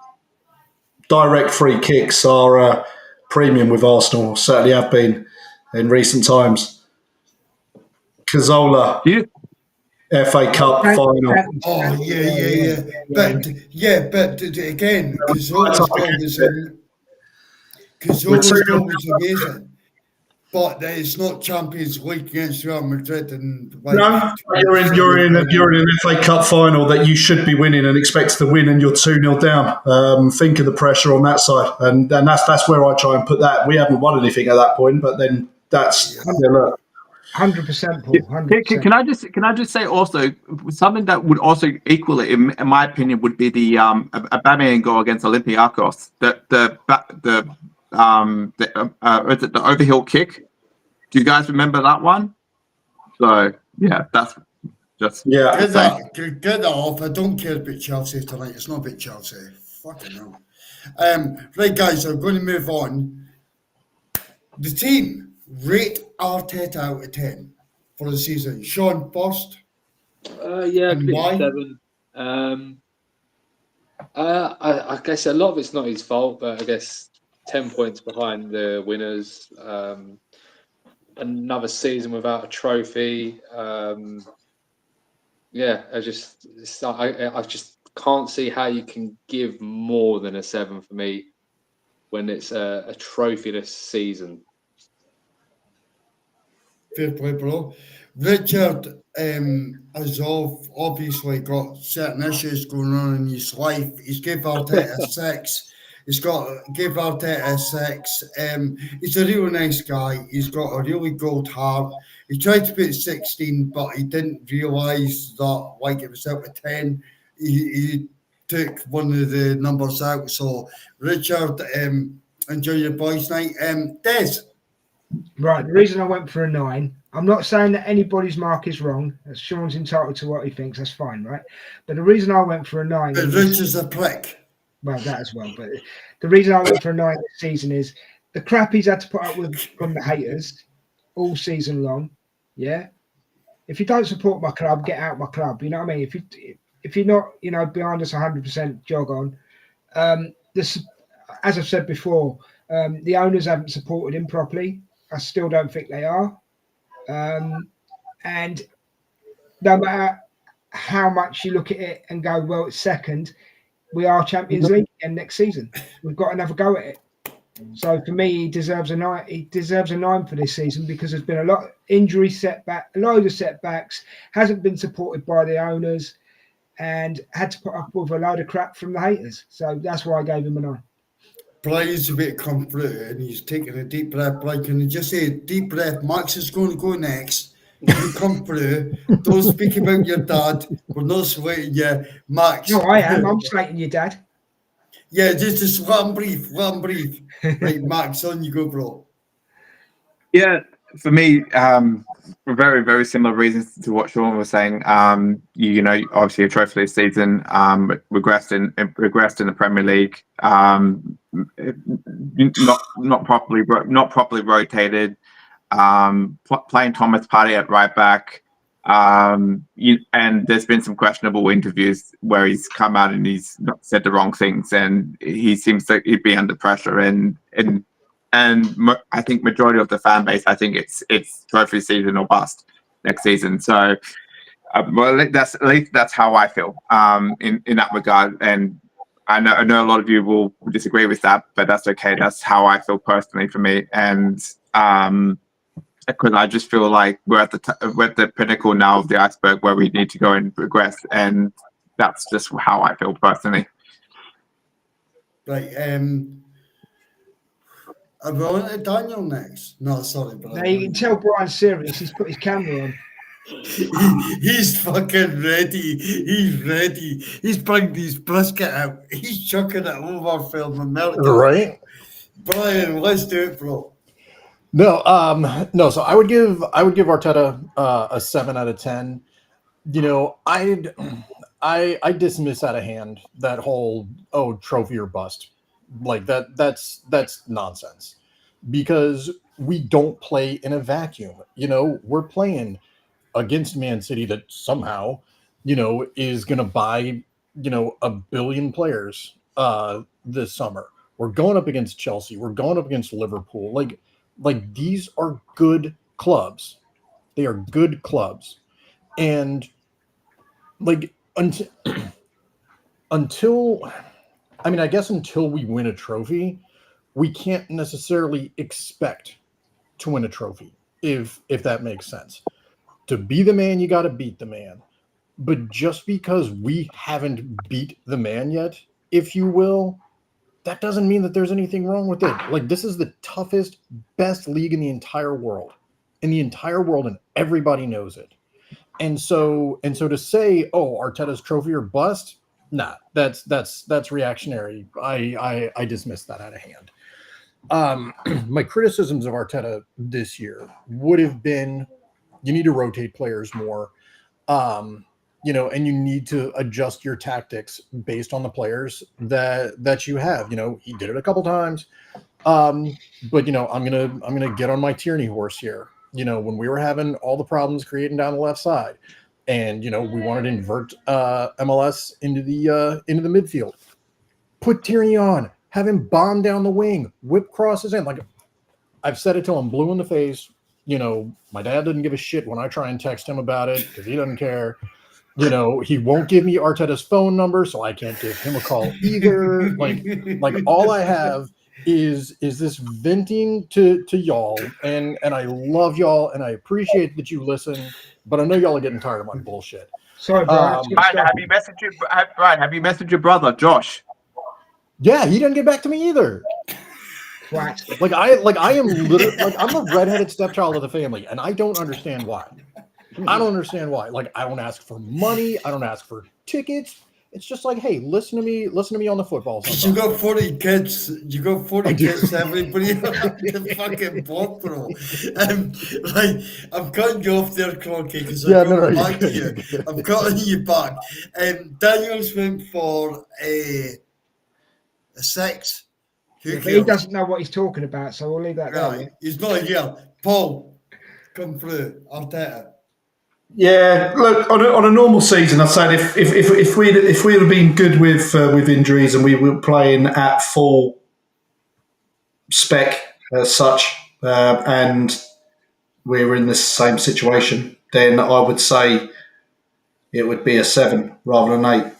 direct free kicks are premium with Arsenal, certainly have been in recent times. Cazorla, FA Cup final. Oh, yeah. But again, Cazorla's goal was amazing. But it's not Champions League against Real Madrid, and like, no, you're in an FA Cup final that you should be winning and expect to win, and you're 2-0 down. Think of the pressure on that side, and that's where I try and put that. We haven't won anything at that point, but then that's 100%, Paul. 100%. Can I just say also something that would also equal it, in my opinion, would be the Aubameyang goal against Olympiacos. The overhill kick. Do you guys remember that one? So yeah, that's just get that off. I don't care about Chelsea tonight. It's not about Chelsea. Fucking hell. Right, guys, I'm going to move on. The team rate Arteta out of 10 for the season. Sean first. Yeah, I 7. I guess a lot of it's not his fault, but I guess 10 points behind the winners. Another season without a trophy. I just can't see how you can give more than a 7 for me when it's a trophyless season. Fair play, bro. Richard has obviously got certain issues going on in his life. He's gave Arteta a 6. Gave Arteta a 6. He's a real nice guy. He's got a really good heart. He tried to put 16, but he didn't realise that like it was out of 10. He took one of the numbers out. So Richard, enjoy your boys' night. Des. Right, the reason I went for a 9, I'm not saying that anybody's mark is wrong. Sean's entitled to what he thinks, that's fine, right? But the reason I went for a 9 But Richard's a prick. Well, that as well. But the reason I went for a 9 this season is the crap he's had to put up with from the haters all season long. Yeah. If you don't support my club, get out my club. You know what I mean? If you're not, behind us 100%, jog on. This, as I've said before, the owners haven't supported him properly. I still don't think they are. And no matter how much you look at it and go, well, it's second, we are Champions League again next season. We've got another go at it. So for me, he deserves a 9. He deserves a 9 for this season because there's been a lot of injury setback, a load of setbacks, hasn't been supported by the owners, and had to put up with a load of crap from the haters. So that's why I gave him a 9. Brian's about to come through and he's taking a deep breath. Brian, can you just say, deep breath, Max is going to go next. You come through. Don't speak about your dad. We're not sweating you. Max. No, I am. I'm slating your dad. Yeah, just let him breathe. Right, Max, on you go, bro. Yeah, for me, for very, very similar reasons to what Sean was saying. Obviously a trophy this season, regressed in the Premier League. Not properly rotated. Playing Thomas Partey at right back. And there's been some questionable interviews where he's come out and he's not said the wrong things, and he seems to be under pressure. And I think majority of the fan base, I think it's trophy season or bust next season. So, at least that's how I feel in that regard. And I know a lot of you will disagree with that, but that's okay. That's how I feel personally for me. And because I just feel like we're at the pinnacle now of the iceberg where we need to go and progress, and that's just how I feel personally. Right, are we on to Daniel next? No, sorry, Brian. Now you can tell Brian's serious. He's put his camera on. He's fucking ready. He's ready. He's bringing his brisket out. He's chucking it over for America. Right? Brian, let's do it, bro. No. So I would give Arteta a 7 out of 10. I dismiss out of hand that whole trophy or bust. Like that's nonsense, because we don't play in a vacuum. We're playing against Man City that somehow, is going to buy, 1 billion players this summer. We're going up against Chelsea. We're going up against Liverpool. Like these are good clubs. They are good clubs. And until we win a trophy, we can't necessarily expect to win a trophy, if that makes sense. To be the man, you got to beat the man. But just because we haven't beat the man yet, if you will, that doesn't mean that there's anything wrong with it. Like, this is the toughest, best league in the entire world, and everybody knows it. And so to say, Arteta's trophy or bust, nah, that's reactionary. I dismiss that out of hand. My criticisms of Arteta this year would have been, you need to rotate players more, and you need to adjust your tactics based on the players that you have. He did it a couple times, but I'm gonna get on my tyranny horse here. When we were having all the problems creating down the left side, and we wanted to invert MLS into the midfield, put Tierney on, have him bomb down the wing, whip crosses in. Like, I've said it till I'm blue in the face. My dad doesn't give a shit when I try and text him about it because he doesn't care. He won't give me Arteta's phone number, so I can't give him a call either. Like all I have is this venting to y'all, and I love y'all, and I appreciate that you listen, but I know y'all are getting tired of my bullshit. Sorry, Brian. Brian, have you messaged your brother, Josh? Yeah, he didn't get back to me either. Right. I am literally I'm a redheaded stepchild of the family, and I don't understand why. I don't understand why. Like, I don't ask for money. I don't ask for tickets. It's just like, hey, listen to me on the football. You got 40 kids. You got 40 kids. Everybody on the fucking block, bro. I'm cutting you off there, Cronky, because I'm going back to you. I'm cutting you back. Daniel's went for a 6. But he doesn't know what he's talking about, so we'll leave that there. Right. He's not here. Paul, come through. Arteta. Yeah, look, on a normal season, I'd say if we'd have been good with injuries and we were playing at full spec as such, and we were in the same situation, then I would say it would be a 7 rather than 8.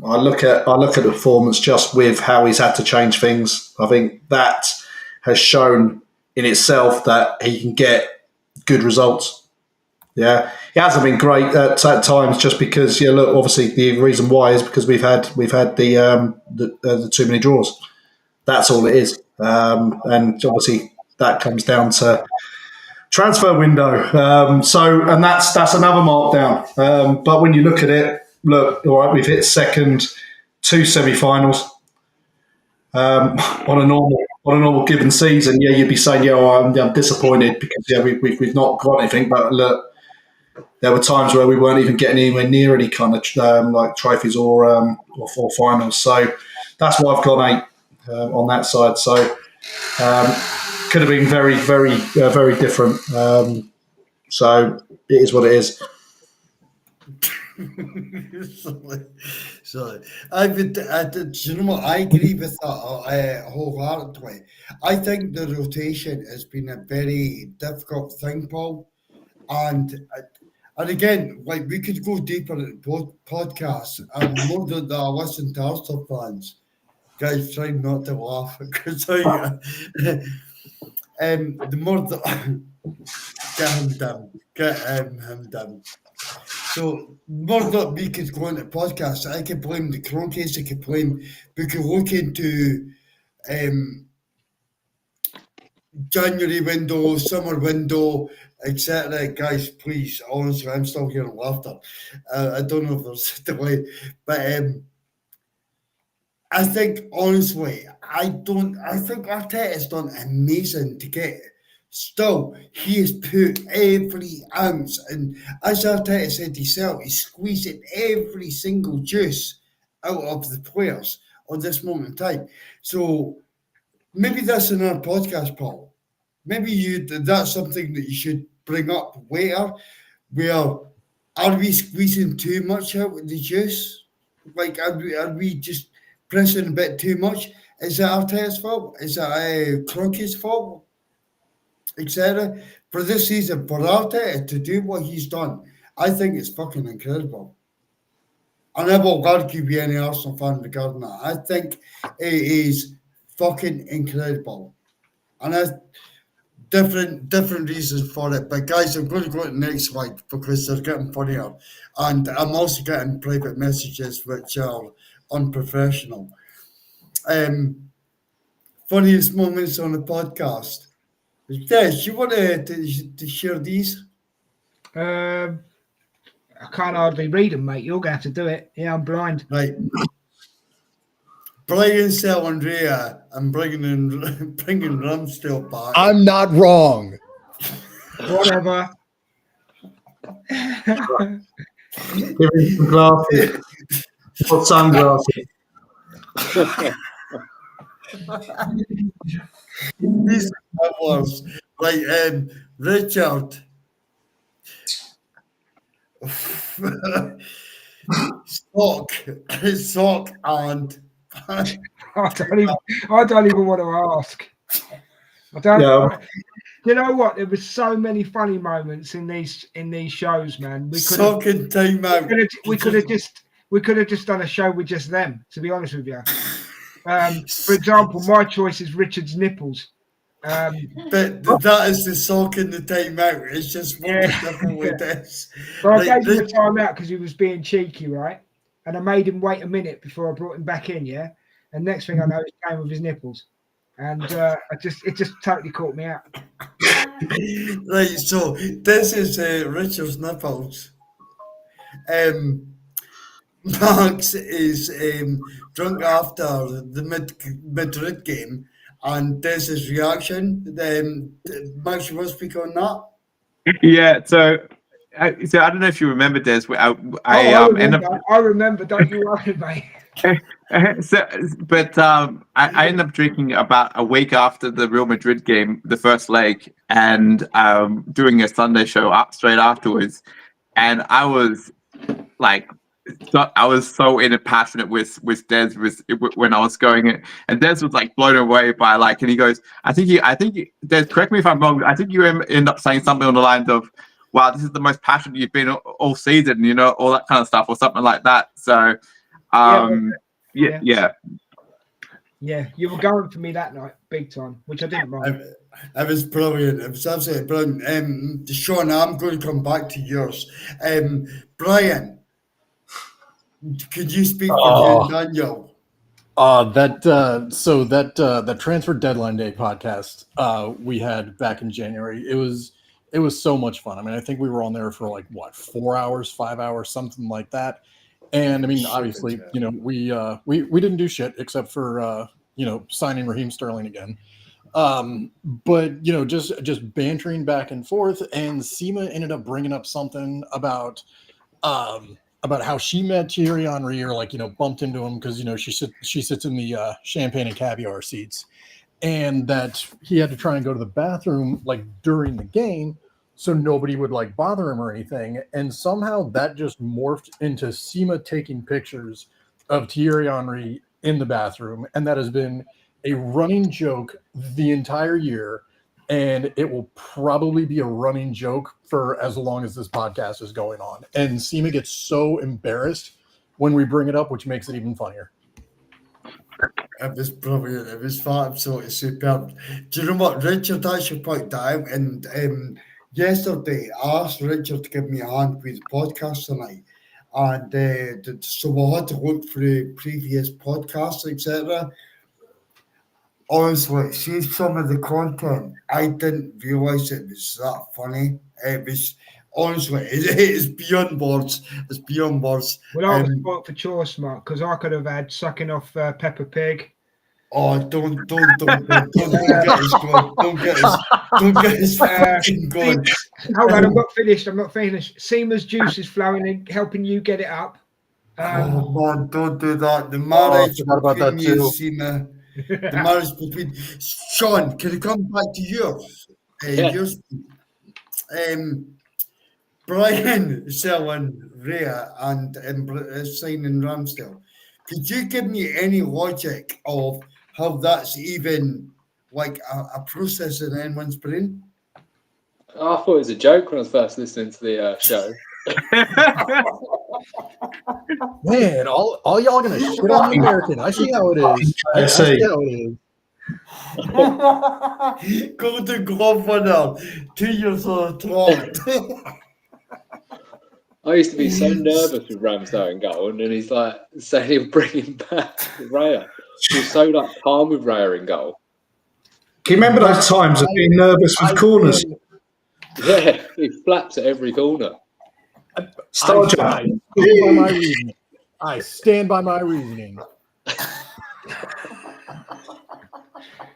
I look at the performance just with how he's had to change things. I think that has shown in itself that he can get good results. Yeah, he hasn't been great at times, just because. Yeah, look, obviously the reason why is because we've had the too many draws. that's all it is. And obviously that comes down to transfer window. And that's another markdown. But when you look at it, all right, we've hit second, 2 semi-finals. On a normal given season, yeah, you'd be saying, I'm disappointed because we've not got anything. But look, there were times where we weren't even getting anywhere near any kind of like trophies or finals. So that's why I've gone 8 on that side. So could have been very, very, very different. So it is what it is. So you know what? I agree with that wholeheartedly. I think the rotation has been a very difficult thing, Paul. And again, like we could go deeper in both podcasts, and more than I listen to Arsenal fans, guys, try not to laugh because the more that get him down. So more that we could go into podcasts, I could blame the Cronkies, we could look into January window, summer window, etc. Guys, please, honestly, I'm still hearing laughter. I don't know if there's a delay, but I think, honestly, I think Arteta's done amazing to get. Still, he has put every ounce, and as Arteta said himself, he's squeezing every single juice out of the players on this moment in time. So maybe that's in our podcast, Paul. Maybe that's something that you should bring up later. Where are we squeezing too much out of the juice? Like, are we just pressing a bit too much? Is that Arteta's fault? Is that Kroenke's fault? Etc. For this season, for Arteta to do what he's done, I think it's fucking incredible. And I will argue with any Arsenal fan regarding that. I think it is fucking incredible. And different reasons for it. But guys, I'm going to go to the next slide because they're getting funnier. And I'm also getting private messages which are unprofessional. Funniest moments on the podcast. Des, you want to share these? I can't hardly read them, mate. You're going to have to do it. Yeah, I'm blind. Right. Brian selling Rhea and bringing Ramsdale back. I'm not wrong. Whatever. Give him some glasses. Put sunglasses. These was like Richard. Sock, and I don't even want to ask. I don't. Yeah. You know what? There was so many funny moments in these shows, man. Sock and time out. We could have just done a show with just them. To be honest with you. For example, my choice is Richard's nipples. But that is the sock and the time out. It's just one different with this. But I gave him a time out because he was being cheeky, right? And I made him wait a minute before I brought him back in, yeah? And next thing I know, he's playing with his nipples. And it just totally caught me out. Right, so this is Richard's nipples. Max is drunk after the Madrid game, and there's his reaction. Max, you want to speak on that? Yeah, so I don't know if you remember this. I remember. Don't you worry, mate. I ended up drinking about a week after the Real Madrid game, the first leg, and doing a Sunday show straight afterwards, and I was like. So I was so passionate with Des when I was going it, and Des was like blown away by and he goes, I think Des, correct me if I'm wrong, I think you end up saying something on the lines of, wow, this is the most passionate you've been all season, all that kind of stuff or something like that. So yeah, you were going for me that night big time, which I didn't mind. It was brilliant. It was absolutely brilliant. Sean, I'm going to come back to yours. Brian, could you speak for you and Daniel? That transfer deadline day podcast we had back in January, it was so much fun. I mean, I think we were on there for like what, 4 hours, 5 hours, something like that. And I mean, obviously, you know, we didn't do shit except for signing Raheem Sterling again. But you know, just bantering back and forth, and Seema ended up bringing up something about how she met Thierry Henry, or like, you know, bumped into him because, you know, she sits in the champagne and caviar seats, and that he had to try and go to the bathroom like during the game so nobody would like bother him or anything. And somehow that just morphed into Seema taking pictures of Thierry Henry in the bathroom, and that has been a running joke the entire year, and it will probably be a running joke for as long as this podcast is going on. And Seema gets so embarrassed when we bring it up, which makes it even funnier. It was brilliant. It was absolutely superb. Do you know what? Richard actually pointed that out, and yesterday I asked Richard to give me a hand with the podcast tonight, and so we had to look through previous podcasts, etc. Honestly, see some of the content, I didn't realise it was that funny. It was, honestly, it is beyond words. It's beyond words. Well, I was spoilt for choice, Mark, because I could have had sucking off Peppa Pig. Oh, don't get us going. Don't get us fucking going. Hold on, I'm not finished. Seema's juice is flowing in, helping you get it up. Oh man, don't do that. The marriage about that between you, too. Seema. The marriage between Sean, can I come back to yours? Yeah. Yours, Brian selling Rhea and signing Ramsdale. Could you give me any logic of how that's even like a process in anyone's brain? I thought it was a joke when I was first listening to the show. Man, all y'all gonna shit on the American. I see how it is. I see how it is. Golden Glove winner, 2 years on the I used to be so nervous with Ramsdale in goal, and then he's like saying he'll bring him back to Raya. He was so like calm with Raya in goal. Can you remember those times of being nervous with corners? Yeah, he flaps at every corner. I stand by my reasoning.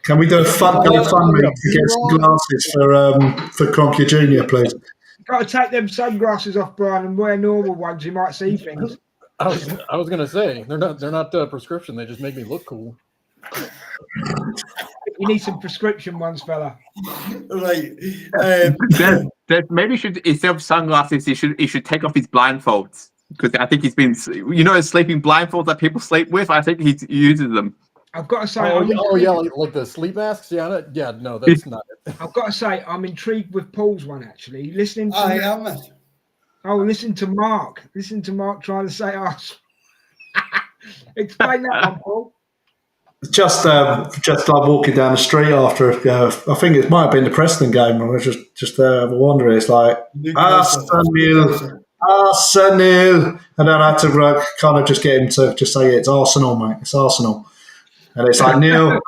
Can we do a fun to get some glasses for Cronky Junior, please? Got to take them sunglasses off, Brian, and wear normal ones. You might see things. I was gonna say they're not prescription. They just make me look cool. You need some prescription ones, fella. Right. Maybe instead of sunglasses, he should take off his blindfolds, because I think he's been, sleeping blindfolds that people sleep with. I think he uses them. I've got to say, like the sleep masks. No, that's not it. I've got to say, I'm intrigued with Paul's one actually. Listening to listen to Mark. Listen to Mark trying to say us. Explain that one, Paul. Just like walking down the street after, I think it might have been the Preston game. I was just wondering. It's like Arsenal, and then I had to kind of just get him to just say it's Arsenal, mate. It's Arsenal, and it's like Arsenal.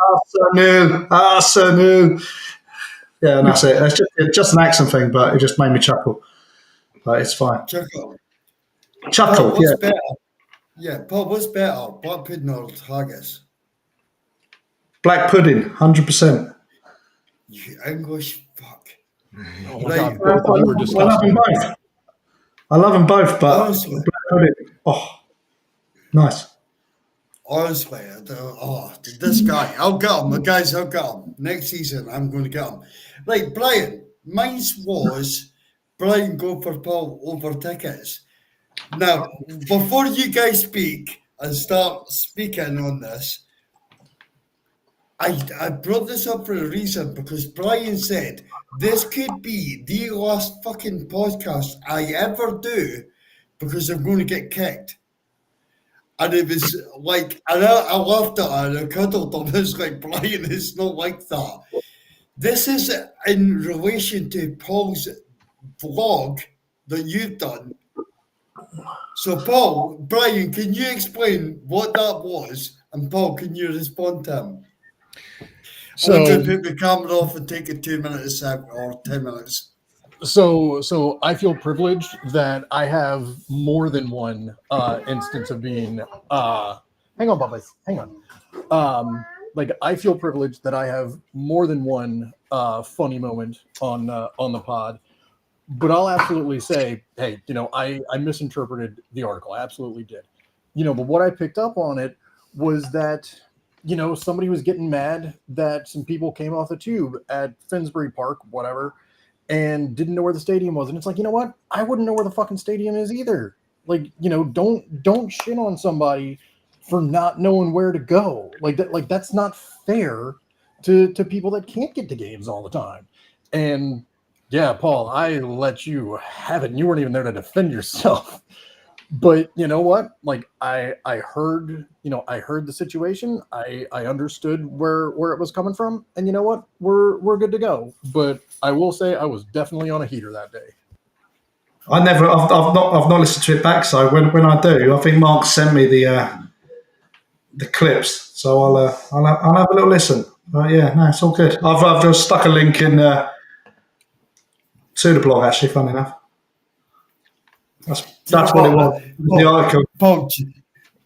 Yeah, and that's it. It's just an accent thing, but it just made me chuckle. But it's fine. Chuckle. Yeah. Better? Yeah, Paul, what's better, black pudding or haggis? Black pudding, 100%. You English fuck. Oh my God, you were I disgusting. love them both, but honestly, black pudding, nice. Honestly, this guy, I'll get him. Guys, I'll get him. Next season, I'm going to get him. Right, Brian, mine was Brian go for Paul over tickets. Now, before you guys speak and start speaking on this, I brought this up for a reason, because Brian said this could be the last fucking podcast I ever do because I'm going to get kicked. And it was like, and I laughed at her and I cuddled him. It's like, Brian, it's not like that. This is in relation to Paul's vlog that you've done. So, Brian, can you explain what that was And Paul, can you respond to him? So, I'm going to put the camera off and take a 2 minutes or 10 minutes. so I feel privileged that I have more than one instance of being. Hang on, Bubba. Hang on. Like I feel privileged that I have more than one funny moment on the pod. But I'll absolutely say, hey, I misinterpreted the article. I absolutely did. But what I picked up on it was that, somebody was getting mad that some people came off the tube at Finsbury Park, whatever, and didn't know where the stadium was. And it's like, you know what? I wouldn't know where the fucking stadium is either. Like, don't shit on somebody for not knowing where to go. Like that, that's not fair to people that can't get to games all the time. And yeah, Paul, I let you have it. And you weren't even there to defend yourself. But you know what? Like I heard, I heard the situation. I understood where it was coming from. And you know what? We're good to go. But I will say I was definitely on a heater that day. I've not listened to it back. So when I do, I think Mark sent me the clips. So I'll have a little listen. Yeah, no, it's all good. I've just stuck a link in to the blog, actually, funny enough. That's what it was. The article.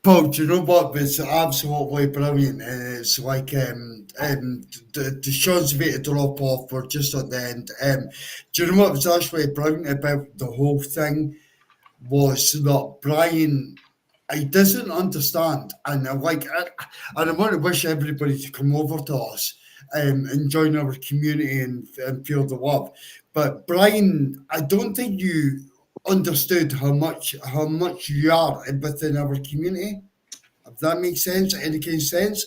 Paul, do you know what was absolutely brilliant? It's like the Sean's way to drop off were just at the end. Do you know what was actually brilliant about the whole thing was that Brian, he doesn't understand, and I want to wish everybody to come over to us and join our community and feel the love. But Brian, I don't think you understood how much you are within our community. If that makes sense, any kind of sense.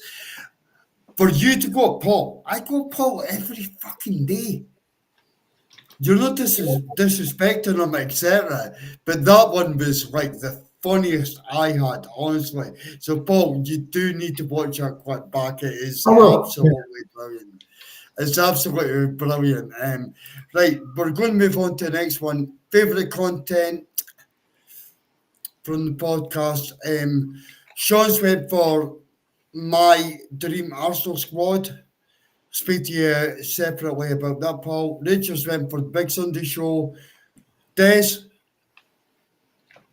For you to go at Paul, I go at Paul every fucking day. You're not disrespecting him, etc. But that one was like the funniest I had, honestly. So Paul, you do need to watch that clip back. It is absolutely brilliant. It's absolutely brilliant. Right, we're going to move on to the next one. Favorite content from the podcast. Sean's went for my dream Arsenal squad. Speak to you separately about that, Paul. Richard's went for the Big Sunday Show. Des?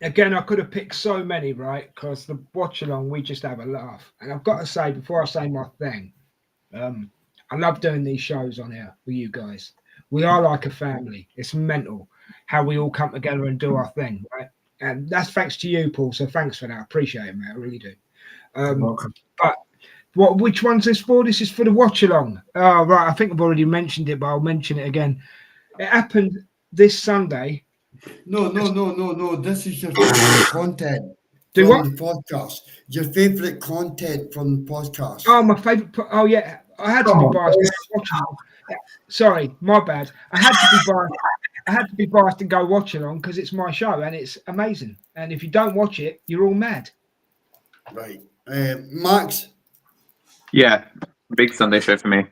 Again, I could have picked so many, right? Because the watch along, we just have a laugh. And I've got to say, before I say my thing, I love doing these shows on here with you guys. We are like a family. It's mental how we all come together and do our thing, right? And that's thanks to you, Paul. So thanks for that. I appreciate it, mate. I really do. But which one's this for? This is for the watch along. Oh, right. I think I've already mentioned it, but I'll mention it again. It happened this Sunday. No. This is your favorite content Do from what? the podcast. Your favorite content from the podcast. Oh, my favorite. Oh, yeah. I had to be biased. Sorry, my bad. I had to be biased. I had to be biased and go watch along because it's my show and it's amazing. And if you don't watch it, you're all mad. Right. Max? Yeah, big Sunday show for me.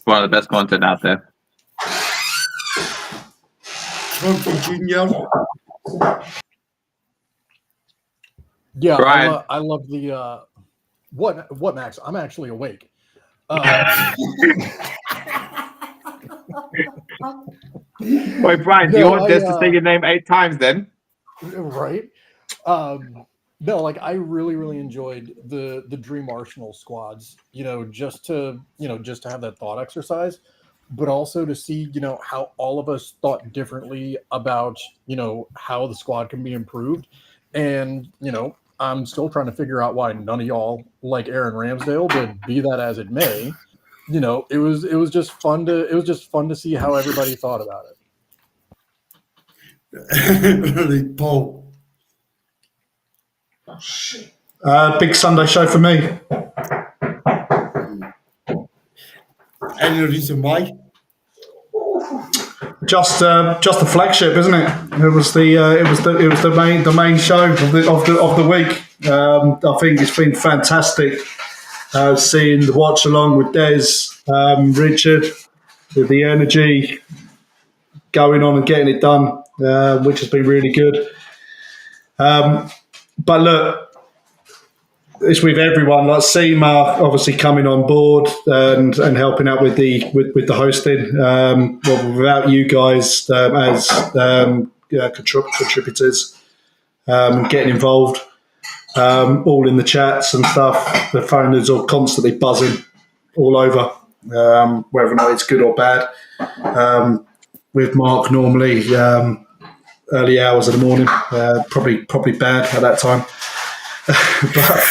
One of the best content out there. Grumpy Junior? Yeah, Brian. I love the what Max? I'm actually awake. Wait, Brian, do you want Des to say your name 8 times then? Right. No, like I really enjoyed the Dream Arsenal squads, just to have that thought exercise, but also to see, how all of us thought differently about, how the squad can be improved. And, I'm still trying to figure out why none of y'all like Aaron Ramsdale, but be that as it may, it was just fun to see how everybody thought about it. Really, Paul? Big Sunday show for me. Any reason why? Just the flagship, isn't it? It was the main show of the week. I think it's been fantastic seeing the watch along with Des, Richard, with the energy going on and getting it done, which has been really good. But look, it's with everyone. Like Seema obviously coming on board and helping out with the hosting. Well, without you guys as contributors getting involved, all in the chats and stuff. The phone is all constantly buzzing all over, whether or not it's good or bad. With Mark normally early hours of the morning, probably bad at that time. But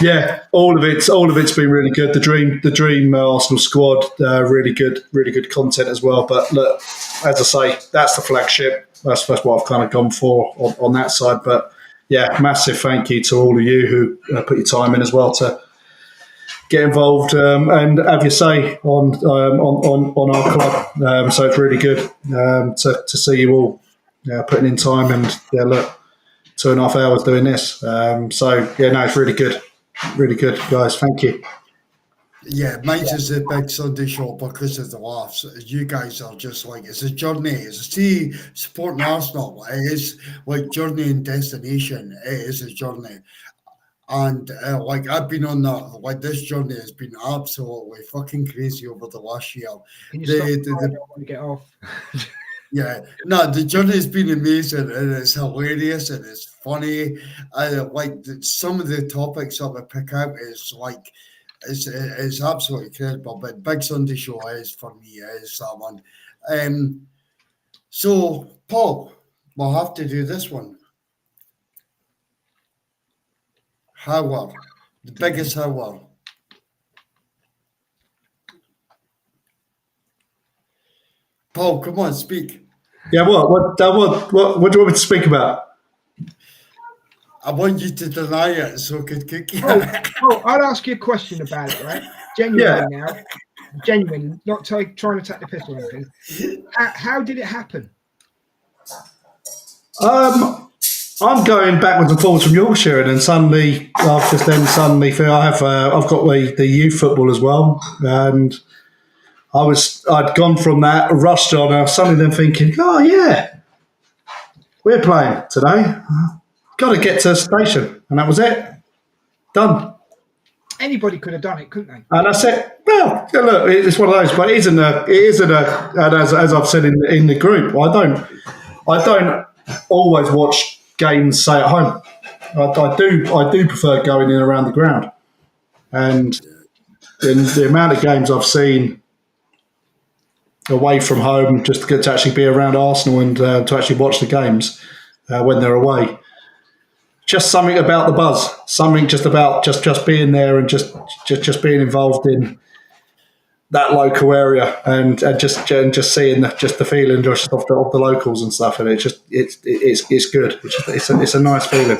yeah, all of it's been really good. The dream Arsenal squad, really good content as well. But look, as I say, that's the flagship. That's what I've kind of gone for on that side. But yeah, massive thank you to all of you who put your time in as well to get involved and have your say on our club. So it's really good to see you all putting in time and look. 2.5 hours doing this. So, yeah, no, it's really good. Really good, guys. Thank you. Yeah, mine's is a big Sunday show because of the laughs. You guys are just like, it's a journey. See, supporting Arsenal, it is like journey and destination. It is a journey. And like I've been on that, like this journey has been absolutely fucking crazy over the last year. Can you stop? I don't want to get off. Yeah, no, the journey has been amazing and it's hilarious and it's funny. I like some of the topics that we pick out is like it's absolutely incredible. But Big Sunday Show is for me is that one. So Paul, we'll have to do this one. Howard, the biggest Howard. Paul, come on, speak. Yeah, what do you want me to speak about? I want you to deny it so I could kick you. I'll ask you a question about it, right? Genuinely now. Genuine, not trying to take the piss or anything. How did it happen? I'm going backwards and forwards from Yorkshire, and then suddenly I've feel I've got the youth football as well, and I'd gone from that, rushed on, I was suddenly then thinking, oh yeah, we're playing today. Got to get to the station, and that was it. Done. Anybody could have done it, couldn't they? And I said, well, look, it's one of those, but it isn't a. And as I've said in the group, I don't always watch games, say at home. I do prefer going in around the ground, and in the amount of games I've seen away from home, just to get to actually be around Arsenal and to actually watch the games when they're away. Just something about the buzz, something just about just being there and just being involved in that local area and just seeing the feeling just of the locals and stuff, and it's good. It's a nice feeling.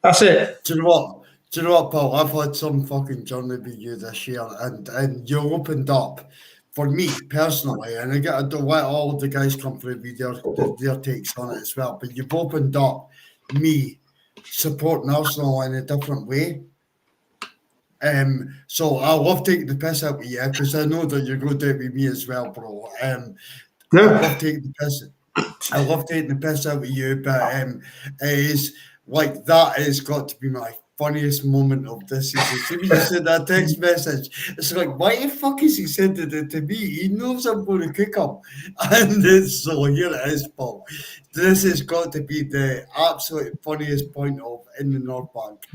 That's it. Do you know what, Paul? I've had some fucking journey with you this year, and you opened up for me personally, and I don't let all the guys come through with their takes on it as well. But you've opened up me supporting Arsenal in a different way. So I love taking the piss out of you because I know that you're going to do it with me as well, bro. I love taking the piss. I love taking the piss out of you, but it is like that has got to be my funniest moment of this season. As soon as you send that text message, it's like, why the fuck is he sending it to me? He knows I'm going to kick him. And so here it is, Paul. This has got to be the absolute funniest point of in the North Bank.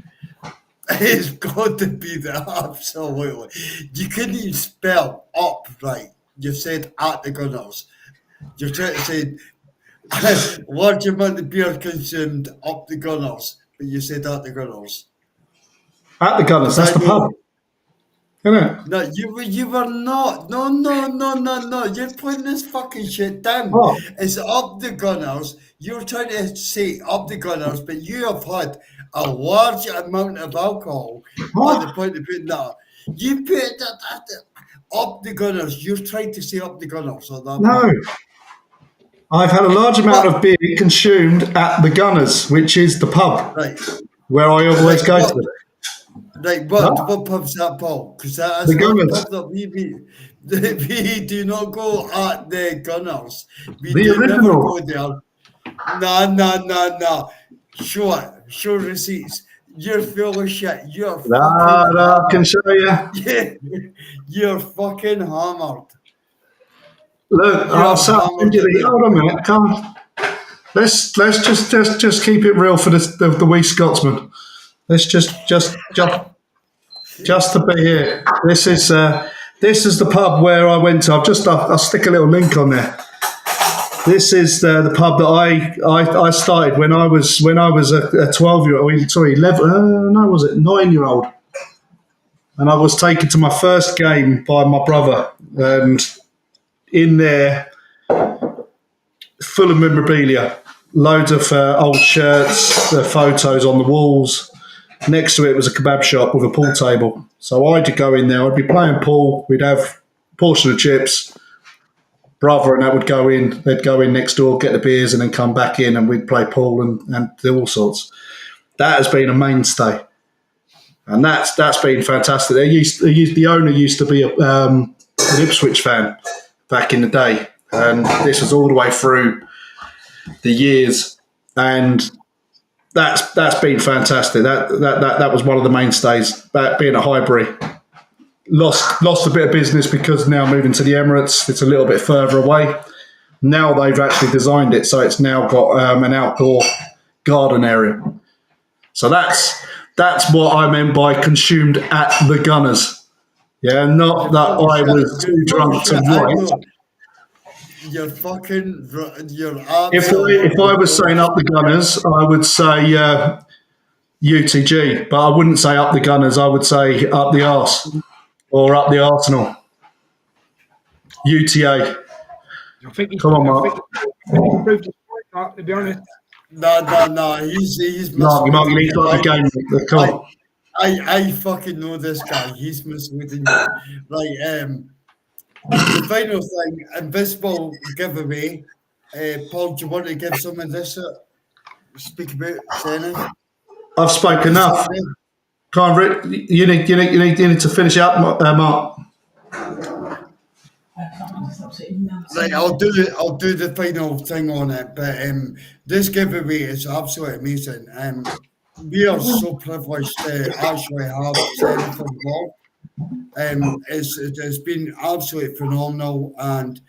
It's got to be the absolutely. You couldn't even spell up right. You said at the Gunners. You're trying to say large amount of beer consumed up the Gunners, but you said at the Gunners. At the Gunners, that's the pub. Isn't it? No, you were not. No. You're putting this fucking shit down. What? It's up the Gunners. You're trying to say up the Gunners, but you have had a large amount of alcohol at the point of putting that. You put that up the Gunners. You're trying to say up the Gunners. Or that No. I've had a large amount of beer consumed at the Gunners, which is the pub, right, where I always go to. Right, what pub's that, Paul? Because that is The the Gunners. pub that we do not go at the Gunners. We The do original. never go there. No. Show receipts. You're full of shit. You're Nah, fucking I can show you. hammered. You're fucking hammered. Look, I'll send you the. Hold on a minute. Come on. Let's just keep it real for the wee Scotsman. Let's just to be here. This is the pub where I went to. I'll stick a little link on there. This is the pub that I started when I was a 12-year-old. Sorry, 11. No, was it 9-year-old? And I was taken to my first game by my brother, and in there, full of memorabilia, loads of old shirts, photos on the walls. Next to it was a kebab shop with a pool table. So I'd go in there. I'd be playing pool. We'd have a portion of chips. Brother and that would go in. They'd go in next door, get the beers, and then come back in, and we'd play pool and do all sorts. That has been a mainstay, and that's been fantastic. The owner used to be an Ipswich fan back in the day, and this was all the way through the years, and that's been fantastic. That was one of the mainstays. That being a Highbury. Lost a bit of business because now moving to the Emirates, it's a little bit further away. Now they've actually designed it so it's now got an outdoor garden area. So that's what I meant by consumed at the Gunners. Yeah, not that I was too drunk to write. You're fucking. You're If I was saying up the Gunners, I would say UTG, but I wouldn't say up the Gunners. I would say up the arse. Or up the Arsenal. UTA. Come on, Mark. To be honest. No. He's Mark, you need to like the game. Come on. I fucking know this guy. He's misleading you. Right, the final thing, invisible giveaway. Paul, do you want to give some of this? Speak about Zenith? I've spoken enough. Come on, Rick. You need to finish up, Mark. Right, I'll do the final thing on it, but this giveaway is absolutely amazing. We are so privileged to actually have Zenith involved. It's been absolutely phenomenal, and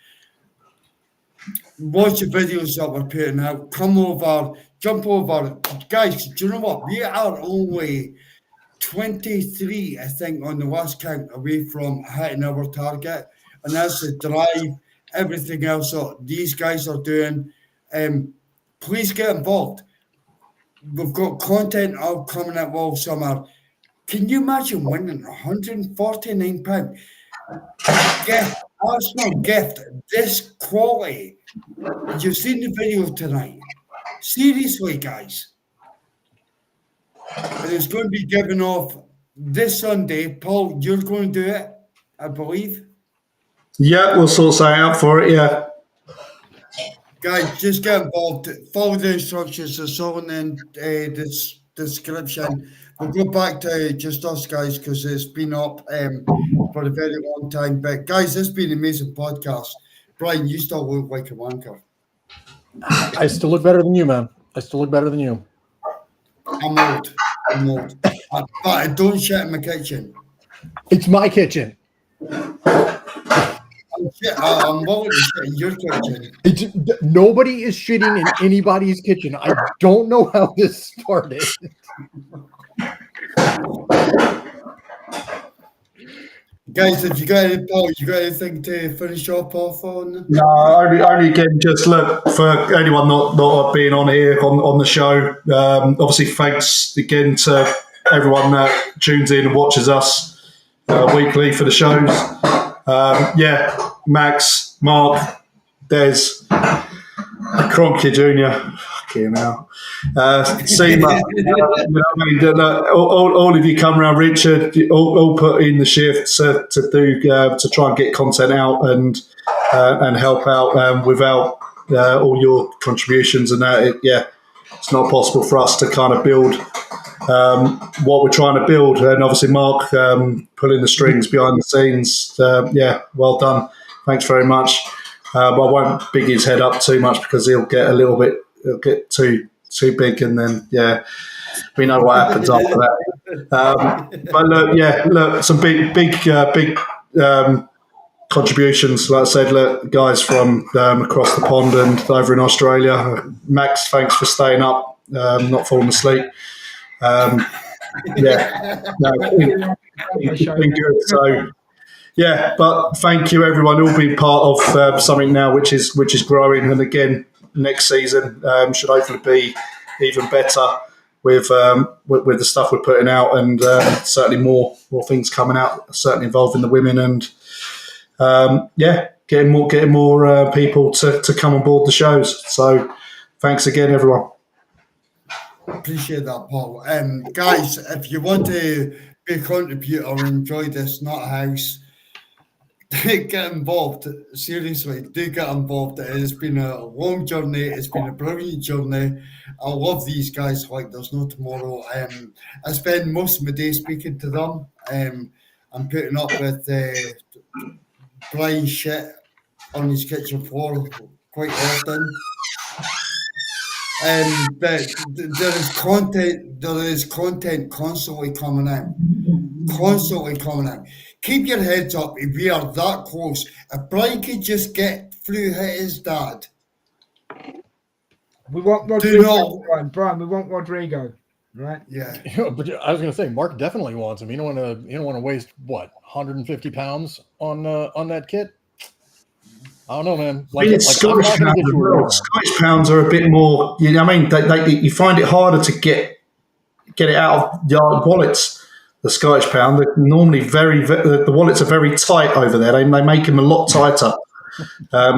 watch the videos that we're putting out. Come over, jump over, guys. Do you know what? We are only 23, I think, on the last count away from hitting our target, and that's the drive, everything else that these guys are doing. Please get involved. We've got content out coming up all summer. Can you imagine winning £149? Gift, Arsenal gift, this quality. You've seen the video tonight. Seriously, guys. And it's going to be given off this Sunday. Paul, you're going to do it, I believe. Yeah, we'll sort something out for it, yeah. Guys, just get involved. Follow the instructions. It's all in this description. We'll go back to just us, guys, because it's been up for a very long time. But, guys, this has been an amazing podcast. Brian, you still look like a wanker. I still look better than you, man. I still look better than you. I'm old. But I don't shit in my kitchen. It's my kitchen. I'm willing to shit in your kitchen. Nobody is shitting in anybody's kitchen. I don't know how this started. Guys, if you got anything to finish off on? No, only again, just look for anyone not being on here on the show. Obviously, thanks again to everyone that tunes in and watches us weekly for the shows. Max, Mark, Des, Cronky Jr. Fucking hell. Seema, all of you come around, Richard, all put in the shifts to try and get content out and help out. Without all your contributions and that, it's not possible for us to kind of build what we're trying to build. And obviously, Mark pulling the strings behind the scenes. Well done. Thanks very much. But I won't big his head up too much because he'll get too too big, and then we know what happens after that. But look, some big contributions. Like I said, look, guys from across the pond and over in Australia. Max, thanks for staying up, not falling asleep. It's been good. So, but thank you, everyone. All being part of something now, which is growing. And again, next season should hopefully be even better with the stuff we're putting out, and certainly more things coming out. Certainly involving the women, and getting more people to come on board the shows. So, thanks again, everyone. Appreciate that, Paul. Guys, if you want to be a contributor or enjoy this Nut House, get involved. Seriously, do get involved. It has been a long journey. It's been a brilliant journey. I love these guys like there's no tomorrow. I spend most of my day speaking to them. I'm putting up with Brian's shit on his kitchen floor quite often. But there is content constantly coming out. Keep your heads up if we are that close. If Brian could just get through his dad. We want Rodrigo, Brian. We want Rodrigo, right? Yeah. But I was going to say, Mark definitely wants him. You don't want to waste 150 pounds on that kit. I don't know, man. Scottish pounds are a bit more. You know, I mean, you find it harder to get it out of your wallets. The Scottish pound, they're normally the wallets are very tight over there. They make them a lot tighter,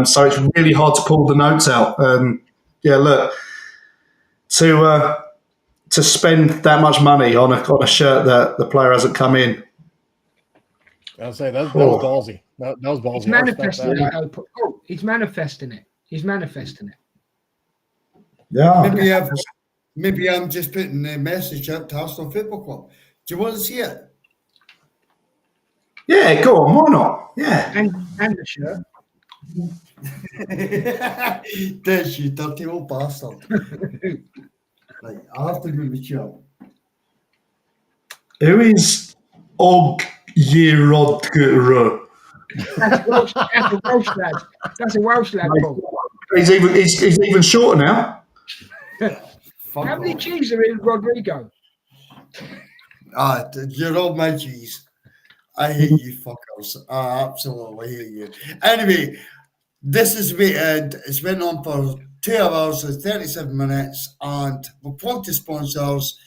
so it's really hard to pull the notes out. Look, to spend that much money on a shirt that the player hasn't come in. I'll say that was ballsy. That was ballsy. He's manifesting it. He's manifesting it. Yeah. Maybe I'm just putting a message out to Arsenal Football Club. Do you want to see it? Yeah, go on. Why not? Yeah. And the shirt. There's you dirty old bastard. Right, I have to go with you. Who is Og Yerodguru? That's a Welsh lad. That's a Welsh lad, Paul. He's even shorter now. How many G's are in Rodrigo? You're all my G's. I hate you fuckers. I absolutely hate you. Anyway, this is the end. It's been on for 2 hours and 37 minutes, and we're plugged to sponsors,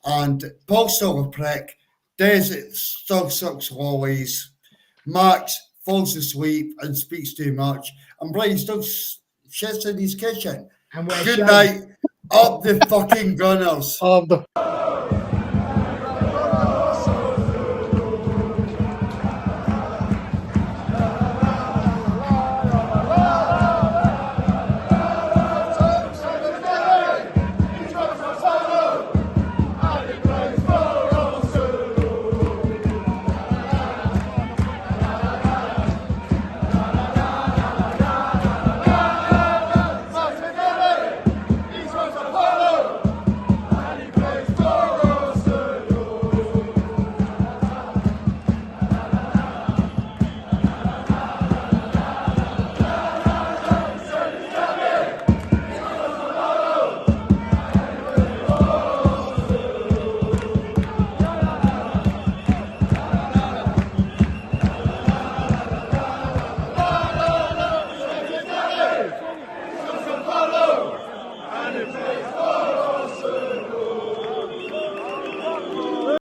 and Paul's still a prick. Des still sucks lollies. Max falls asleep and speaks too much, and Brian still shits in his kitchen. And we're Good night. Up the fucking Gunners.